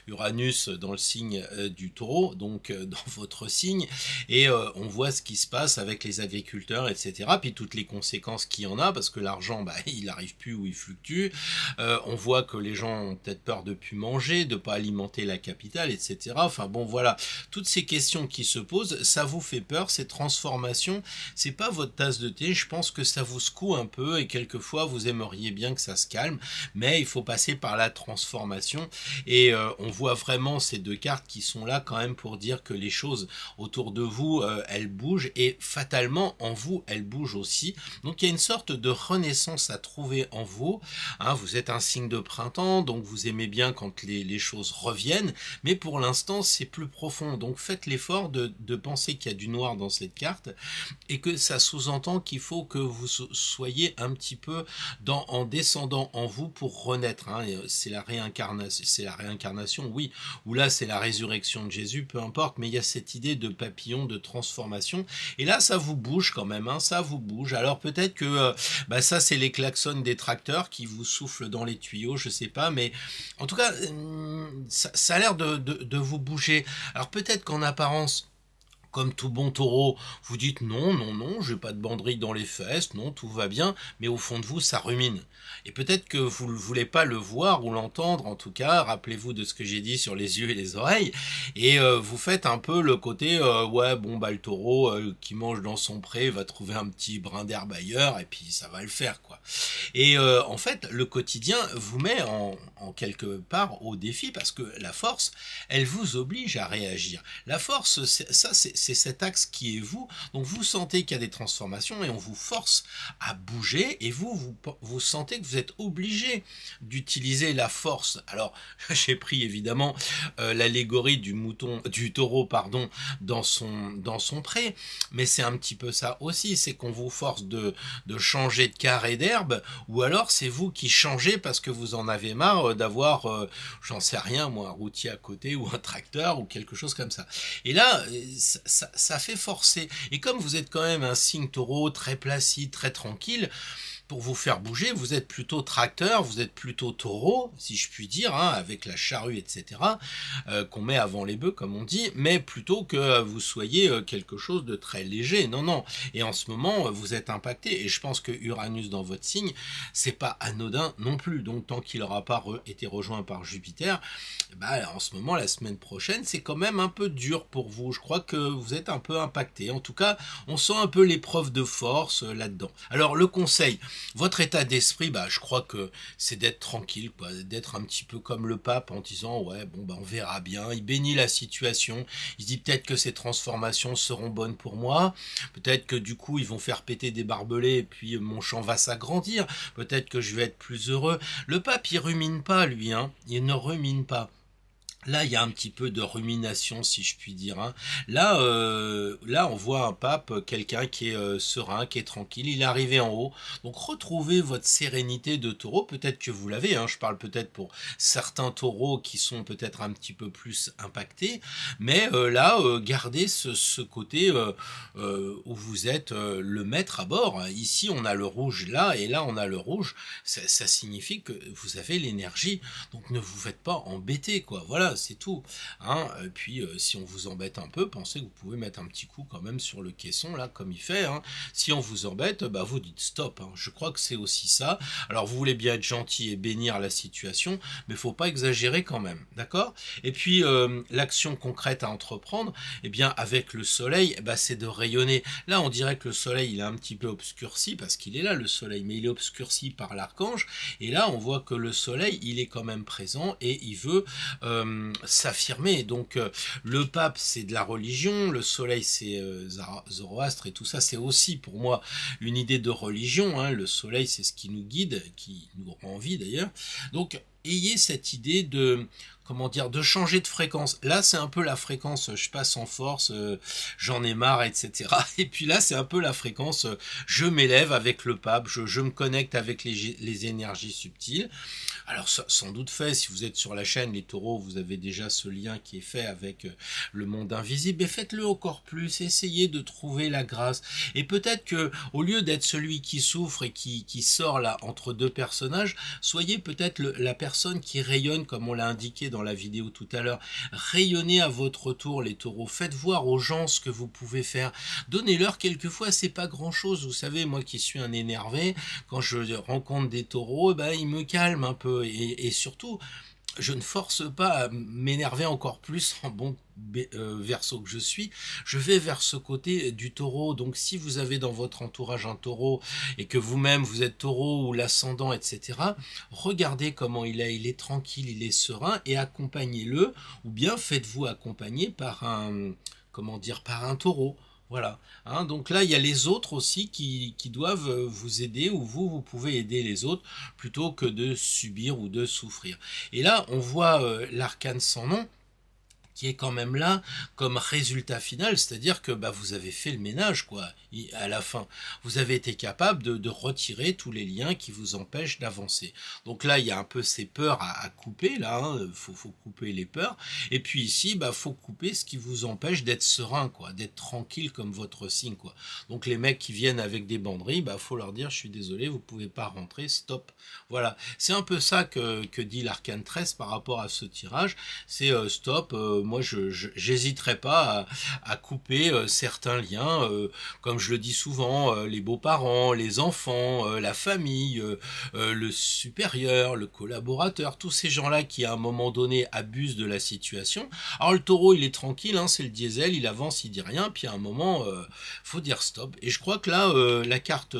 A: Uranus dans le signe du taureau, donc dans votre signe, et on voit ce qui se passe avec les agriculteurs, etc. Puis toutes les conséquences qu'il y en a, parce que l'argent il n'arrive plus ou il fluctue. On voit que les gens ont peut-être peur de plus manger, de pas alimenter la capitale, etc. Enfin bon voilà, toutes ces questions qui se posent, ça vous fait peur, ces transformations, c'est pas votre tasse de thé, je pense que ça vous secoue un peu et quelquefois vous aimeriez bien que ça se calme, mais il faut passer par la transformation et on voit vraiment ces deux cartes qui sont là quand même pour dire que les choses autour de vous, elles bougent et fatalement en vous, elles bougent aussi. Donc il y a une sorte de renaissance à trouver en vous, hein, vous êtes un signe de printemps, donc vous aimez bien quand les choses reviennent, mais pour l'instant c'est plus profond, donc faites l'effort de penser qu'il y a du noir dans cette carte et que ça sous-entend qu'il faut que vous soyez un petit peu en descendant en vous pour renaître, hein. C'est la réincarnation, oui, ou là c'est la résurrection de Jésus, peu importe, mais il y a cette idée de papillon, de transformation, et là ça vous bouge quand même, hein, ça vous bouge. Alors peut-être que ça c'est les klaxons des tracteurs qui vous soufflent dans les tuyaux, je sais pas, mais en tout cas, ça a l'air de vous bouger. Alors peut-être qu'en apparence, comme tout bon taureau, vous dites non, non, non, j'ai pas de banderille dans les fesses, non, tout va bien, mais au fond de vous, ça rumine. Et peut-être que vous ne voulez pas le voir ou l'entendre, en tout cas, rappelez-vous de ce que j'ai dit sur les yeux et les oreilles, et vous faites un peu le côté, ouais, bon, le taureau qui mange dans son pré va trouver un petit brin d'herbe ailleurs, et puis ça va le faire, quoi. Et en fait, le quotidien vous met en quelque part au défi, parce que la force, elle vous oblige à réagir. La force, c'est cet axe qui est vous, donc vous sentez qu'il y a des transformations et on vous force à bouger et vous sentez que vous êtes obligé d'utiliser la force. Alors j'ai pris évidemment l'allégorie du taureau pardon, dans son pré, mais c'est un petit peu ça aussi, c'est qu'on vous force de changer de carré d'herbe, ou alors c'est vous qui changez parce que vous en avez marre d'avoir, j'en sais rien moi, un routier à côté ou un tracteur ou quelque chose comme ça. Et là, ça fait forcer. Et comme vous êtes quand même un signe taureau très placide, très tranquille, pour vous faire bouger, vous êtes plutôt tracteur, vous êtes plutôt taureau, si je puis dire, hein, avec la charrue, etc., qu'on met avant les bœufs, comme on dit, mais plutôt que vous soyez quelque chose de très léger. Non, non. Et en ce moment, vous êtes impacté. Et je pense que Uranus dans votre signe, c'est pas anodin non plus. Donc, tant qu'il n'aura pas été rejoint par Jupiter, en ce moment, la semaine prochaine, c'est quand même un peu dur pour vous. Je crois que vous êtes un peu impacté. En tout cas, on sent un peu l'épreuve de force là-dedans. Alors, le conseil, votre état d'esprit, je crois que c'est d'être tranquille, quoi, d'être un petit peu comme le pape en disant ouais bon on verra bien. Il bénit la situation, il se dit peut-être que ces transformations seront bonnes pour moi, peut-être que du coup ils vont faire péter des barbelés et puis mon champ va s'agrandir, peut-être que je vais être plus heureux. Le pape il rumine pas lui, hein, il ne rumine pas. Là, il y a un petit peu de rumination, si je puis dire, hein. Là, on voit un pape, quelqu'un qui est serein, qui est tranquille. Il est arrivé en haut. Donc, retrouvez votre sérénité de taureau. Peut-être que vous l'avez, hein. Je parle peut-être pour certains taureaux qui sont peut-être un petit peu plus impactés. Mais gardez ce côté où vous êtes le maître à bord. Ici, on a le rouge là, et là, on a le rouge. Ça signifie que vous avez l'énergie. Donc, ne vous faites pas embêter, quoi. Voilà. voilà, c'est tout. Hein. Et puis, si on vous embête un peu, pensez que vous pouvez mettre un petit coup quand même sur le caisson, là, comme il fait. Hein. Si on vous embête, bah, vous dites stop. Hein. Je crois que c'est aussi ça. Alors, vous voulez bien être gentil et bénir la situation, mais il faut pas exagérer quand même, d'accord? Et puis, l'action concrète à entreprendre, eh bien, avec le soleil, bah, c'est de rayonner. Là, on dirait que le soleil, il est un petit peu obscurci, parce qu'il est là, le soleil, mais il est obscurci par l'archange. Et là, on voit que le soleil, il est quand même présent et il veut s'affirmer. Donc, le pape, c'est de la religion, le soleil, c'est Zoroastre et tout ça, c'est aussi pour moi une idée de religion. Hein. Le soleil, c'est ce qui nous guide, qui nous rend vie d'ailleurs. Donc, ayez cette idée de comment dire, de changer de fréquence. Là, c'est un peu la fréquence, je passe en force, j'en ai marre, etc. Et puis là, c'est un peu la fréquence, je m'élève avec le pape, je me connecte avec les énergies subtiles. Alors, sans doute fait, si vous êtes sur la chaîne Les Taureaux, vous avez déjà ce lien qui est fait avec le monde invisible, et faites-le encore plus, essayez de trouver la grâce. Et peut-être que, au lieu d'être celui qui souffre et qui sort là entre deux personnages, soyez peut-être la personne qui rayonne, comme on l'a indiqué dans la vidéo tout à l'heure. Rayonnez à votre tour, les taureaux. Faites voir aux gens ce que vous pouvez faire. Donnez-leur quelquefois, c'est pas grand chose. Vous savez, moi qui suis un énervé, quand je rencontre des taureaux, ben, ils me calment un peu. Et surtout, je ne force pas à m'énerver encore plus en bon Verseau que je suis, je vais vers ce côté du taureau. Donc si vous avez dans votre entourage un taureau et que vous-même vous êtes taureau ou l'ascendant, etc., regardez comment il est tranquille, il est serein et accompagnez-le, ou bien faites-vous accompagner par un, comment dire, par un taureau. Voilà. Hein, donc là, il y a les autres aussi qui doivent vous aider, ou vous pouvez aider les autres plutôt que de subir ou de souffrir. Et là, on voit l'arcane sans nom, qui est quand même là comme résultat final, c'est-à-dire que bah, vous avez fait le ménage, quoi, à la fin. Vous avez été capable de retirer tous les liens qui vous empêchent d'avancer. Donc là, il y a un peu ces peurs à couper, là, hein, faut couper les peurs. Et puis ici, bah, faut couper ce qui vous empêche d'être serein, quoi, d'être tranquille comme votre signe, quoi. Donc les mecs qui viennent avec des banderilles, bah, faut leur dire, je suis désolé, vous pouvez pas rentrer, stop. Voilà. C'est un peu ça que dit l'arcane 13 par rapport à ce tirage. C'est stop, moi j'hésiterai pas à couper certains liens, comme je le dis souvent, les beaux-parents, les enfants, la famille, le supérieur, le collaborateur, tous ces gens-là qui à un moment donné abusent de la situation. Alors le taureau il est tranquille, hein, c'est le diesel, il avance, il dit rien, puis à un moment faut dire stop. Et je crois que là la carte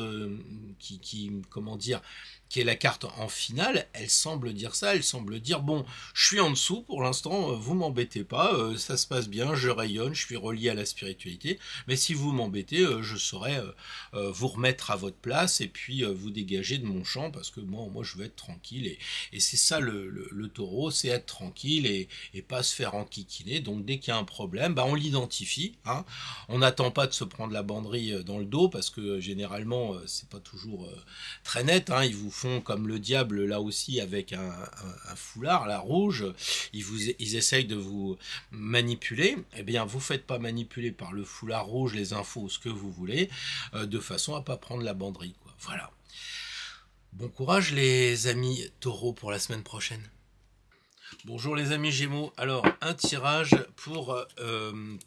A: comment dire, qui est la carte en finale, elle semble dire ça, elle semble dire, bon, je suis en dessous pour l'instant, vous m'embêtez pas, ça se passe bien, je rayonne, je suis relié à la spiritualité, mais si vous m'embêtez, je saurai vous remettre à votre place et puis vous dégager de mon champ, parce que moi je veux être tranquille, et c'est ça le taureau, c'est être tranquille et pas se faire enquiquiner. Donc dès qu'il y a un problème, bah, on l'identifie, hein. On n'attend pas de se prendre la banderille dans le dos, parce que généralement c'est pas toujours très net, hein. Ils vous font comme le diable là aussi avec un foulard là rouge, ils essayent de vous manipuler. Eh bien vous faites pas manipuler par le foulard rouge les infos, ce que vous voulez, de façon à pas prendre la banderille, quoi. Voilà. Bon courage les amis taureaux pour la semaine prochaine. Bonjour les amis Gémeaux, alors un tirage pour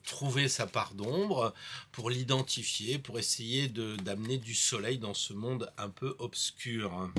A: trouver sa part d'ombre, pour l'identifier, pour essayer d'amener du soleil dans ce monde un peu obscur.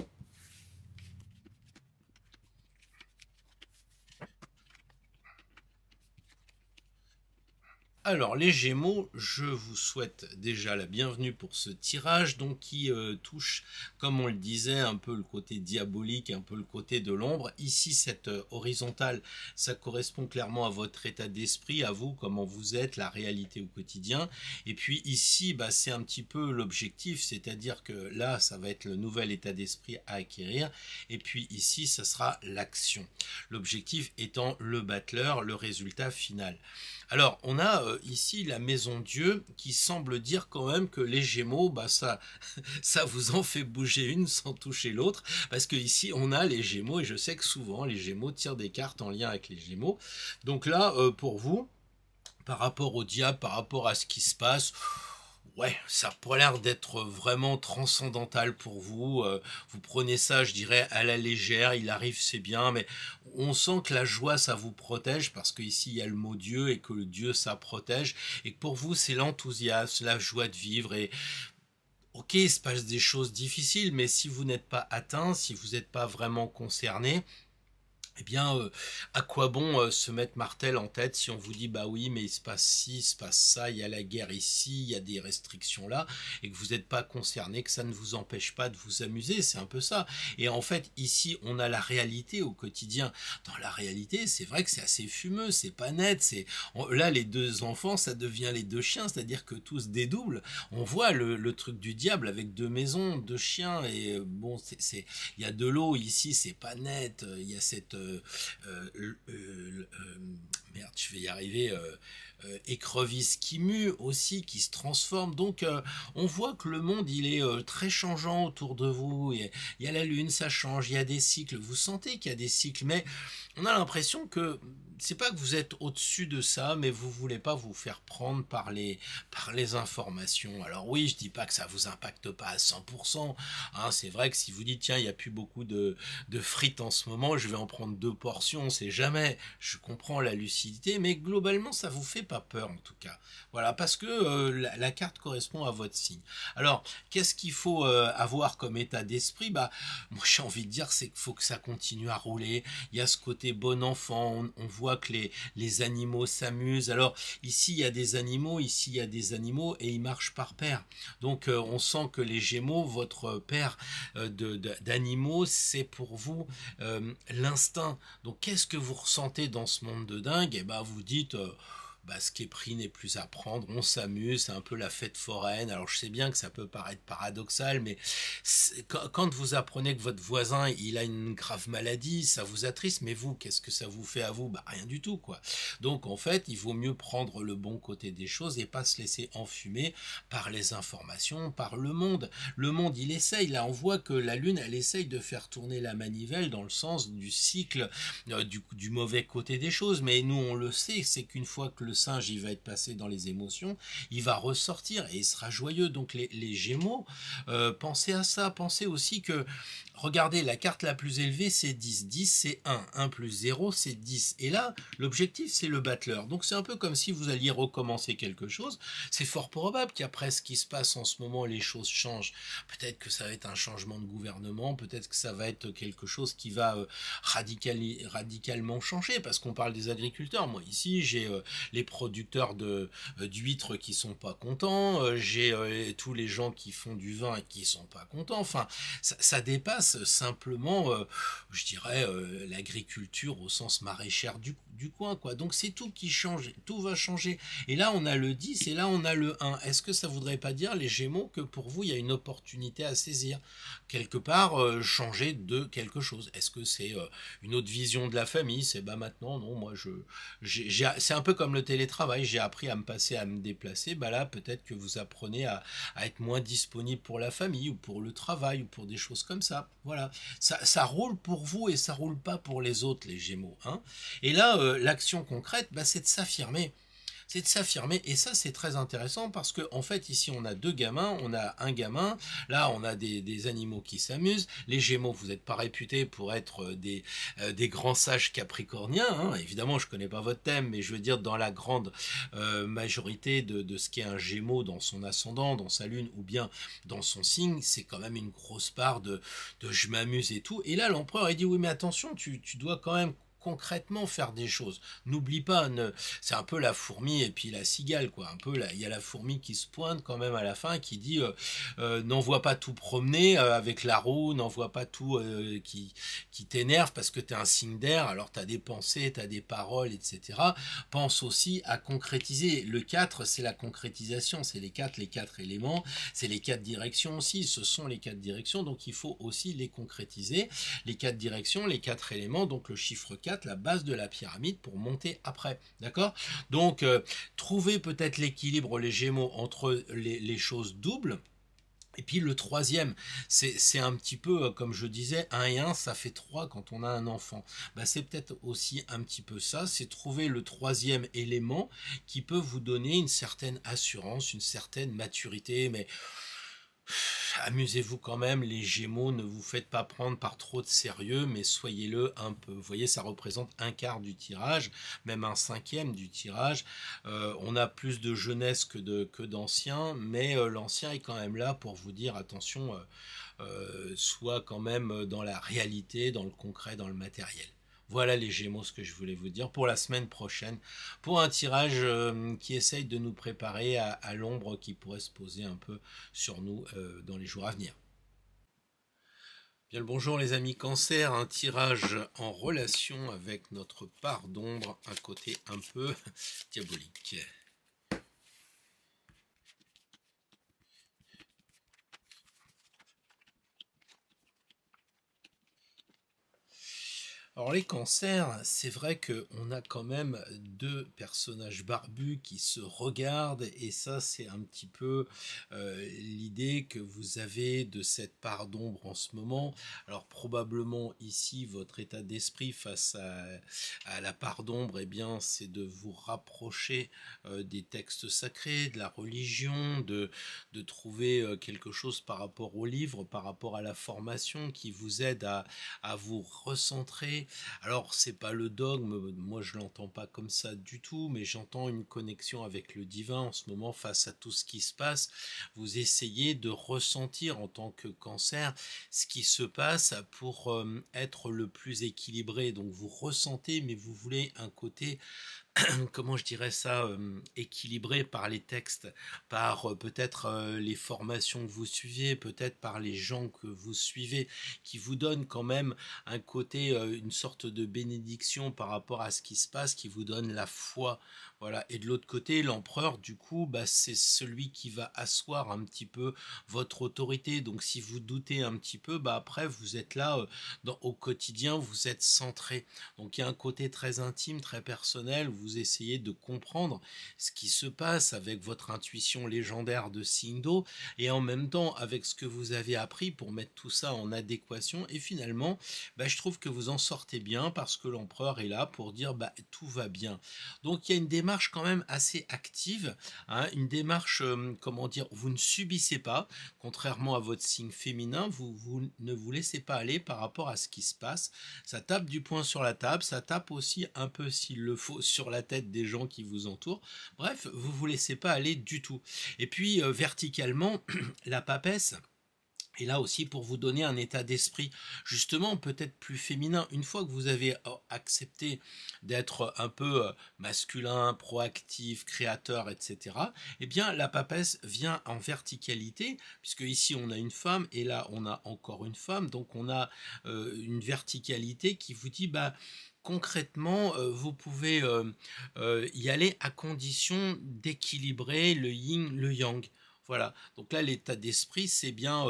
A: Alors les Gémeaux, je vous souhaite déjà la bienvenue pour ce tirage, donc qui touche, comme on le disait, un peu le côté diabolique, un peu le côté de l'ombre. Ici, cette horizontale, ça correspond clairement à votre état d'esprit, à vous, comment vous êtes, la réalité au quotidien. Et puis ici, bah, c'est un petit peu l'objectif, c'est-à-dire que là, ça va être le nouvel état d'esprit à acquérir. Et puis ici, ça sera l'action. L'objectif étant le battleur, le résultat final. Alors, on a ici la maison Dieu qui semble dire quand même que les Gémeaux, bah ça vous en fait bouger une sans toucher l'autre, parce que ici on a les Gémeaux, et je sais que souvent les Gémeaux tirent des cartes en lien avec les Gémeaux. Donc là, pour vous, par rapport au diable, par rapport à ce qui se passe, Ouais, ça a pas l'air d'être vraiment transcendantal pour vous. Vous prenez ça, je dirais, à la légère. Il arrive, c'est bien, mais on sent que la joie, ça vous protège parce qu'ici il y a le mot Dieu et que le Dieu, ça protège. Et que pour vous, c'est l'enthousiasme, la joie de vivre. Et ok, il se passe des choses difficiles, mais si vous n'êtes pas atteint, si vous n'êtes pas vraiment concerné, eh bien, à quoi bon se mettre martel en tête si on vous dit bah oui, mais il se passe ci, il se passe ça, il y a la guerre ici, il y a des restrictions là, et que vous n'êtes pas concerné, que ça ne vous empêche pas de vous amuser, c'est un peu ça. Et en fait, ici, on a la réalité au quotidien. Dans la réalité, c'est vrai que c'est assez fumeux, c'est pas net. Là, les deux enfants, ça devient les deux chiens, c'est-à-dire que tout se dédouble. On voit le truc du diable avec deux maisons, deux chiens, et bon, il y a de l'eau ici, c'est pas net. Il y a cette merde, je vais y arriver. Écrevisse qui mue aussi, qui se transforme. Donc on voit que le monde il est très changeant autour de vous. Il y a la lune, ça change, il y a des cycles. Vous sentez qu'il y a des cycles, mais on a l'impression que c'est pas que vous êtes au-dessus de ça, mais vous voulez pas vous faire prendre par les informations. Alors oui, je dis pas que ça vous impacte pas à 100%. Hein, c'est vrai que si vous dites tiens, il y a plus beaucoup de frites en ce moment, je vais en prendre deux portions, c'est jamais. Je comprends la lucidité, mais globalement ça vous fait pas peur en tout cas. Voilà, parce que la carte correspond à votre signe. Alors, qu'est-ce qu'il faut avoir comme état d'esprit? Bah, moi j'ai envie de dire c'est qu'il faut que ça continue à rouler. Il y a ce côté bon enfant, on voit que les animaux s'amusent. Alors ici il y a des animaux, ici il y a des animaux et ils marchent par paire. Donc on sent que les Gémeaux, votre paire d'animaux, c'est pour vous l'instinct. Donc qu'est-ce que vous ressentez dans ce monde de dingue? Et ben vous dites bah, ce qui est pris n'est plus à prendre, on s'amuse, c'est un peu la fête foraine. Alors je sais bien que ça peut paraître paradoxal, mais quand vous apprenez que votre voisin il a une grave maladie, ça vous attriste, mais vous, qu'est-ce que ça vous fait à vous? Bah rien du tout, quoi. Donc en fait, il vaut mieux prendre le bon côté des choses et pas se laisser enfumer par les informations, par le monde. Le monde, il essaye, là on voit que la Lune, elle essaye de faire tourner la manivelle dans le sens du cycle, du mauvais côté des choses, mais nous on le sait, c'est qu'une fois que le singe il va être passé dans les émotions, il va ressortir et il sera joyeux. Donc les Gémeaux, pensez à ça, pensez aussi que regardez, la carte la plus élevée c'est 10, 10 c'est 1, 1 plus 0 c'est 10, et là l'objectif c'est le battleur. Donc c'est un peu comme si vous alliez recommencer quelque chose. C'est fort probable qu'après ce qui se passe en ce moment les choses changent. Peut-être que ça va être un changement de gouvernement, peut-être que ça va être quelque chose qui va radicalement changer, parce qu'on parle des agriculteurs. Moi ici j'ai les producteurs d'huîtres qui sont pas contents, j'ai tous les gens qui font du vin et qui sont pas contents. Enfin, ça dépasse simplement, je dirais, l'agriculture au sens maraîchère du coin, quoi. Donc c'est tout qui change, tout va changer. Et là on a le 10 et là on a le 1. Est-ce que ça voudrait pas dire, les Gémeaux, que pour vous il y a une opportunité à saisir quelque part, changer de quelque chose? Est-ce que c'est une autre vision de la famille? C'est bah maintenant non, moi c'est un peu comme le télétravail, j'ai appris à me passer, à me déplacer. Bah là peut-être que vous apprenez à être moins disponible pour la famille ou pour le travail ou pour des choses comme ça. Voilà, ça roule pour vous et ça roule pas pour les autres, les Gémeaux, hein. Et là l'action concrète, bah, c'est de s'affirmer. C'est de s'affirmer, et ça c'est très intéressant parce que en fait ici on a deux gamins, on a un gamin, là on a des animaux qui s'amusent. Les Gémeaux, vous n'êtes pas réputés pour être des grands sages capricorniens, hein. Évidemment je connais pas votre thème, mais je veux dire dans la grande majorité de ce qu'est un Gémeaux dans son ascendant, dans sa lune ou bien dans son signe, c'est quand même une grosse part de je m'amuse et tout. Et là l'empereur il dit oui mais attention, tu dois quand même concrètement faire des choses. N'oublie pas, c'est un peu la fourmi et puis la cigale, quoi. Un peu là, il y a la fourmi qui se pointe quand même à la fin, qui dit n'envoie pas tout promener avec la roue, n'envoie pas tout qui t'énerve parce que t'es un signe d'air, alors t'as des pensées, t'as des paroles, etc. Pense aussi à concrétiser. Le 4, c'est la concrétisation, c'est les quatre éléments, c'est les 4 directions aussi, ce sont les 4 directions, donc il faut aussi les concrétiser. Les 4 directions, les 4 éléments, donc le chiffre 4, la base de la pyramide pour monter après, d'accord? Donc trouvez peut-être l'équilibre, les Gémeaux, entre les choses doubles. Et puis le troisième, c'est un petit peu, comme je disais, un et un, ça fait 3 quand on a un enfant. Bah, c'est peut-être aussi un petit peu ça, c'est trouver le troisième élément qui peut vous donner une certaine assurance, une certaine maturité, mais amusez-vous quand même, les Gémeaux, ne vous faites pas prendre par trop de sérieux, mais soyez-le un peu. Vous voyez, ça représente un quart du tirage, même un cinquième du tirage. On a plus de jeunesse que d'anciens, mais l'ancien est quand même là pour vous dire attention, soit quand même dans la réalité, dans le concret, dans le matériel. Voilà les Gémeaux, ce que je voulais vous dire pour la semaine prochaine, pour un tirage qui essaye de nous préparer à l'ombre qui pourrait se poser un peu sur nous dans les jours à venir. Bien le bonjour les amis Cancer, un tirage en relation avec notre part d'ombre, un côté un peu diabolique. Alors les cancers, c'est vrai qu'on a quand même deux personnages barbus qui se regardent et ça c'est un petit peu l'idée que vous avez de cette part d'ombre en ce moment. Alors probablement ici votre état d'esprit face à la part d'ombre, eh bien c'est de vous rapprocher des textes sacrés, de la religion, de trouver quelque chose par rapport au livre, par rapport à la formation qui vous aide à vous recentrer. Alors, c'est pas le dogme, moi je l'entends pas comme ça du tout, mais j'entends une connexion avec le divin en ce moment face à tout ce qui se passe. Vous essayez de ressentir en tant que cancer ce qui se passe pour être le plus équilibré. Donc vous ressentez, mais vous voulez un côté comment je dirais ça, équilibré par les textes, par peut-être les formations que vous suivez, peut-être par les gens que vous suivez, qui vous donnent quand même un côté, une sorte de bénédiction par rapport à ce qui se passe, qui vous donne la foi. Voilà. Et de l'autre côté, l'empereur, du coup, bah, c'est celui qui va asseoir un petit peu votre autorité. Donc si vous doutez un petit peu, bah, après, vous êtes là, au quotidien, vous êtes centré. Donc il y a un côté très intime, très personnel, vous essayez de comprendre ce qui se passe avec votre intuition légendaire de Sindo et en même temps avec ce que vous avez appris pour mettre tout ça en adéquation et finalement bah, je trouve que vous en sortez bien parce que l'empereur est là pour dire bah, tout va bien. Donc il y a une démarche quand même assez active, hein, une démarche, comment dire, vous ne subissez pas, contrairement à votre signe féminin, vous ne vous laissez pas aller par rapport à ce qui se passe, ça tape du poing sur la table, ça tape aussi un peu s'il le faut sur la tête des gens qui vous entourent. Bref, vous vous laissez pas aller du tout. Et puis verticalement, la papesse et là aussi pour vous donner un état d'esprit justement peut-être plus féminin. Une fois que vous avez accepté d'être un peu masculin, proactif, créateur, etc., eh bien la papesse vient en verticalité, puisque ici on a une femme et là on a encore une femme, donc on a une verticalité qui vous dit bah concrètement, vous pouvez y aller à condition d'équilibrer le yin, le yang. Voilà, donc là l'état d'esprit c'est bien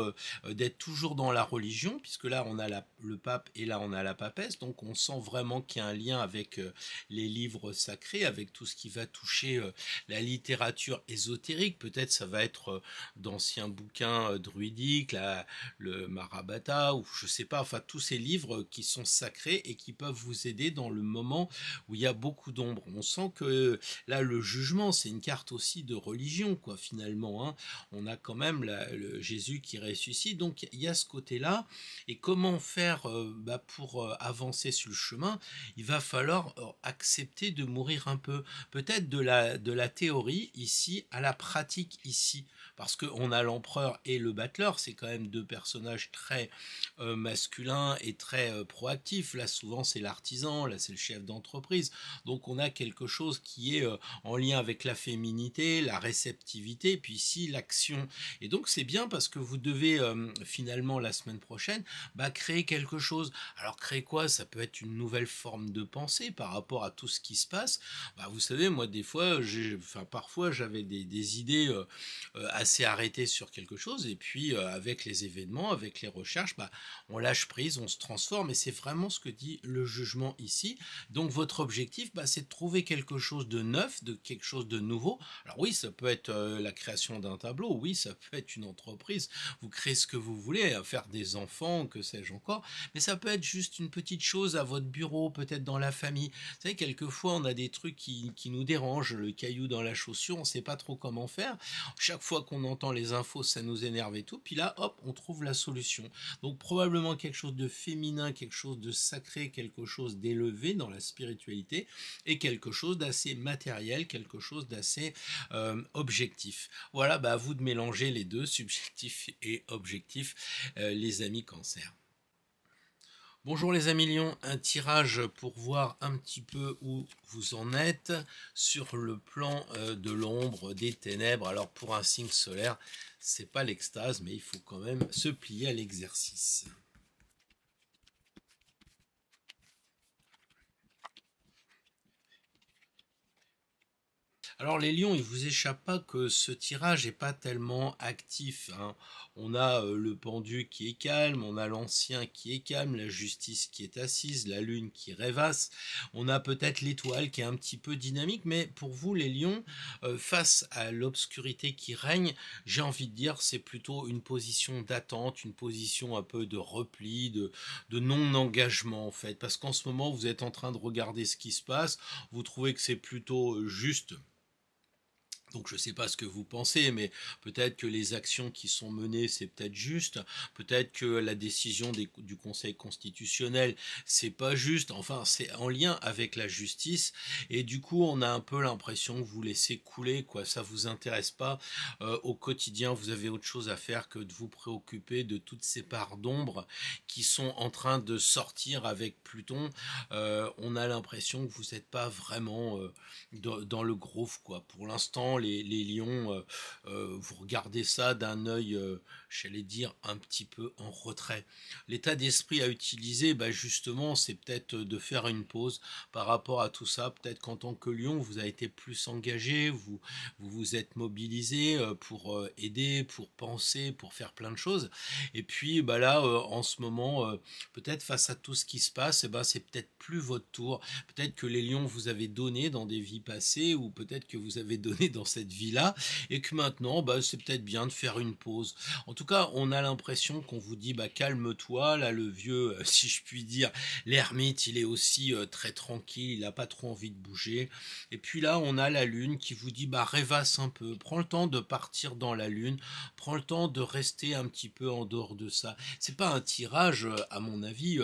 A: d'être toujours dans la religion, puisque là on a le pape et là on a la papesse, donc on sent vraiment qu'il y a un lien avec les livres sacrés, avec tout ce qui va toucher la littérature ésotérique, peut-être ça va être d'anciens bouquins druidiques, le Mahabharata, ou je sais pas, enfin tous ces livres qui sont sacrés et qui peuvent vous aider dans le moment où il y a beaucoup d'ombre. On sent que là le jugement c'est une carte aussi de religion, quoi, finalement, hein. On a quand même le Jésus qui ressuscite, donc il y a ce côté-là. Et comment faire bah, pour avancer sur le chemin? Il va falloir accepter de mourir un peu, peut-être de la théorie ici à la pratique ici, parce qu'on a l'empereur et le battleur, c'est quand même deux personnages très masculins et très proactifs. Là souvent c'est l'artisan, là c'est le chef d'entreprise, donc on a quelque chose qui est en lien avec la féminité, la réceptivité, puis ici l'action. Et donc c'est bien parce que vous devez finalement la semaine prochaine bah, créer quelque chose. Alors créer quoi? Ça peut être une nouvelle forme de pensée par rapport à tout ce qui se passe. Bah, vous savez, moi des fois, parfois j'avais des idées assez arrêtées sur quelque chose et puis avec les événements, avec les recherches, bah, on lâche prise, on se transforme et c'est vraiment ce que dit le jugement ici. Donc votre objectif, bah, c'est de trouver quelque chose de neuf, de quelque chose de nouveau. Alors oui, ça peut être la création d'un tableau. Oui, ça peut être une entreprise, vous créez ce que vous voulez, faire des enfants, que sais-je encore, mais ça peut être juste une petite chose à votre bureau, peut-être dans la famille. Vous savez, quelquefois, on a des trucs qui nous dérangent, le caillou dans la chaussure, on ne sait pas trop comment faire. Chaque fois qu'on entend les infos, ça nous énerve et tout, puis là, hop, on trouve la solution. Donc probablement quelque chose de féminin, quelque chose de sacré, quelque chose d'élevé dans la spiritualité, et quelque chose d'assez matériel, quelque chose d'assez objectif. Voilà, bah à vous de mélanger les deux, subjectif et objectif, les amis Cancer. Bonjour les amis Lions, un tirage pour voir un petit peu où vous en êtes sur le plan de l'ombre, des ténèbres. Alors pour un signe solaire, c'est pas l'extase, mais il faut quand même se plier à l'exercice. Alors les lions, il vous échappe pas que ce tirage n'est pas tellement actif, hein. On a le pendu qui est calme, on a l'ancien qui est calme, la justice qui est assise, la lune qui rêvasse, on a peut-être l'étoile qui est un petit peu dynamique, mais pour vous les lions, face à l'obscurité qui règne, j'ai envie de dire c'est plutôt une position d'attente, une position un peu de repli, de non-engagement en fait, parce qu'en ce moment vous êtes en train de regarder ce qui se passe, vous trouvez que c'est plutôt juste. Donc je ne sais pas ce que vous pensez, mais peut-être que les actions qui sont menées, c'est peut-être juste. Peut-être que la décision du Conseil constitutionnel, c'est pas juste. Enfin, c'est en lien avec la justice. Et du coup, on a un peu l'impression que vous laissez couler, quoi. Ça vous intéresse pas au quotidien. Vous avez autre chose à faire que de vous préoccuper de toutes ces parts d'ombre qui sont en train de sortir avec Pluton. On a l'impression que vous n'êtes pas vraiment dans le groove, quoi. Pour l'instant, les lions, vous regardez ça d'un œil, j'allais dire, un petit peu en retrait. L'état d'esprit à utiliser, bah justement, c'est peut-être de faire une pause par rapport à tout ça. Peut-être qu'en tant que lion, vous avez été plus engagé, vous êtes mobilisé pour aider, pour penser, pour faire plein de choses. Et puis, bah là, en ce moment, peut-être face à tout ce qui se passe, eh ben, c'est peut-être plus votre tour. Peut-être que les lions vous avez donné dans des vies passées, ou peut-être que vous avez donné dans cette vie-là, et que maintenant, bah, c'est peut-être bien de faire une pause. En tout cas, on a l'impression qu'on vous dit, bah, calme-toi, là, le vieux, si je puis dire, l'ermite, il est aussi très tranquille, il n'a pas trop envie de bouger. Et puis là, on a la lune qui vous dit, bah, rêvasse un peu, prends le temps de partir dans la lune, prends le temps de rester un petit peu en dehors de ça. C'est pas un tirage, à mon avis,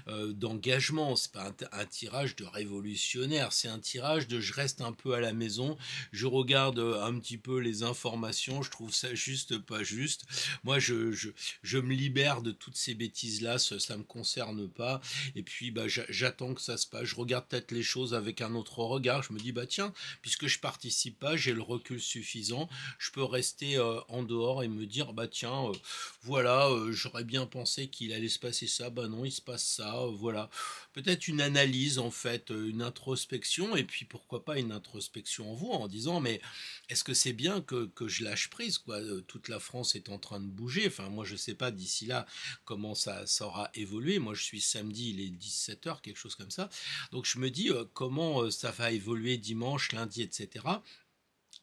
A: d'engagement, c'est pas un tirage de révolutionnaire, c'est un tirage de je reste un peu à la maison, je regarde un petit peu les informations, je trouve ça juste pas juste. Moi, je me libère de toutes ces bêtises-là, ça me concerne pas. Et puis, bah, j'attends que ça se passe. Je regarde peut-être les choses avec un autre regard. Je me dis, bah tiens, puisque je participe pas, j'ai le recul suffisant. Je peux rester en dehors et me dire, bah tiens, voilà, j'aurais bien pensé qu'il allait se passer ça. Bah non, il se passe ça. Voilà. Peut-être une analyse en fait, une introspection, et puis pourquoi pas une introspection en vous en disant mais est-ce que c'est bien que je lâche prise, quoi. Toute la France est en train de bouger, enfin moi je sais pas d'ici là comment ça aura évolué, moi je suis samedi, il est 17 h quelque chose comme ça, donc je me dis comment ça va évoluer dimanche, lundi, etc.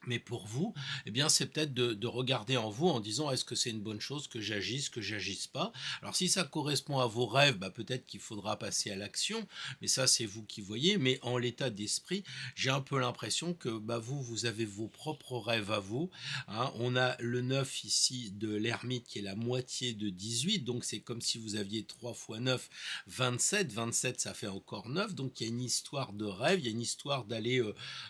A: Mais pour vous, eh bien, c'est peut-être de regarder en vous en disant est-ce que c'est une bonne chose que j'agisse pas. Alors si ça correspond à vos rêves, bah, peut-être qu'il faudra passer à l'action, mais ça c'est vous qui voyez. Mais en l'état d'esprit, j'ai un peu l'impression que bah, vous avez vos propres rêves à vous, hein. On a le 9 ici de l'ermite qui est la moitié de 18, donc c'est comme si vous aviez 3 fois 9, 27. 27 ça fait encore 9, donc il y a une histoire de rêve, il y a une histoire d'aller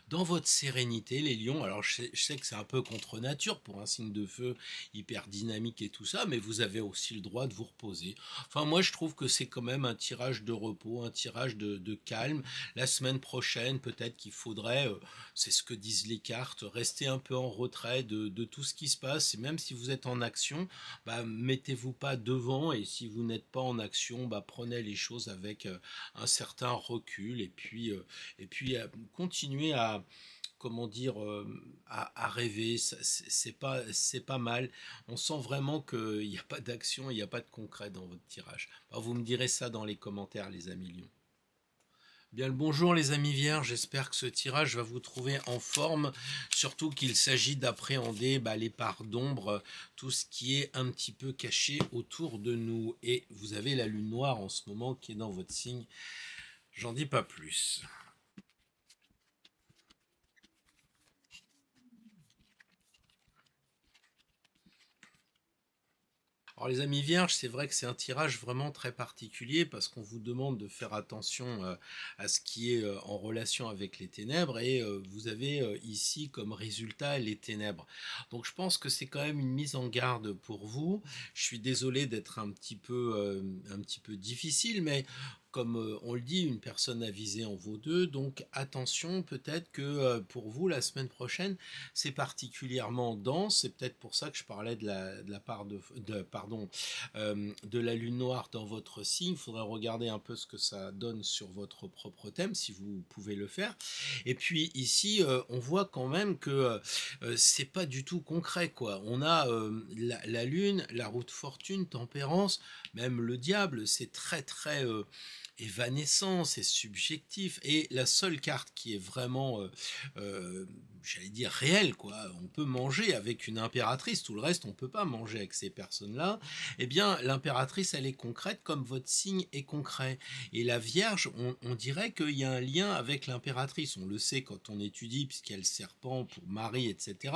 A: dans votre sérénité, les lions. Alors je sais que c'est un peu contre nature pour un signe de feu hyper dynamique et tout ça, mais vous avez aussi le droit de vous reposer. Enfin moi je trouve que c'est quand même un tirage de repos, un tirage de calme. La semaine prochaine peut-être qu'il faudrait, c'est ce que disent les cartes, rester un peu en retrait de tout ce qui se passe, et même si vous êtes en action, bah, mettez-vous pas devant, et si vous n'êtes pas en action, bah, prenez les choses avec un certain recul, et puis continuez à comment dire, à rêver, c'est pas mal. On sent vraiment qu'il n'y a pas d'action, il n'y a pas de concret dans votre tirage. Alors vous me direz ça dans les commentaires, les amis lions. Bien le bonjour les amis vierges, j'espère que ce tirage va vous trouver en forme, surtout qu'il s'agit d'appréhender les parts d'ombre, tout ce qui est un petit peu caché autour de nous. Et vous avez la lune noire en ce moment qui est dans votre signe, j'en dis pas plus. Alors les amis vierges, c'est vrai que c'est un tirage vraiment très particulier parce qu'on vous demande de faire attention à ce qui est en relation avec les ténèbres et vous avez ici comme résultat les ténèbres. Donc je pense que c'est quand même une mise en garde pour vous. Je suis désolé d'être un petit peu difficile, mais comme on le dit, une personne avisée en vaut deux, donc attention, peut-être que pour vous, la semaine prochaine, c'est particulièrement dense, c'est peut-être pour ça que je parlais de la part pardon, de la lune noire dans votre signe. Il faudrait regarder un peu ce que ça donne sur votre propre thème, si vous pouvez le faire. Et puis ici, on voit quand même que c'est pas du tout concret, quoi. On a la lune, la roue de fortune, tempérance, même le diable, c'est très évanescent, c'est subjectif, et la seule carte qui est vraiment, j'allais dire réelle, quoi, on peut manger avec une impératrice, tout le reste on peut pas manger avec ces personnes-là, eh bien l'impératrice elle est concrète comme votre signe est concret, et la Vierge, on dirait qu'il y a un lien avec l'impératrice, on le sait quand on étudie, puisqu'il y a le serpent pour Marie, etc.,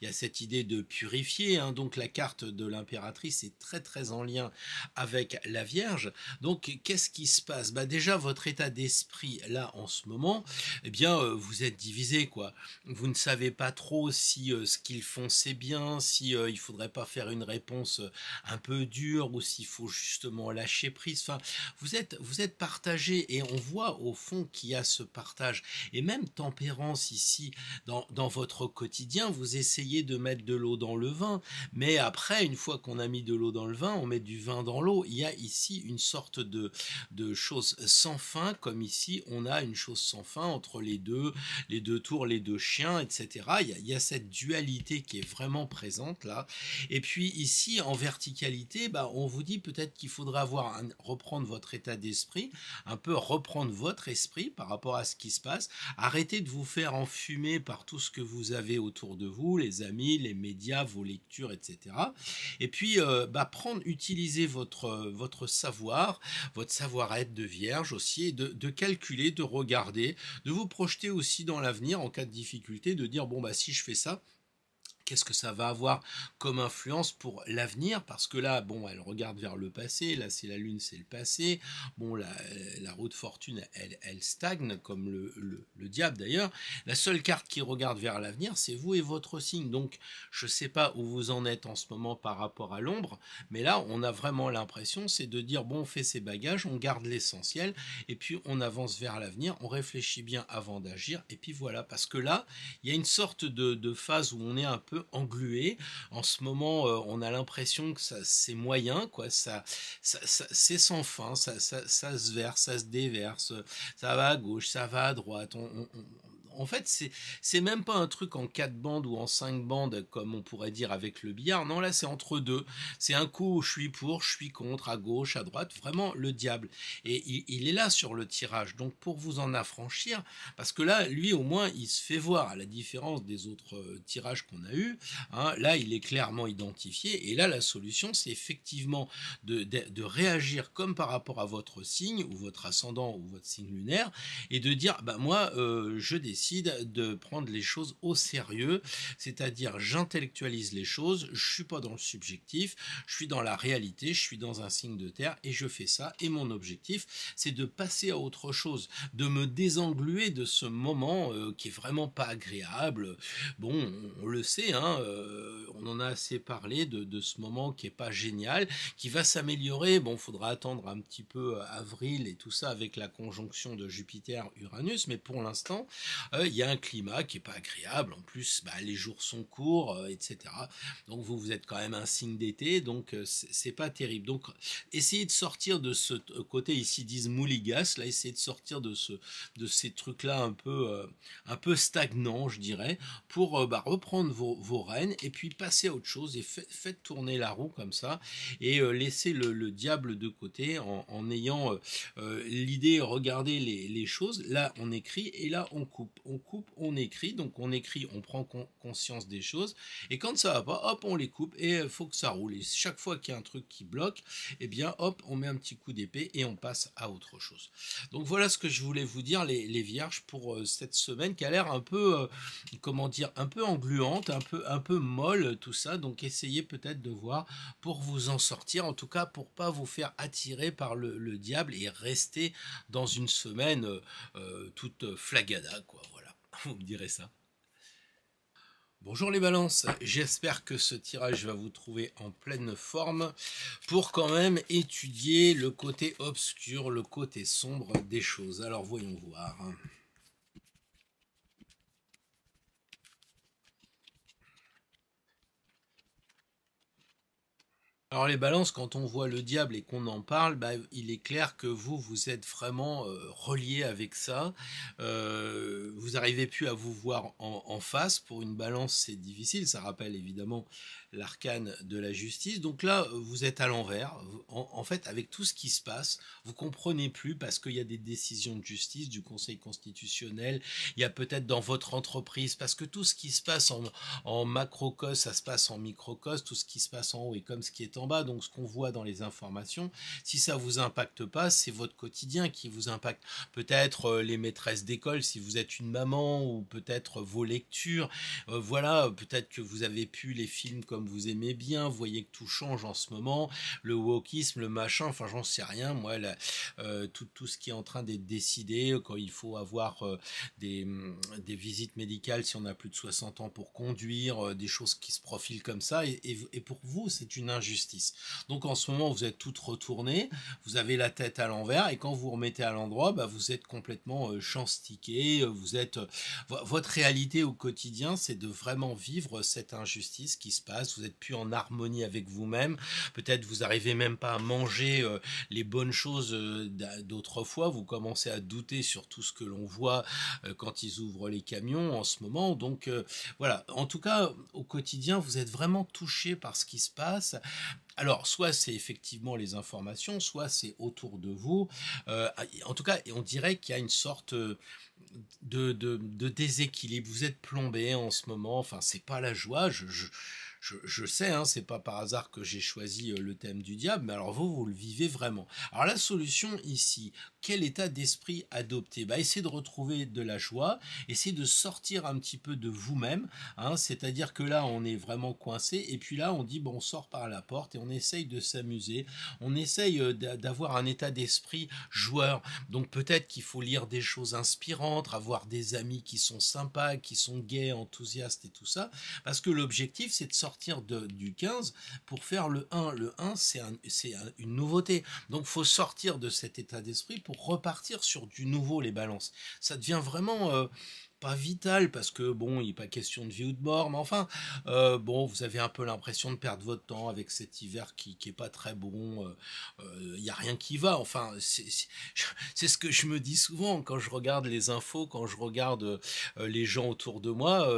A: il y a cette idée de purifier, hein, donc la carte de l'impératrice est très en lien avec la Vierge. Donc qu'est-ce qui se passe? Déjà votre état d'esprit là en ce moment, eh bien vous êtes divisé, quoi. Vous ne savez pas trop si ce qu'ils font c'est bien, si il faudrait pas faire une réponse un peu dure ou s'il faut justement lâcher prise. Enfin, vous êtes partagé, et on voit au fond qu'il y a ce partage, et même tempérance ici dans votre quotidien, vous essayez de mettre de l'eau dans le vin, mais après une fois qu'on a mis de l'eau dans le vin, on met du vin dans l'eau. Il y a ici une sorte de chose sans fin, comme ici on a une chose sans fin entre les deux tours, les deux chiens, etc. Il y a cette dualité qui est vraiment présente là. Et puis ici en verticalité, on vous dit peut-être qu'il faudra reprendre votre état d'esprit, un peu reprendre votre esprit par rapport à ce qui se passe, arrêtez de vous faire enfumer par tout ce que vous avez autour de vous, les amis, les médias, vos lectures, etc. Et puis utiliser votre savoir, votre savoir-être de vierge aussi, et de calculer, de regarder, de vous projeter aussi dans l'avenir en cas de difficulté, de dire si je fais ça, qu'est-ce que ça va avoir comme influence pour l'avenir, parce que là, elle regarde vers le passé, là c'est la lune, c'est le passé, la roue de fortune, elle stagne, comme le diable d'ailleurs, la seule carte qui regarde vers l'avenir, c'est vous et votre signe, donc je sais pas où vous en êtes en ce moment par rapport à l'ombre, mais là, on a vraiment l'impression, c'est de dire, on fait ses bagages, on garde l'essentiel, et puis on avance vers l'avenir, on réfléchit bien avant d'agir, et puis voilà, parce que là, il y a une sorte de phase où on est un peu englué. En ce moment, on a l'impression que c'est moyen, quoi. Ça c'est sans fin. Ça se verse, ça se déverse. Ça va à gauche, ça va à droite. En fait, c'est même pas un truc en 4 bandes ou en 5 bandes comme on pourrait dire avec le billard. Non, là c'est entre deux. C'est un coup où je suis pour, je suis contre, à gauche, à droite, vraiment le diable. Et il est là sur le tirage. Donc pour vous en affranchir, parce que là, lui au moins, il se fait voir, à la différence des autres tirages qu'on a eu. Hein, là, il est clairement identifié. Et là, la solution, c'est effectivement de réagir comme par rapport à votre signe ou votre ascendant ou votre signe lunaire, et de dire, moi, je décide de prendre les choses au sérieux, c'est-à-dire j'intellectualise les choses, je suis pas dans le subjectif, je suis dans la réalité, je suis dans un signe de terre et je fais ça, et mon objectif c'est de passer à autre chose, de me désengluer de ce moment qui est vraiment pas agréable. On le sait, hein, on en a assez parlé de ce moment qui est pas génial, qui va s'améliorer. Faudra attendre un petit peu avril et tout ça avec la conjonction de Jupiter-Uranus, mais pour l'instant, il y a un climat qui est pas agréable. En plus, les jours sont courts, etc. Donc vous êtes quand même un signe d'été, donc c'est pas terrible. Donc essayez de sortir de ce côté, ici disent mouligas, là essayez de sortir de ces trucs-là un peu stagnants, je dirais, pour reprendre vos rênes et puis passer à autre chose et faites tourner la roue comme ça et laissez le diable de côté en ayant l'idée, regardez les choses. Là, on écrit et là, on coupe, on écrit. Donc, on écrit, on prend conscience des choses. Et quand ça va pas, hop, on les coupe et il faut que ça roule. Et chaque fois qu'il y a un truc qui bloque, eh bien, hop, on met un petit coup d'épée et on passe à autre chose. Donc, voilà ce que je voulais vous dire, les vierges, pour cette semaine qui a l'air un peu, comment dire, un peu engluante, un peu molle, tout ça. Donc, essayez peut-être de voir pour vous en sortir. En tout cas, pour pas vous faire attirer par le diable et rester dans une semaine toute flagada, quoi. Voilà, vous me direz ça. Bonjour les balances, j'espère que ce tirage va vous trouver en pleine forme pour quand même étudier le côté obscur, le côté sombre des choses. Alors voyons voir. Alors les balances, quand on voit le diable et qu'on en parle, il est clair que vous êtes vraiment relié avec ça. Vous n'arrivez plus à vous voir en face. Pour une balance, c'est difficile. Ça rappelle évidemment l'arcane de la justice. Donc là, vous êtes à l'envers. En fait, avec tout ce qui se passe, vous comprenez plus parce qu'il y a des décisions de justice du Conseil constitutionnel. Il y a peut-être dans votre entreprise, parce que tout ce qui se passe en macrocosme, ça se passe en microcosme. Tout ce qui se passe en haut est comme ce qui est en bas. Donc ce qu'on voit dans les informations, si ça vous impacte pas, c'est votre quotidien qui vous impacte. Peut-être les maîtresses d'école si vous êtes une maman, ou peut-être vos lectures. Voilà, peut-être que vous avez pu les films comme vous aimez bien. Vous voyez que tout change en ce moment. Le wokisme, le machin, enfin j'en sais rien. Moi, tout ce qui est en train d'être décidé, quand il faut avoir des visites médicales si on a plus de 60 ans pour conduire, des choses qui se profilent comme ça. Et pour vous, c'est une injustice. Donc en ce moment, vous êtes toutes retournées, vous avez la tête à l'envers, et quand vous remettez à l'endroit, vous êtes complètement chanstiqué. Vous êtes votre réalité au quotidien, c'est de vraiment vivre cette injustice qui se passe. Vous êtes plus en harmonie avec vous-même. Peut-être vous arrivez même pas à manger les bonnes choses d'autrefois. Vous commencez à douter sur tout ce que l'on voit quand ils ouvrent les camions en ce moment. Donc voilà. En tout cas, au quotidien, vous êtes vraiment touché par ce qui se passe. Alors, soit c'est effectivement les informations, soit c'est autour de vous. En tout cas, on dirait qu'il y a une sorte de déséquilibre. Vous êtes plombé en ce moment. Enfin, c'est pas la joie. Je sais, hein, c'est pas par hasard que j'ai choisi le thème du diable, mais alors vous le vivez vraiment. Alors la solution ici, quel état d'esprit adopter? Essayez de retrouver de la joie, essayez de sortir un petit peu de vous-même, hein, c'est-à-dire que là on est vraiment coincé, et puis là on dit bon, on sort par la porte et on essaye de s'amuser, on essaye d'avoir un état d'esprit joueur. Donc peut-être qu'il faut lire des choses inspirantes, avoir des amis qui sont sympas, qui sont gais, enthousiastes et tout ça, parce que l'objectif c'est de sortir du 15 pour faire le 1. Le 1, c'est une nouveauté. Donc, il faut sortir de cet état d'esprit pour repartir sur du nouveau, les balances. Ça devient vraiment pas vital, parce que bon, il n'est pas question de vie ou de mort, mais enfin, bon, vous avez un peu l'impression de perdre votre temps avec cet hiver qui est pas très bon. Il n'y a rien qui va. Enfin, c'est ce que je me dis souvent quand je regarde les infos, quand je regarde les gens autour de moi.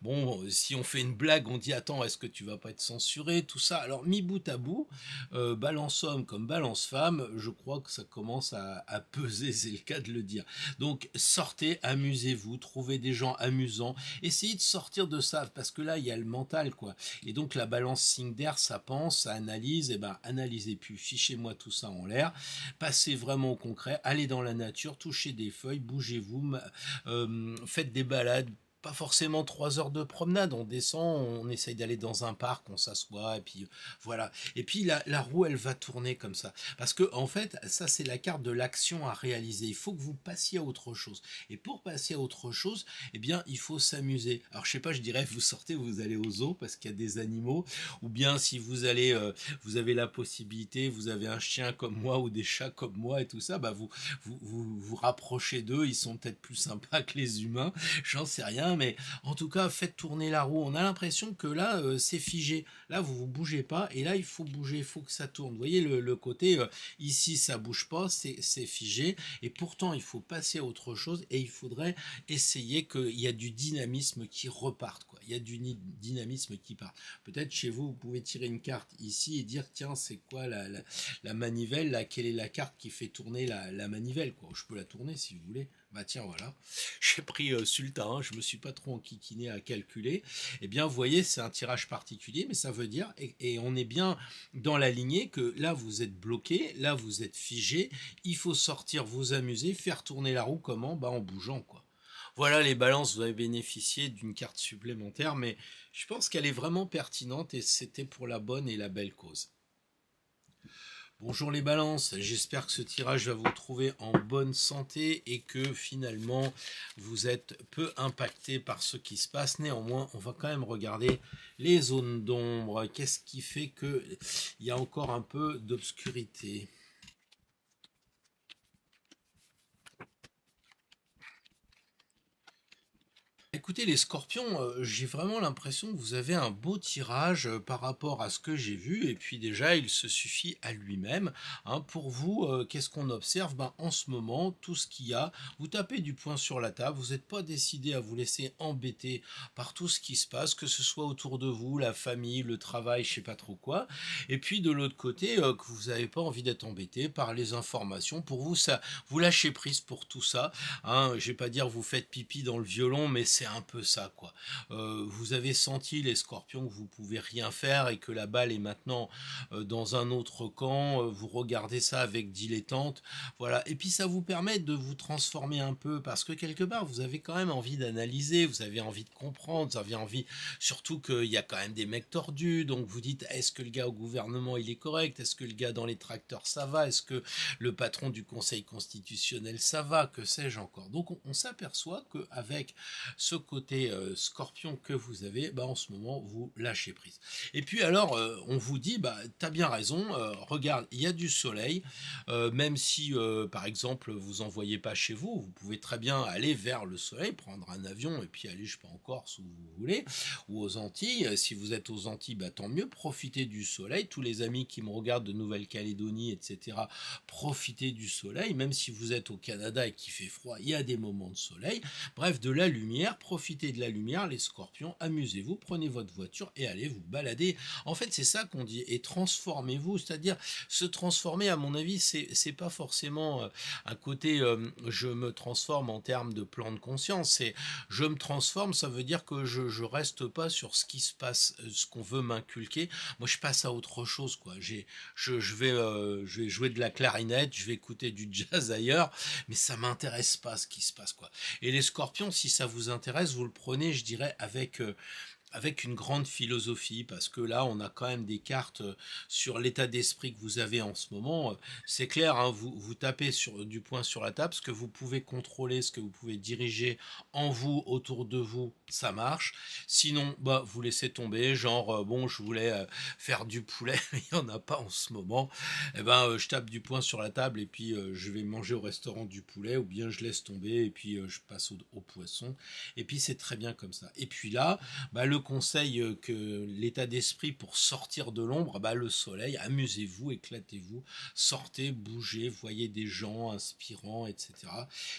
A: Bon, si on fait une blague, on dit attends, est-ce que tu vas pas être censuré, tout ça. Alors mis bout à bout, balance homme comme balance femme, je crois que ça commence à peser, c'est le cas de le dire. Donc sortez, amusez-vous, trouvez des gens amusants, essayez de sortir de ça, parce que là il y a le mental, quoi. Et donc la balance signe d'air, ça pense, ça analyse. Et analysez plus, fichez-moi tout ça en l'air, passez vraiment au concret, allez dans la nature, touchez des feuilles, bougez-vous, faites des balades, pas forcément 3 heures de promenade, on descend, on essaye d'aller dans un parc, on s'assoit, et puis voilà. Et puis la roue, elle va tourner comme ça. Parce que en fait, ça c'est la carte de l'action à réaliser. Il faut que vous passiez à autre chose. Et pour passer à autre chose, eh bien, il faut s'amuser. Alors je sais pas, je dirais, vous sortez, vous allez au zoo parce qu'il y a des animaux, ou bien si vous allez, vous avez la possibilité, vous avez un chien comme moi ou des chats comme moi et tout ça, bah vous rapprochez d'eux, ils sont peut-être plus sympas que les humains, j'en sais rien, mais en tout cas, faites tourner la roue. On a l'impression que là, c'est figé. Là, vous bougez pas, et là, il faut bouger, il faut que ça tourne. Vous voyez le côté, ici, ça bouge pas, c'est figé, et pourtant, il faut passer à autre chose, et il faudrait essayer qu'il y a du dynamisme qui reparte, quoi. Il y a du dynamisme qui part. Peut-être chez vous, vous pouvez tirer une carte ici et dire, tiens, c'est quoi la manivelle, là, quelle est la carte qui fait tourner la manivelle, quoi. Je peux la tourner si vous voulez. Bah tiens, voilà, j'ai pris Sultan, hein, je me suis pas trop enquiquiné à calculer. Eh bien, vous voyez, c'est un tirage particulier, mais ça veut dire, et on est bien dans la lignée, que là, vous êtes bloqué, là, vous êtes figé, il faut sortir, vous amuser, faire tourner la roue, comment? Bah en bougeant, quoi. Voilà les balances, vous avez bénéficié d'une carte supplémentaire, mais je pense qu'elle est vraiment pertinente et c'était pour la bonne et la belle cause. Bonjour les balances, j'espère que ce tirage va vous trouver en bonne santé et que finalement vous êtes peu impacté par ce qui se passe. Néanmoins, on va quand même regarder les zones d'ombre. Qu'est-ce qui fait qu'il y a encore un peu d'obscurité? Écoutez les scorpions, j'ai vraiment l'impression que vous avez un beau tirage par rapport à ce que j'ai vu, et puis déjà il se suffit à lui-même, hein. Pour vous, qu'est-ce qu'on observe? Ben, en ce moment, tout ce qu'il y a, vous tapez du poing sur la table, vous n'êtes pas décidé à vous laisser embêter par tout ce qui se passe, que ce soit autour de vous, la famille, le travail, je sais pas trop quoi, et puis de l'autre côté, que vous n'avez pas envie d'être embêté par les informations, pour vous, ça, vous lâchez prise pour tout ça, hein. Je vais pas dire vous faites pipi dans le violon, mais c'est un peu ça, quoi. Vous avez senti, les scorpions, que vous pouvez rien faire et que la balle est maintenant dans un autre camp. Vous regardez ça avec dilettante, voilà. Et puis ça vous permet de vous transformer un peu, parce que quelque part vous avez quand même envie d'analyser, vous avez envie de comprendre, vous avez envie, surtout qu'il y a quand même des mecs tordus, donc vous dites, est-ce que le gars au gouvernement il est correct, est-ce que le gars dans les tracteurs ça va, est-ce que le patron du Conseil constitutionnel ça va, que sais-je encore. Donc on s'aperçoit qu'avec ce côté scorpion que vous avez, bah, en ce moment vous lâchez prise. Et puis alors on vous dit, bah t'as bien raison, regarde, il y a du soleil, même si par exemple vous en voyez pas chez vous, vous pouvez très bien aller vers le soleil, prendre un avion et puis aller, je sais pas, en Corse où vous voulez, ou aux Antilles. Si vous êtes aux Antilles, bah tant mieux, profitez du soleil. Tous les amis qui me regardent de Nouvelle-Calédonie, etc., profitez du soleil. Même si vous êtes au Canada et qu'il fait froid, il y a des moments de soleil. Bref, de la lumière, profitez de la lumière, les scorpions, amusez-vous, prenez votre voiture et allez vous balader. En fait, c'est ça qu'on dit, et transformez-vous, c'est-à-dire se transformer, à mon avis, c'est pas forcément un côté je me transforme en termes de plan de conscience, c'est je me transforme, ça veut dire que je reste pas sur ce qui se passe, ce qu'on veut m'inculquer. Moi, je passe à autre chose, quoi. Je vais jouer de la clarinette, je vais écouter du jazz ailleurs, mais ça m'intéresse pas ce qui se passe, quoi. Et les scorpions, si ça vous intéresse, vous le prenez, je dirais, avec une grande philosophie, parce que là, on a quand même des cartes sur l'état d'esprit que vous avez en ce moment. C'est clair, hein, vous tapez du poing sur la table, ce que vous pouvez contrôler, ce que vous pouvez diriger en vous, autour de vous, ça marche. Sinon, bah, vous laissez tomber, genre, bon, je voulais faire du poulet, mais il n'y en a pas en ce moment. Eh ben, je tape du poing sur la table et puis je vais manger au restaurant du poulet, ou bien je laisse tomber et puis je passe au poisson. Et puis c'est très bien comme ça. Et puis là, bah, le conseil que l'état d'esprit pour sortir de l'ombre, bah, le soleil, amusez-vous, éclatez-vous, sortez, bougez, voyez des gens inspirants, etc.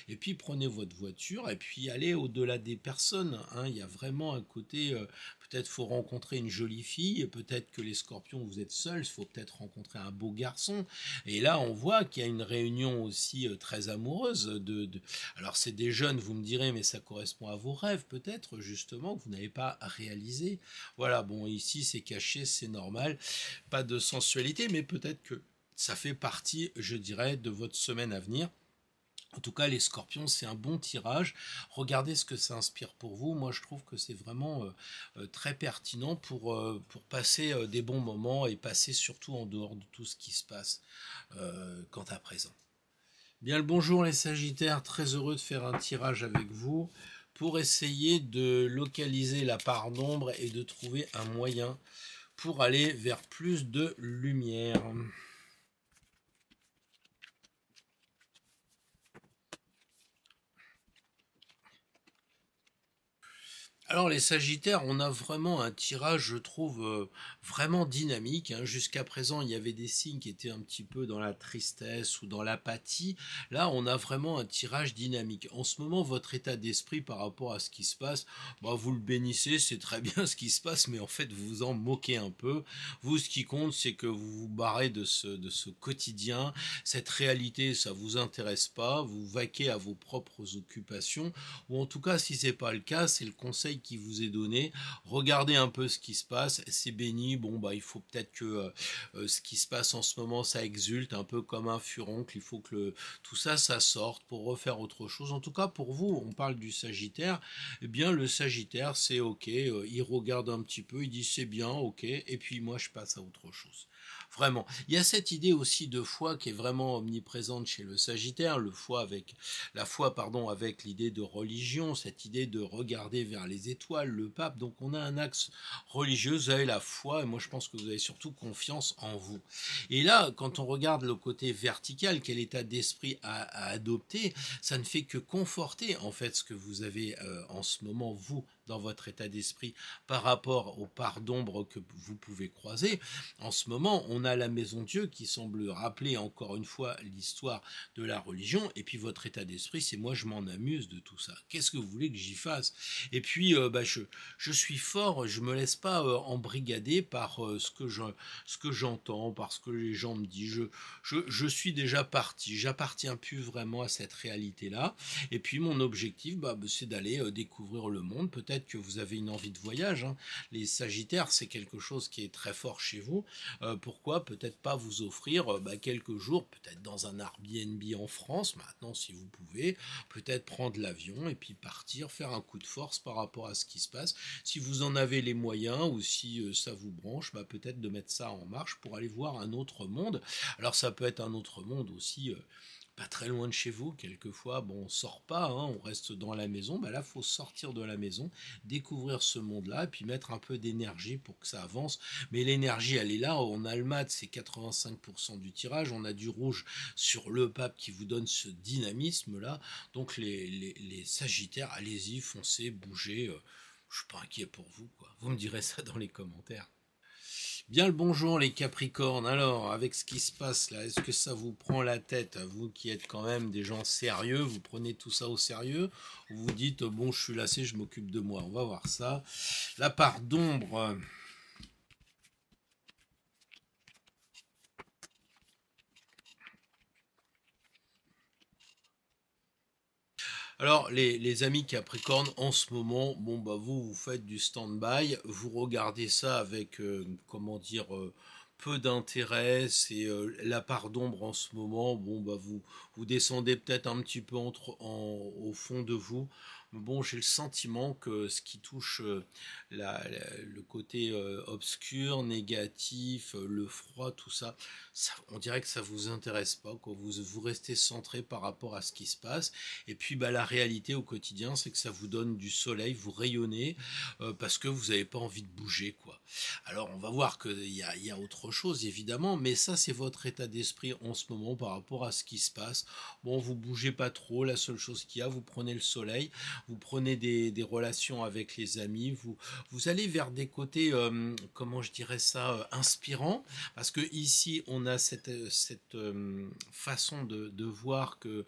A: Et puis prenez votre voiture et puis allez au-delà des personnes, hein. Il y a vraiment un côté, peut-être faut rencontrer une jolie fille, peut-être que les scorpions vous êtes seuls, il faut peut-être rencontrer un beau garçon. Et là on voit qu'il y a une réunion aussi très amoureuse alors c'est des jeunes, vous me direz, mais ça correspond à vos rêves peut-être justement que vous n'avez pas réalisé. Voilà, bon ici c'est caché, c'est normal, pas de sensualité, mais peut-être que ça fait partie, je dirais, de votre semaine à venir. En tout cas, les scorpions, c'est un bon tirage. Regardez ce que ça inspire pour vous. Moi, je trouve que c'est vraiment très pertinent pour passer des bons moments et passer surtout en dehors de tout ce qui se passe quant à présent. Bien le bonjour les Sagittaires, très heureux de faire un tirage avec vous pour essayer de localiser la part d'ombre et de trouver un moyen pour aller vers plus de lumière. Alors les Sagittaires, on a vraiment un tirage, je trouve, vraiment dynamique, hein. Jusqu'à présent, il y avait des signes qui étaient un petit peu dans la tristesse ou dans l'apathie. Là, on a vraiment un tirage dynamique. En ce moment, votre état d'esprit par rapport à ce qui se passe, bah, vous le bénissez, c'est très bien ce qui se passe, mais en fait, vous vous en moquez un peu. Vous, ce qui compte, c'est que vous vous barrez de ce quotidien. Cette réalité, ça vous intéresse pas. Vous vaquez à vos propres occupations. Ou en tout cas, si c'est pas le cas, c'est le conseil qui vous est donné. Regardez un peu ce qui se passe, c'est béni. Bon, bah, il faut peut-être que ce qui se passe en ce moment, ça exulte un peu comme un furoncle. Il faut que tout ça, ça sorte pour refaire autre chose. En tout cas, pour vous, on parle du Sagittaire. Eh bien, le Sagittaire, c'est ok. Il regarde un petit peu, il dit c'est bien, ok. Et puis moi, je passe à autre chose. Vraiment. Il y a cette idée aussi de foi qui est vraiment omniprésente chez le Sagittaire, la foi, pardon, avec l'idée de religion, cette idée de regarder vers les étoiles, le pape. Donc on a un axe religieux, vous avez la foi, et moi je pense que vous avez surtout confiance en vous. Et là, quand on regarde le côté vertical, quel état d'esprit à adopter, ça ne fait que conforter en fait ce que vous avez en ce moment, vous, dans votre état d'esprit par rapport aux parts d'ombre que vous pouvez croiser. En ce moment, on a la maison Dieu qui semble rappeler encore une fois l'histoire de la religion, et puis votre état d'esprit, c'est moi je m'en amuse de tout ça. Qu'est-ce que vous voulez que j'y fasse? Et puis bah, je suis fort, je me laisse pas embrigader par ce que j'entends, par ce que les gens me disent. Je suis déjà parti, j'appartiens plus vraiment à cette réalité-là. Et puis mon objectif, bah, c'est d'aller découvrir le monde. Peut-être que vous avez une envie de voyage, hein. Les Sagittaires, c'est quelque chose qui est très fort chez vous. Pourquoi peut-être pas vous offrir bah, quelques jours, peut-être dans un Airbnb en France, maintenant si vous pouvez, peut-être prendre l'avion et puis partir, faire un coup de force par rapport à ce qui se passe. Si vous en avez les moyens ou si ça vous branche, bah, peut-être de mettre ça en marche pour aller voir un autre monde. Alors ça peut être un autre monde aussi pas très loin de chez vous, quelquefois, bon, on sort pas, hein, on reste dans la maison, bah là, faut sortir de la maison, découvrir ce monde-là, et puis mettre un peu d'énergie pour que ça avance. Mais l'énergie, elle est là, on a le mat, c'est 85% du tirage, on a du rouge sur le pape qui vous donne ce dynamisme-là, donc les Sagittaires, allez-y, foncez, bougez, je suis pas inquiet pour vous, quoi. Vous me direz ça dans les commentaires. Bien le bonjour les Capricornes. Alors, avec ce qui se passe là, est-ce que ça vous prend la tête, vous qui êtes quand même des gens sérieux, vous prenez tout ça au sérieux, ou vous dites bon, je suis lassé, je m'occupe de moi. On va voir ça. La part d'ombre. Alors, les amis Capricorne, en ce moment, bon, bah, vous faites du stand-by, vous regardez ça avec, comment dire, peu d'intérêt, c'est la part d'ombre en ce moment, bon, bah, vous descendez peut-être un petit peu au fond de vous. Bon, j'ai le sentiment que ce qui touche le côté obscur, négatif, le froid, tout ça, on dirait que ça vous intéresse pas, quoi. Vous restez centré par rapport à ce qui se passe. Et puis bah, la réalité au quotidien, c'est que ça vous donne du soleil, vous rayonnez parce que vous n'avez pas envie de bouger, quoi. Alors on va voir qu'il y a autre chose évidemment, mais ça c'est votre état d'esprit en ce moment par rapport à ce qui se passe. Bon, vous bougez pas trop, la seule chose qu'il y a, vous prenez le soleil, vous prenez des relations avec les amis, vous allez vers des côtés, comment je dirais ça, inspirants, parce que ici on a cette façon de voir que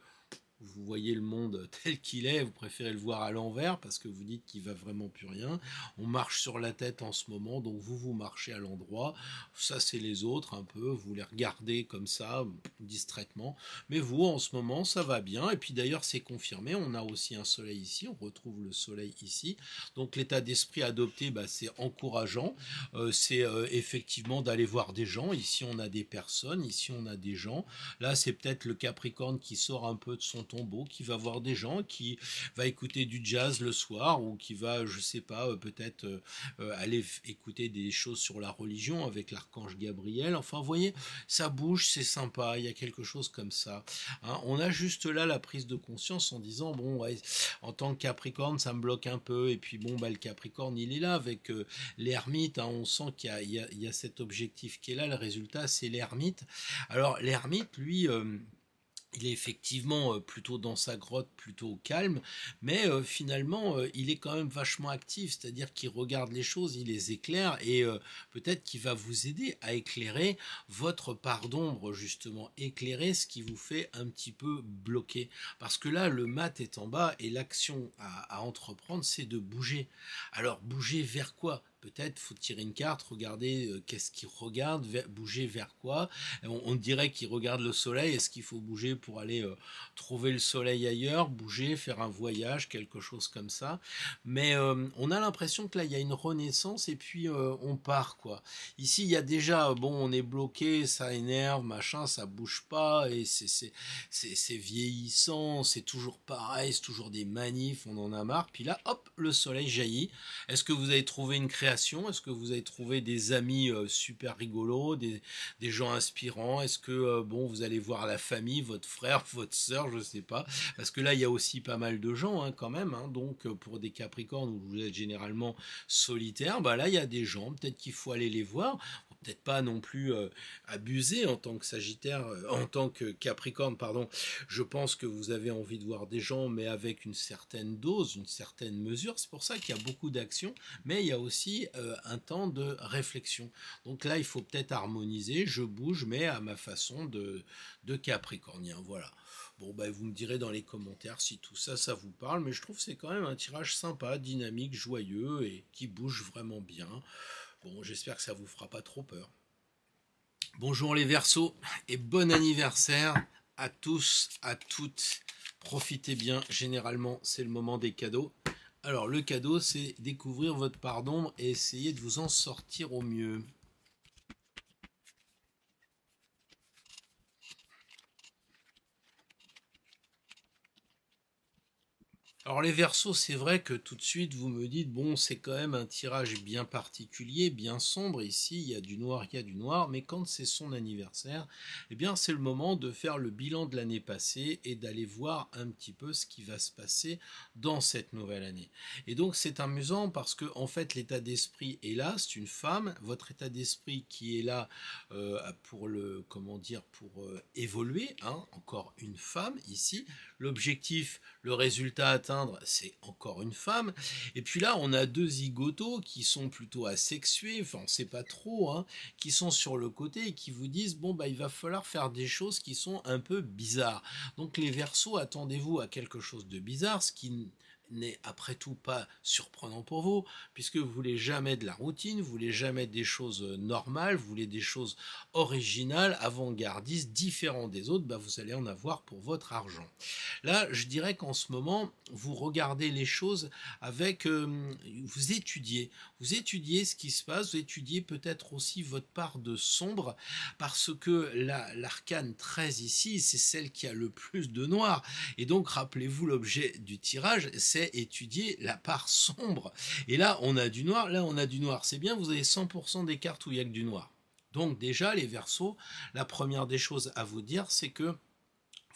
A: vous voyez le monde tel qu'il est, vous préférez le voir à l'envers parce que vous dites qu'il va vraiment plus rien. On marche sur la tête en ce moment, donc vous marchez à l'endroit. Ça, c'est les autres un peu, vous les regardez comme ça, distraitement. Mais vous, en ce moment, ça va bien. Et puis d'ailleurs, c'est confirmé, on a aussi un soleil ici, on retrouve le soleil ici. Donc l'état d'esprit adopté, bah, c'est encourageant. C'est effectivement d'aller voir des gens. Ici, on a des personnes, ici, on a des gens. Là, c'est peut-être le Capricorne qui sort un peu de son tombeau, qui va voir des gens, qui va écouter du jazz le soir, ou qui va, je sais pas, peut-être aller écouter des choses sur la religion avec l'archange Gabriel. Enfin, vous voyez, ça bouge, c'est sympa, il y a quelque chose comme ça. Hein, on a juste là la prise de conscience en disant, bon, ouais, en tant que Capricorne, ça me bloque un peu, et puis bon, bah, le Capricorne, il est là avec l'ermite, hein, on sent qu'il y a cet objectif qui est là, le résultat, c'est l'ermite. Alors, l'ermite, lui, il est effectivement plutôt dans sa grotte, plutôt calme, mais finalement, il est quand même vachement actif, c'est-à-dire qu'il regarde les choses, il les éclaire, et peut-être qu'il va vous aider à éclairer votre part d'ombre, justement, éclairer ce qui vous fait un petit peu bloquer. Parce que là, le mat est en bas, et l'action à entreprendre, c'est de bouger. Alors, bouger vers quoi ? Peut-être faut tirer une carte, regarder qu'est-ce qu'il regarde, bouger vers quoi. On dirait qu'il regarde le soleil. Est-ce qu'il faut bouger pour aller trouver le soleil ailleurs, bouger, faire un voyage, quelque chose comme ça. Mais on a l'impression que là, il y a une renaissance et puis on part, quoi. Ici, il y a déjà, bon, on est bloqué, ça énerve, machin, ça bouge pas et c'est vieillissant, c'est toujours pareil, c'est toujours des manifs, on en a marre. Puis là, hop, le soleil jaillit. Est-ce que vous avez trouvé une création? Est-ce que vous avez trouvé des amis super rigolos, des gens inspirants? Est-ce que bon, vous allez voir la famille, votre frère, votre sœur, je sais pas, parce que là il y a aussi pas mal de gens hein, quand même. Hein, donc pour des Capricornes où vous êtes généralement solitaire, bah là il y a des gens. Peut-être qu'il faut aller les voir. Peut-être pas non plus abuser en tant que Sagittaire, en tant que Capricorne, pardon. Je pense que vous avez envie de voir des gens, mais avec une certaine dose, une certaine mesure. C'est pour ça qu'il y a beaucoup d'actions, mais il y a aussi un temps de réflexion. Donc là, il faut peut-être harmoniser. Je bouge, mais à ma façon de Capricornien. Voilà. Bon, bah, vous me direz dans les commentaires si tout ça, ça vous parle, mais je trouve que c'est quand même un tirage sympa, dynamique, joyeux et qui bouge vraiment bien. Bon, j'espère que ça vous fera pas trop peur. Bonjour les Verseaux et bon anniversaire à tous, à toutes. Profitez bien, généralement c'est le moment des cadeaux. Alors le cadeau c'est découvrir votre part d'ombre et essayer de vous en sortir au mieux. Alors les Verseaux, c'est vrai que tout de suite vous me dites, bon c'est quand même un tirage bien particulier, bien sombre, ici il y a du noir, il y a du noir, mais quand c'est son anniversaire, eh bien c'est le moment de faire le bilan de l'année passée et d'aller voir un petit peu ce qui va se passer dans cette nouvelle année. Et donc c'est amusant parce que en fait l'état d'esprit est là, c'est une femme, votre état d'esprit qui est là pour le, comment dire, pour évoluer, hein, encore une femme ici, l'objectif, le résultat atteindre, c'est encore une femme. Et puis là, on a deux zigotos qui sont plutôt asexués, enfin on sait pas trop, hein, qui sont sur le côté et qui vous disent, bon bah il va falloir faire des choses qui sont un peu bizarres. Donc les Verseaux, attendez-vous à quelque chose de bizarre, ce qui n'est après tout pas surprenant pour vous, puisque vous voulez jamais de la routine, vous voulez jamais des choses normales, vous voulez des choses originales, avant-gardistes, différentes des autres, bah vous allez en avoir pour votre argent. Là, je dirais qu'en ce moment, vous regardez les choses avec, vous étudiez ce qui se passe, vous étudiez peut-être aussi votre part de sombre, parce que l'arcane 13 ici, c'est celle qui a le plus de noir, et donc rappelez-vous l'objet du tirage, c'est étudier la part sombre, et là on a du noir, c'est bien, vous avez 100% des cartes où il y a que du noir. Donc déjà les Verseaux, la première des choses à vous dire, c'est que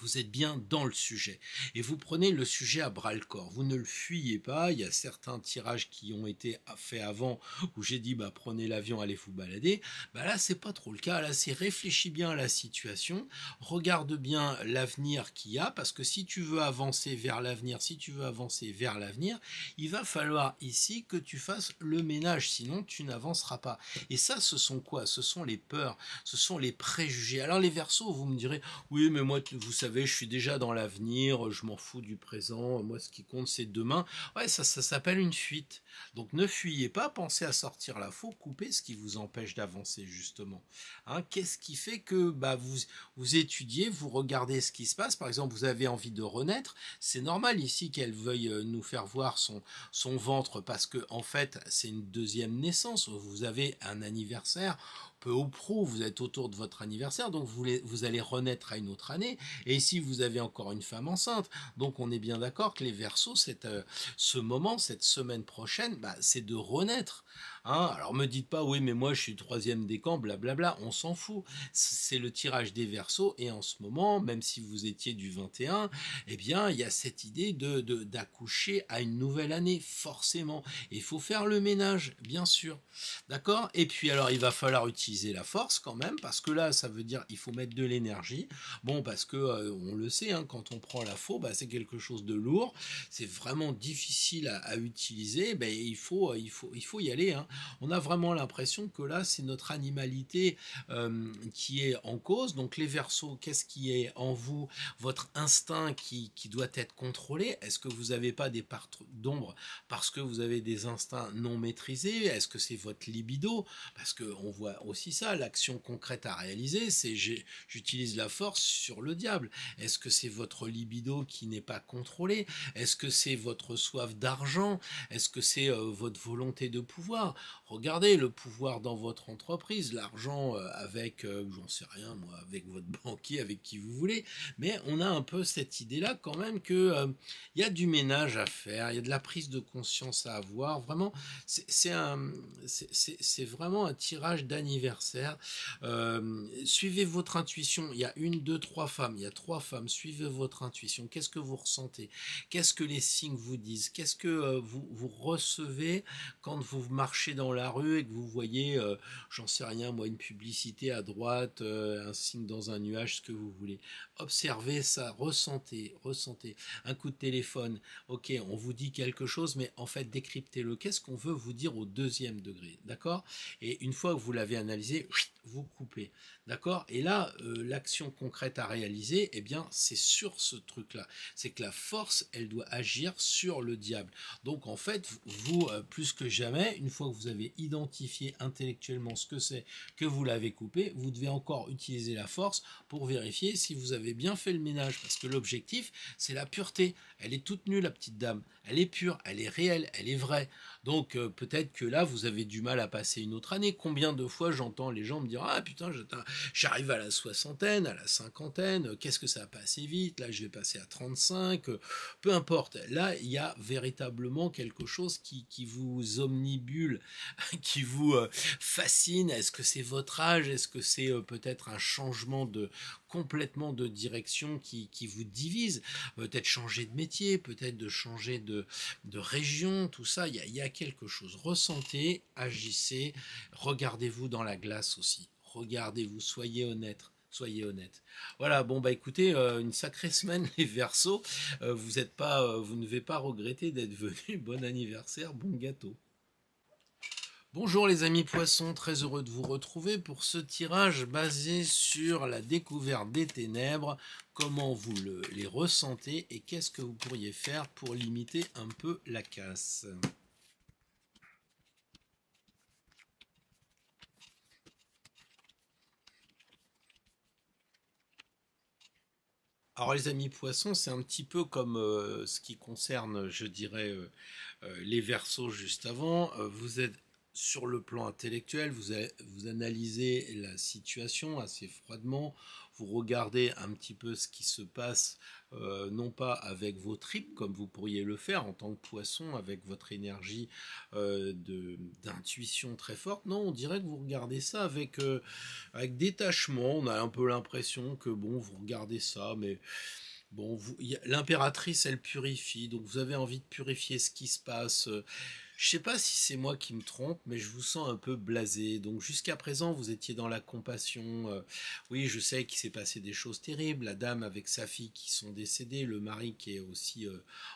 A: vous êtes bien dans le sujet et vous prenez le sujet à bras le corps, vous ne le fuyez pas. Il y a certains tirages qui ont été faits avant où j'ai dit bah prenez l'avion, allez vous balader, bah là c'est pas trop le cas, là c'est réfléchis bien à la situation, regarde bien l'avenir qu'il y a, parce que si tu veux avancer vers l'avenir, il va falloir ici que tu fasses le ménage, sinon tu n'avanceras pas. Et ça, ce sont quoi? Ce sont les peurs, ce sont les préjugés. Alors les Verseaux, vous me direz oui mais moi vous savez, je suis déjà dans l'avenir, je m'en fous du présent, moi ce qui compte c'est demain. Ouais, ça s'appelle une fuite. Donc ne fuyez pas, pensez à sortir la faux, coupez ce qui vous empêche d'avancer justement. Hein, qu'est-ce qui fait que bah, vous étudiez, vous regardez ce qui se passe, par exemple vous avez envie de renaître, c'est normal ici qu'elle veuille nous faire voir son ventre, parce que en fait c'est une deuxième naissance, vous avez un anniversaire. peu ou prou, vous êtes autour de votre anniversaire, donc vous allez renaître à une autre année. Et si vous avez encore une femme enceinte, donc on est bien d'accord que les Verseaux, ce moment, cette semaine prochaine, bah, c'est de renaître. Hein, alors me dites pas, oui, mais moi je suis troisième décan, blablabla, on s'en fout. C'est le tirage des Verseaux, et en ce moment, même si vous étiez du 21, eh bien, il y a cette idée d'accoucher à une nouvelle année, forcément. Et il faut faire le ménage, bien sûr. D'accord? Et puis alors, il va falloir utiliser la force quand même, parce que là, ça veut dire il faut mettre de l'énergie. Bon, parce que on le sait, hein, quand on prend la faux, bah, c'est quelque chose de lourd, c'est vraiment difficile à utiliser. Ben, il faut y aller. Hein. On a vraiment l'impression que là, c'est notre animalité qui est en cause. Donc les Verseaux, qu'est-ce qui est en vous? Votre instinct qui doit être contrôlé. Est-ce que vous n'avez pas des parts d'ombre parce que vous avez des instincts non maîtrisés? Est-ce que c'est votre libido? Parce qu'on voit aussi ça, l'action concrète à réaliser, c'est j'utilise la force sur le diable. Est-ce que c'est votre libido qui n'est pas contrôlé? Est-ce que c'est votre soif d'argent? Est-ce que c'est votre volonté de pouvoir? Regardez le pouvoir dans votre entreprise, l'argent avec, j'en sais rien moi, avec votre banquier, avec qui vous voulez, mais on a un peu cette idée-là quand même que il y a du ménage à faire, il y a de la prise de conscience à avoir. Vraiment, c'est vraiment un tirage d'anniversaire. Suivez votre intuition. Il y a une, deux, trois femmes. Il y a trois femmes. Suivez votre intuition. Qu'est-ce que vous ressentez? Qu'est-ce que les signes vous disent? Qu'est-ce que vous recevez quand vous marchez dans la rue et que vous voyez, j'en sais rien, moi, une publicité à droite, un signe dans un nuage, ce que vous voulez. Observez ça, ressentez. Un coup de téléphone, ok, on vous dit quelque chose, mais en fait, décryptez-le. Qu'est-ce qu'on veut vous dire au deuxième degré, d'accord? Et une fois que vous l'avez analysé, vous coupez, d'accord? Et là, l'action concrète à réaliser, eh bien, c'est sur ce truc-là. C'est que la force, elle doit agir sur le diable. Donc, en fait, vous, plus que jamais, une fois que vous avez identifié intellectuellement ce que c'est, que vous l'avez coupé, vous devez encore utiliser la force pour vérifier si vous avez bien fait le ménage. Parce que l'objectif, c'est la pureté. Elle est toute nue, la petite dame. Elle est pure, elle est réelle, elle est vraie. Donc peut-être que là, vous avez du mal à passer une autre année. Combien de fois j'entends les gens me dire « Ah putain, j'arrive à la soixantaine, à la cinquantaine, qu'est-ce que ça a passé vite, là je vais passer à 35, peu importe. » Là, il y a véritablement quelque chose qui vous omnibule, qui vous fascine. Est-ce que c'est votre âge? Est-ce que c'est peut-être un changement complètement de direction qui vous divise? Peut-être changer de métier, peut-être de changer de région, tout ça, il y a quelque chose. Ressentez, agissez, regardez-vous dans la glace aussi. Regardez-vous, soyez honnête. Soyez honnête. Voilà, bon bah écoutez, une sacrée semaine les Verseaux. Vous ne devez pas regretter d'être venus. Bon anniversaire, bon gâteau. Bonjour les amis poissons, très heureux de vous retrouver pour ce tirage basé sur la découverte des ténèbres, comment vous les ressentez et qu'est-ce que vous pourriez faire pour limiter un peu la casse. Alors les amis poissons, c'est un petit peu comme ce qui concerne, je dirais, les Verseaux juste avant. Vous êtes sur le plan intellectuel, vous analysez la situation assez froidement, vous regardez un petit peu ce qui se passe, non pas avec vos tripes comme vous pourriez le faire en tant que poisson, avec votre énergie d'intuition très forte. Non, on dirait que vous regardez ça avec détachement. On a un peu l'impression que bon, vous regardez ça, mais bon, l'impératrice, elle purifie, donc vous avez envie de purifier ce qui se passe. Je sais pas si c'est moi qui me trompe, mais je vous sens un peu blasé. Donc jusqu'à présent, vous étiez dans la compassion. Oui, je sais qu'il s'est passé des choses terribles. La dame avec sa fille qui sont décédées, le mari qui est aussi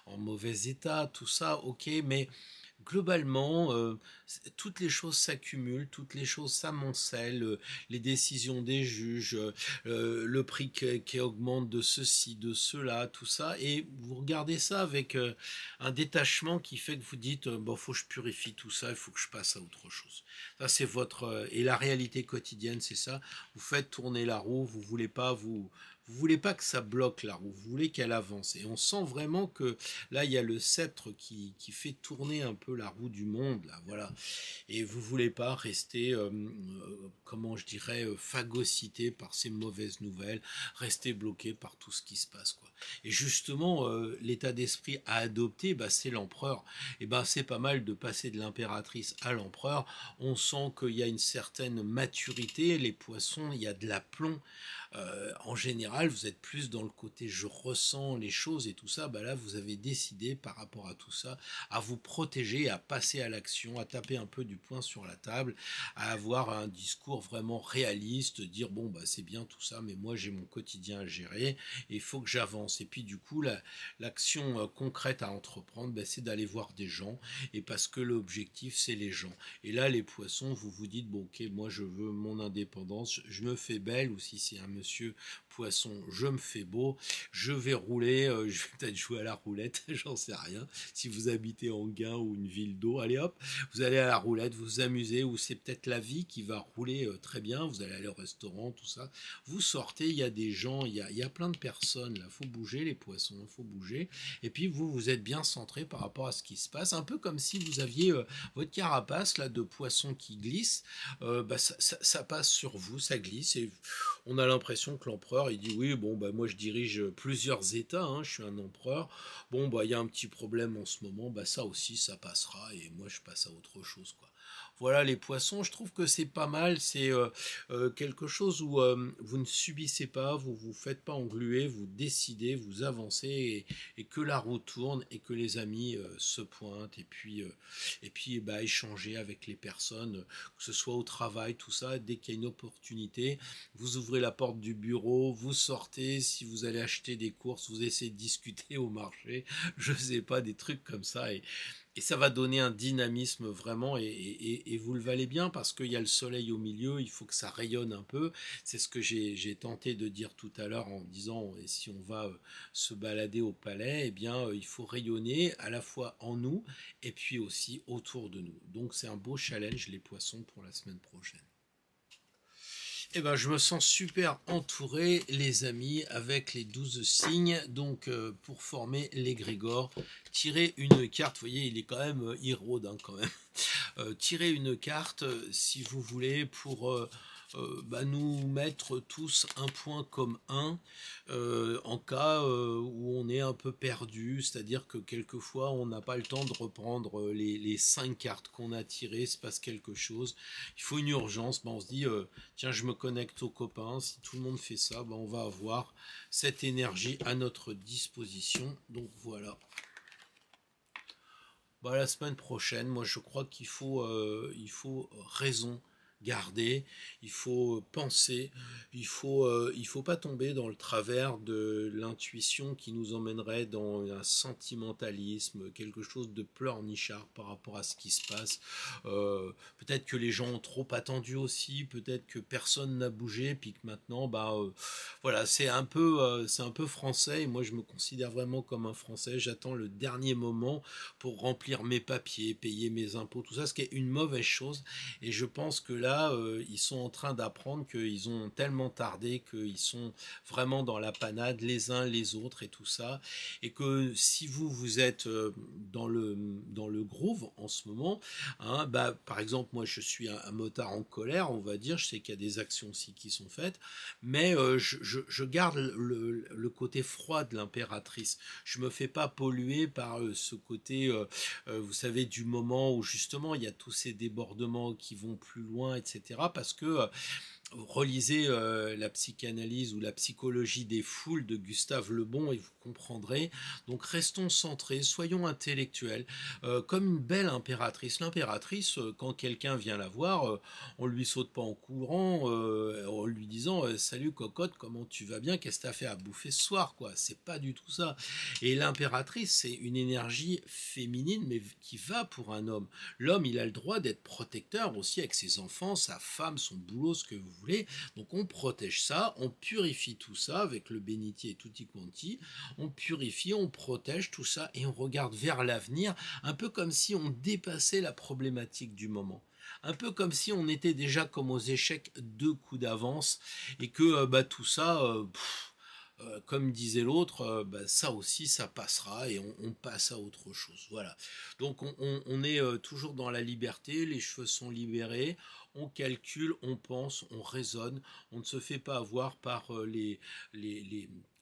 A: en mauvais état, tout ça, ok, mais globalement, toutes les choses s'accumulent, toutes les choses s'amoncellent, les décisions des juges, le prix qui augmente de ceci, de cela, tout ça, et vous regardez ça avec un détachement qui fait que vous dites, bon, faut que je purifie tout ça, il faut que je passe à autre chose. Ça, c'est votre... et la réalité quotidienne, c'est ça. Vous faites tourner la roue, vous voulez pas vous vous voulez pas que ça bloque la roue, vous voulez qu'elle avance. Et on sent vraiment que là, il y a le sceptre qui fait tourner un peu la roue du monde, là, voilà. Et vous voulez pas rester, comment je dirais, phagocyté par ces mauvaises nouvelles, rester bloqué par tout ce qui se passe, quoi. Et justement, l'état d'esprit à adopter, bah, c'est l'empereur. Et ben, c'est pas mal de passer de l'impératrice à l'empereur. On sent qu'il y a une certaine maturité. Les poissons, il y a de l'aplomb. En général, vous êtes plus dans le côté je ressens les choses et tout ça. Bah là, vous avez décidé par rapport à tout ça à vous protéger, à passer à l'action, à taper un peu du poing sur la table, à avoir un discours vraiment réaliste, dire bon bah c'est bien tout ça, mais moi j'ai mon quotidien à gérer et il faut que j'avance. Et puis du coup, l'action concrète à entreprendre, bah, c'est d'aller voir des gens et parce que l'objectif c'est les gens. Et là, les poissons, vous vous dites bon ok, moi je veux mon indépendance, je me fais belle ou si c'est un monsieur poisson, je me fais beau, je vais rouler, je vais peut-être jouer à la roulette, j'en sais rien. Si vous habitez Enghien ou une ville d'eau, allez hop, vous allez à la roulette, vous vous amusez, ou c'est peut-être la vie qui va rouler très bien, vous allez aller au restaurant, tout ça. Vous sortez, il y a des gens, il y a plein de personnes, là, faut bouger les poissons, il faut bouger. Et puis vous êtes bien centré par rapport à ce qui se passe, un peu comme si vous aviez votre carapace là de poisson qui glisse, bah, ça passe sur vous, ça glisse et on a l'impression que l'empereur il dit oui bon bah moi je dirige plusieurs États, hein, je suis un empereur, bon bah il y a un petit problème en ce moment, bah ça aussi ça passera et moi je passe à autre chose quoi. Voilà les poissons, je trouve que c'est pas mal, c'est quelque chose où vous ne subissez pas, vous vous faites pas engluer, vous décidez, vous avancez et que la roue tourne et que les amis se pointent et puis bah, échanger avec les personnes, que ce soit au travail, tout ça, dès qu'il y a une opportunité, vous ouvrez la porte du bureau, vous sortez, si vous allez acheter des courses, vous essayez de discuter au marché, je sais pas, des trucs comme ça et ça va donner un dynamisme vraiment et vous le valez bien parce qu'il y a le soleil au milieu, il faut que ça rayonne un peu. C'est ce que j'ai tenté de dire tout à l'heure en disant et si on va se balader au palais, eh bien il faut rayonner à la fois en nous et puis aussi autour de nous. Donc c'est un beau challenge les poissons pour la semaine prochaine. Eh ben, je me sens super entouré, les amis, avec les 12 signes. Donc, pour former l'égrégore, tirez une carte. Vous voyez, il est quand même hérode, hein, quand même. Tirez une carte, si vous voulez, pour bah, nous mettre tous un point comme un en cas où on est un peu perdu, c'est-à-dire que quelquefois on n'a pas le temps de reprendre les 5 cartes qu'on a tirées, se passe quelque chose, il faut une urgence, ben on se dit tiens je me connecte aux copains, si tout le monde fait ça, ben on va avoir cette énergie à notre disposition, donc voilà. Bah, la semaine prochaine, moi je crois il faut raison garder, il faut penser, il faut pas tomber dans le travers de l'intuition qui nous emmènerait dans un sentimentalisme, quelque chose de pleurnichard par rapport à ce qui se passe. Peut-être que les gens ont trop attendu aussi, peut-être que personne n'a bougé, puis que maintenant, bah voilà, c'est un peu français. Et moi, je me considère vraiment comme un Français. J'attends le dernier moment pour remplir mes papiers, payer mes impôts, tout ça, ce qui est une mauvaise chose. Et je pense que là, ils sont en train d'apprendre qu'ils ont tellement tardé, qu'ils sont vraiment dans la panade les uns les autres et tout ça. Et que si vous êtes dans le groove en ce moment, hein, bah, par exemple, moi je suis un motard en colère, on va dire, je sais qu'il y a des actions aussi qui sont faites, mais je garde le côté froid de l'impératrice. Je me fais pas polluer par ce côté, vous savez, du moment où justement il y a tous ces débordements qui vont plus loin, etc. Parce que relisez la psychanalyse ou la psychologie des foules de Gustave Le Bon et vous comprendrez. Donc restons centrés, soyons intellectuels, comme une belle impératrice. L'impératrice, quand quelqu'un vient la voir, on lui saute pas en courant, en lui disant salut cocotte, comment tu vas bien, qu'est-ce que t'as fait à bouffer ce soir, quoi. C'est pas du tout ça. Et l'impératrice, c'est une énergie féminine, mais qui va pour un homme. L'homme, il a le droit d'être protecteur aussi avec ses enfants, sa femme, son boulot, ce que vous voulez. Donc on protège ça, on purifie tout ça avec le bénitier et tutti quanti. On purifie, on protège tout ça et on regarde vers l'avenir, un peu comme si on dépassait la problématique du moment. Un peu comme si on était déjà comme aux échecs 2 coups d'avance et que bah, tout ça, comme disait l'autre, bah, ça aussi ça passera et on passe à autre chose. Voilà. Donc on est toujours dans la liberté, les cheveux sont libérés, on calcule, on pense, on raisonne, on ne se fait pas avoir par les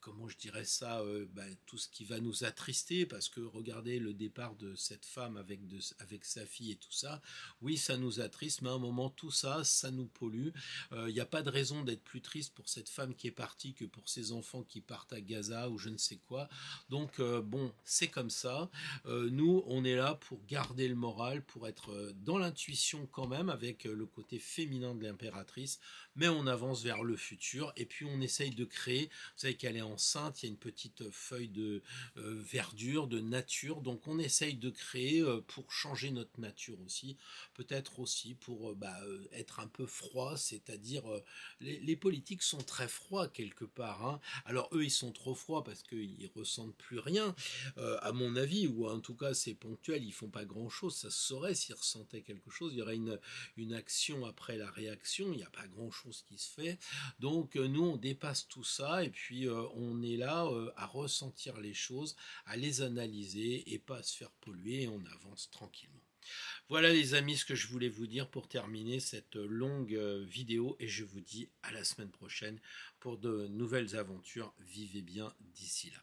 A: comment je dirais ça, bah, tout ce qui va nous attrister, parce que regardez le départ de cette femme avec sa fille et tout ça, oui ça nous attriste, mais à un moment tout ça, ça nous pollue. Il n'y a pas de raison d'être plus triste pour cette femme qui est partie que pour ses enfants qui partent à Gaza ou je ne sais quoi. Donc bon, c'est comme ça. Nous, on est là pour garder le moral, pour être dans l'intuition quand même, avec le côté féminin de l'impératrice, mais on avance vers le futur, et puis on essaye de créer, vous savez qu'elle est enceinte, il y a une petite feuille de verdure, de nature, donc on essaye de créer pour changer notre nature aussi, peut-être aussi pour être un peu froid, c'est-à-dire les politiques sont très froids quelque part, hein. Alors eux ils sont trop froids parce qu'ils ressentent plus rien, à mon avis, ou en tout cas c'est ponctuel, ils font pas grand-chose, ça se saurait s'ils ressentaient quelque chose, il y aurait une action après la réaction, il n'y a pas grand-chose qui se fait, donc nous on dépasse tout ça, et puis on est là à ressentir les choses, à les analyser, et pas à se faire polluer, et on avance tranquillement. Voilà les amis ce que je voulais vous dire pour terminer cette longue vidéo, et je vous dis à la semaine prochaine pour de nouvelles aventures. Vivez bien d'ici là.